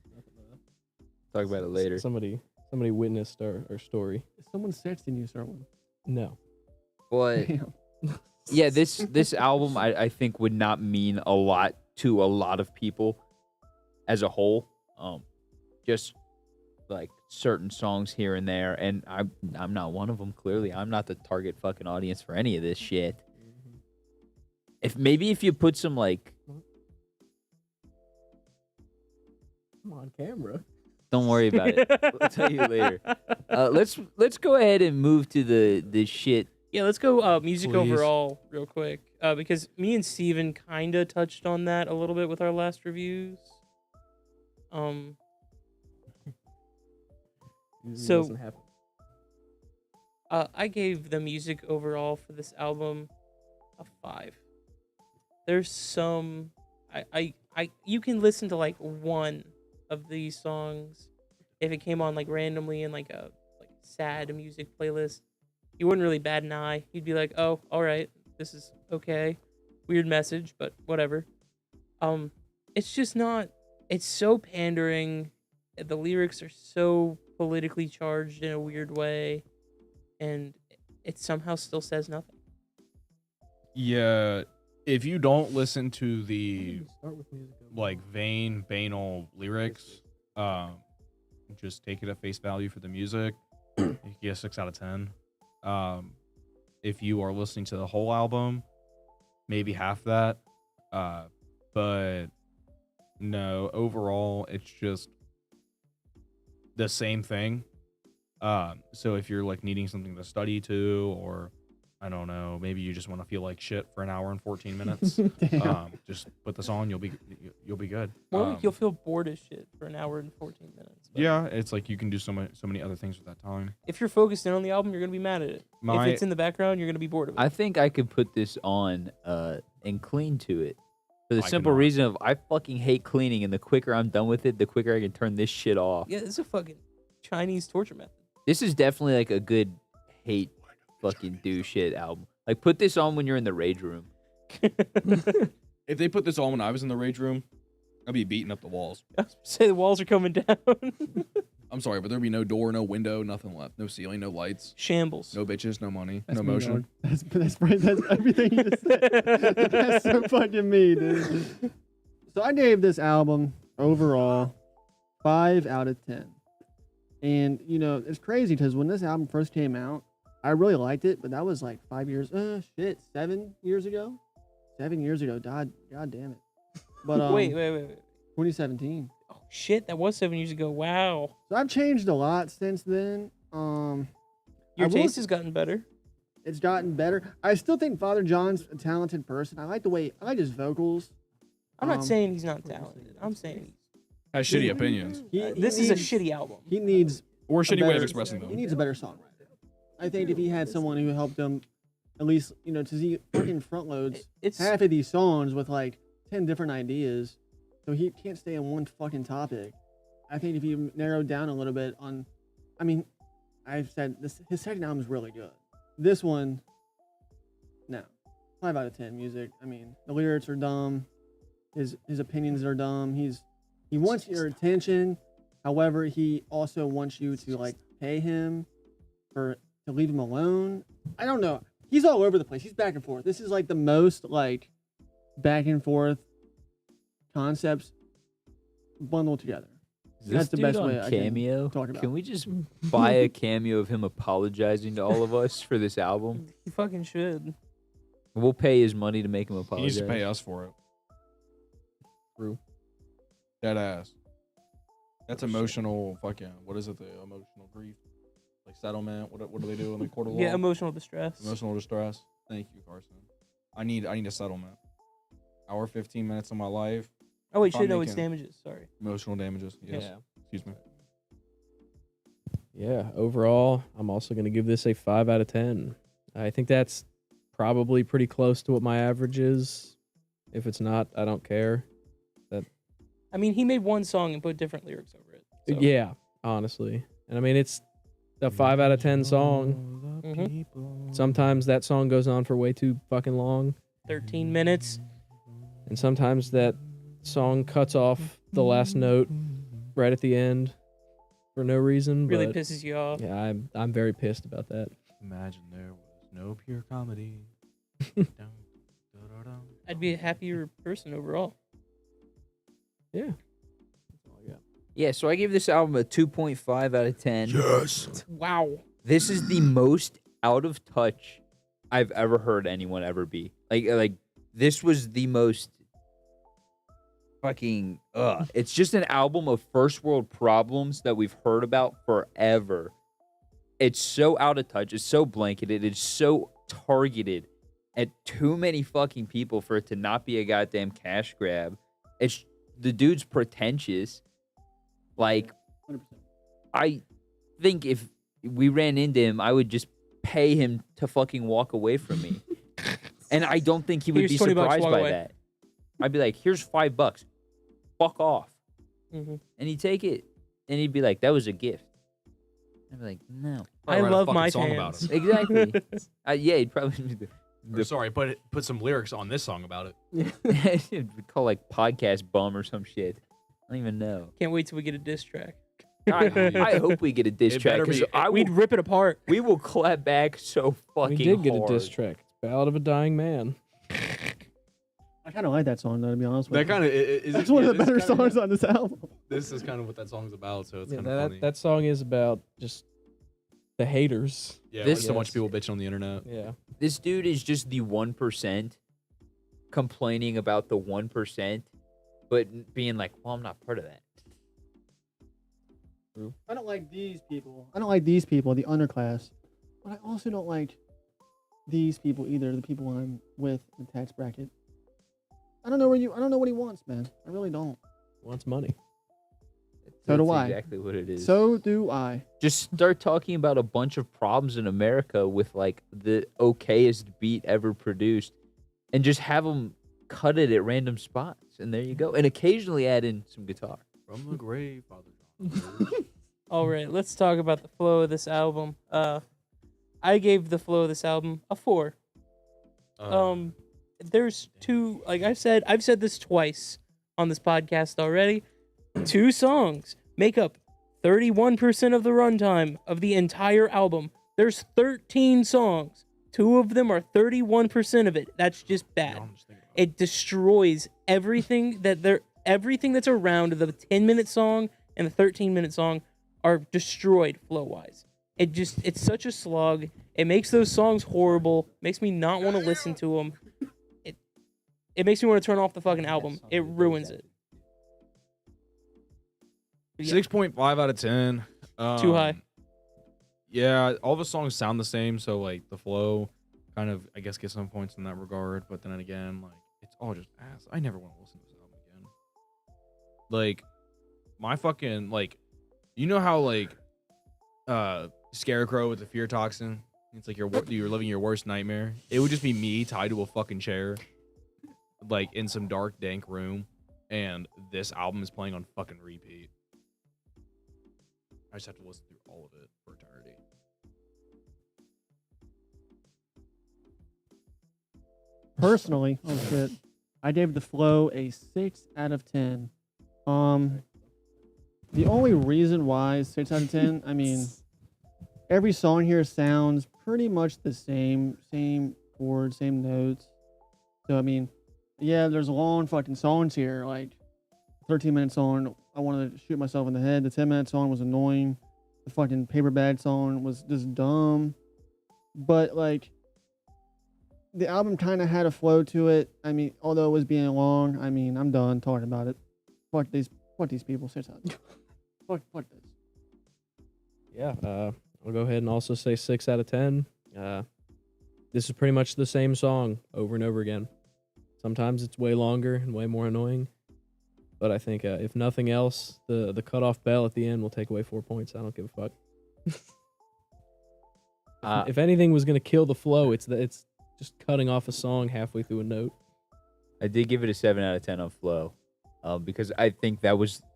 Talk about it later. Somebody Somebody witnessed our story. Is someone sexting you, Serwin? No. But Damn. yeah, this album I think would not mean a lot to a lot of people as a whole. Just like certain songs here and there, and I'm not one of them. Clearly, I'm not the target fucking audience for any of this shit. If you put some like, I'm on camera. don't worry about it. I'll tell you later. Let's go ahead and move to the shit. Yeah, let's go music Please. overall real quick. Because me and Steven kind of touched on that a little bit with our last reviews. So- Doesn't happen. I gave the music overall for this album a 5. There's some I you can listen to like one of these songs if it came on like randomly in like a like sad music playlist. You wouldn't really bat an eye. You'd be like, "Oh, all right, this is okay." Weird message, but whatever. It's just not. It's so pandering. The lyrics are so politically charged in a weird way, and it somehow still says nothing. Yeah, if you don't listen to the Start with music. like banal lyrics, just take it at face value for the music. You get a 6 out of 10. If you are listening to the whole album, maybe half that. But no, overall, it's just the same thing. So if you're like needing something to study to, or I don't know, maybe you just want to feel like shit for an hour and 14 minutes, Damn. just put this on. You'll be good. Or like you'll feel bored as shit for an hour and 14 minutes. But Yeah, it's like you can do so many other things with that time. if you're focused in on the album, you're gonna be mad at it. If it's in the background, you're gonna be bored of it. I think I could put this on and clean to it. For the I simple cannot. reason of I fucking hate cleaning, and the quicker I'm done with it, the quicker I can turn this shit off. Yeah, it's a fucking Chinese torture method. This is definitely like a good hate fucking do shit album. Like put this on when you're in the rage room. If they put this on when I was in the rage room, I'd be beating up the walls. I was gonna say the walls are coming down. I'm sorry, but there'd be no door, no window, nothing left. No ceiling, no lights, Shambles. no bitches, no money, That's no me, motion. dog. That's everything you just said. That's so fucking me, dude. So I gave this album overall 5 out of 10. And you know, it's crazy because when this album first came out, I really liked it, but that was like 7 years ago. 7 years ago. God damn it. But wait. 2017. Oh shit, that was 7 years ago. Wow. So I've changed a lot since then. Your I will- taste has gotten better. It's gotten better. I still think Father John's a talented person. I like his vocals. I'm not Um, saying he's not talented. I'm saying Has shitty opinions this is a shitty album. He needs or a shitty way better- of expressing he them. needs a better songwriter. I think if he had someone who helped him, at least to see fucking front loads It's half of these songs with like 10 different ideas, so he can't stay on one fucking topic. I think if you narrowed down a little bit on, I mean, I've said this. His second album is really good. This one, no, 5 out of 10 music. I mean, the lyrics are dumb. His opinions are dumb. He wants your attention. However, he also wants you to like pay him to leave him alone. I don't know. He's all over the place. He's back and forth. This is like the most like back and forth concepts bundled together. Is That's this the dude best on way I can Cameo? talk about Can we just buy a cameo of him apologizing to all of us for this album? he fucking should. We'll pay his money to make him He apologize. needs to pay us for it. True. Dead ass. That's emotional. Fucking. What is it? The emotional grief, like settlement. What do they do in the court of law? Yeah, emotional distress. Emotional distress. Thank you, Carson. I need a settlement. Hour 15 minutes of my life. Oh wait, if I'm shit, no, it's making- damages. Sorry. Emotional damages. Yes. Yeah. Excuse me. Yeah, overall, I'm also going to give this a 5 out of 10. I think that's probably pretty close to what my average is. If it's not, I don't care. I mean, he made one song and put different lyrics over it. So. Yeah, honestly. And I mean, it's a 5 out of 10 song. Mhm. Sometimes that song goes on for way too fucking long. 13 minutes. And sometimes that song cuts off the last note right at the end for no reason. Really but pisses you off. yeah, I'm very pissed about that. Imagine there was no pure comedy. Dun, da-da-dum. I'd be a happier person overall. Yeah. That's all I got. Yeah, so I gave this album a 2.5 out of 10. Yes. Wow. This is the most out of touch I've ever heard anyone ever be. Like this was the most fucking it's just an album of first world problems that we've heard about forever. It's so out of touch, it's so blanketed, it's so targeted at too many fucking people for it to not be a goddamn cash grab. It's the dude's pretentious. Like 100%. I think if we ran into him, I would just pay him to fucking walk away from me. And I don't think he would Here's be 20 bucks, surprised walk by away. that. I'd be like, here's $5. Fuck off. Mm-hmm. And he'd take it. And he'd be like, that was a gift. I'd be like, no. I Probably write a love fucking my song about fans. it. Exactly. Yeah, he'd probably be Or sorry, put some lyrics on this song about it. it'd call like podcast bum or some shit. I don't even know. Can't wait till we get a diss track. I hope we get a diss It track better because be- We'd rip it apart. we will clap back so fucking We did get a hard. diss track. It's Ballad of a Dying Man. I kind of like that song, though, to be honest with That you. kind of is. That's one of the better songs on this album. This is kind of what that song's about, so it's Yeah, kind of funny. that song is about just the haters. Yeah, This- like so much Yes. people bitching on the internet. Yeah. This dude is just the 1% complaining about the 1%, but being like, well, I'm not part of that. I don't like these people. I don't like these people, the underclass. But I also don't like these people either, the people I'm with in the tax bracket. I don't know what he wants, man. I really don't. Wants money. So do That's I. exactly what it is. So do I. Just start talking about a bunch of problems in America with like the okayest beat ever produced and just have them cut it at random spots. And there you go. And occasionally add in some guitar. From the grave, Father John. All right, let's talk about the flow of this album. I gave the flow of this album a 4. There's two, like I've said this twice on this podcast already. 2 songs make up 31% of the runtime of the entire album. There's 13 songs. 2 of them are 31% of it. That's just bad. It destroys everything that's around the 10-minute song and the 13-minute song are destroyed flow-wise. It's such a slog. It makes those songs horrible. Makes me not want to listen to them. It makes me want to turn off the fucking album. It ruins it. Yeah. 6.5 out of 10. Too high. Yeah, all the songs sound the same, so like the flow kind of, I guess, gets some points in that regard. But then again, like it's all just ass. I never want to listen to this album again. Like my fucking like, you know how like, Scarecrow with the fear toxin. It's like you're living your worst nightmare. It would just be me tied to a fucking chair, like in some dark, dank room, and this album is playing on fucking repeat. I just have to listen through all of it for eternity. Personally, oh shit, I gave the flow a 6 out of 10. The only reason why 6 out of 10, I mean, every song here sounds pretty much the same chords, same notes. So I mean, yeah, there's long fucking songs here. Like 13-minute song, I wanted to shoot myself in the head. The 10-minute song was annoying. The fucking paper bag song was just dumb. But like, the album kind of had a flow to it. I mean, although it was being long, I mean, I'm done talking about it. Fuck these people. 6 out. Fuck this. Yeah. I'll go ahead and also say 6 out of 10. This is pretty much the same song over and over again. Sometimes it's way longer and way more annoying. But I think if nothing else, the cutoff bell at the end will take away 4 points. I don't give a fuck. If anything was gonna kill the flow, it's just cutting off a song halfway through a note. I did give it a 7 out of 10 on flow, because I think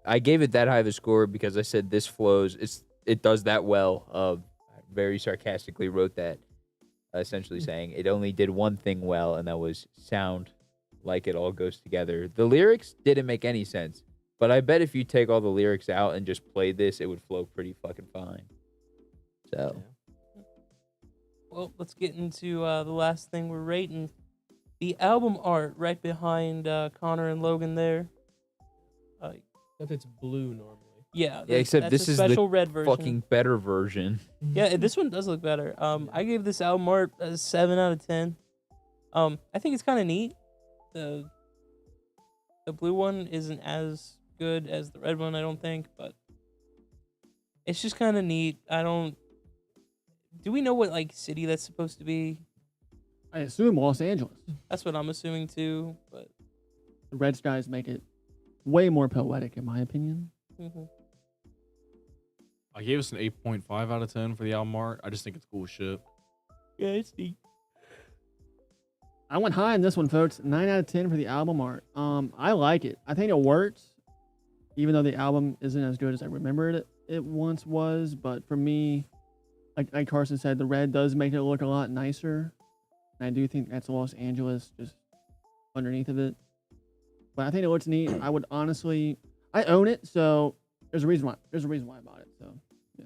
I gave it that high of a score because I said this flows. It does that well. I very sarcastically wrote that, essentially saying it only did one thing well, and that was sound like it all goes together. The lyrics didn't make any sense, But I bet if you take all the lyrics out and just play this, it would flow pretty fucking fine. So, Well, let's get into the last thing we're rating. The album art right behind Connor and Logan there. Except it's blue normally. Yeah, yeah, except that's this a is special the red version. fucking better version. Yeah, this one does look better. I gave this album art a 7 out of 10. I think it's kind of neat. The blue one isn't as good as the red one, I don't think, but it's just kind of neat. Do we know what like city that's supposed to be? I assume Los Angeles. That's what I'm assuming too, but The red skies make it way more poetic, in my opinion. mhm. I gave us an 8.5 out of 10 for the album art. I just think it's cool as shit. Yeah, it's neat. I went high on this one, folks. 9 out of 10 for the album art. I like it. I think it works, even though the album isn't as good as I remembered it once was. But for me, like Carson said, the red does make it look a lot nicer. And I do think that's Los Angeles just underneath of it. But I think it looks neat. I would honestly, I own it, so there's a reason why. There's a reason why I bought it. So yeah.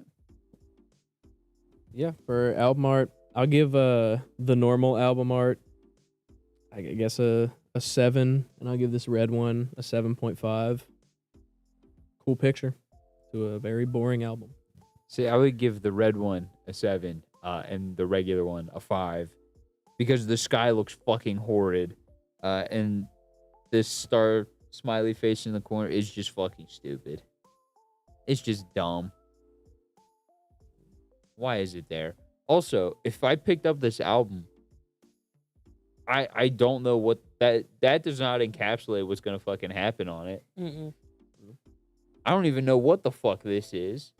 Yeah, for album art, I'll give the normal album art, I guess a 7, and I'll give this red one a 7.5. Cool picture to a very boring album. See, I would give the red one a 7, and the regular one a 5, because the sky looks fucking horrid, and this star smiley face in the corner is just fucking stupid. It's just dumb. Why is it there? Also, if I picked up this album, I don't know what that does not encapsulate what's gonna fucking happen on it. Mm-mm. I don't even know what the fuck this is.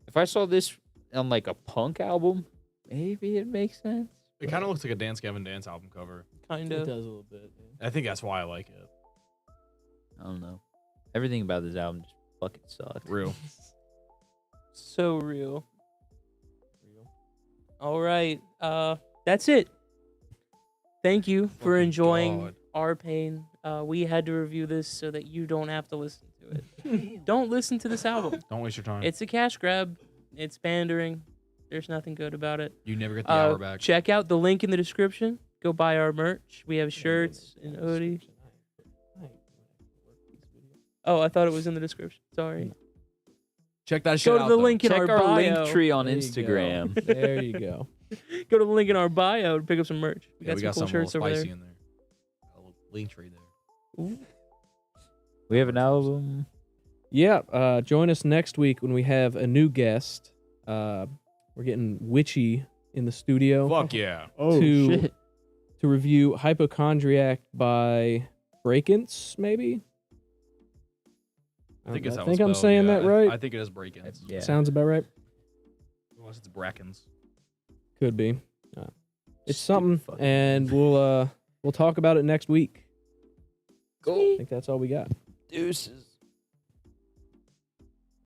If I saw this on like a punk album, maybe it makes sense. It kind of looks like a Dance Gavin Dance album cover. Kind It of. does a little bit. I think that's why I like it. I don't know. Everything about this album just fucking sucks. Real. So real. All right. That's it. Thank you for Fucking enjoying God. our pain. We had to review this so that you don't have to listen to it. Don't listen to this album. Don't waste your time. It's a cash grab. It's pandering. There's nothing good about it. You never get the hour back. Check out the link in the description. Go buy our merch. We have shirts and hoodie. Oh, I thought it was in the description. Sorry. Check that shit Go to out. the though. link in Check our our bio. link tree on There you go. Instagram. There you go. Go to the link in our bio to pick up some merch. We Yeah, got we some got cool something a shirts little over spicy there. in there. A little link tree there. Ooh. We have an album. Yeah, join us next week when we have a new guest. We're getting Witchy in the studio Fuck yeah. Oh To- shit! to review Hypochondriac by Breakins, maybe? I think it's how I think it's I'm spelled, saying yeah. that right. I think it is break-ins. Yeah. Sounds about right. Unless it's Brackens. Could be. It's Stupid something, fucking and we'll talk about it next week. Cool. I think that's all we got. Deuces.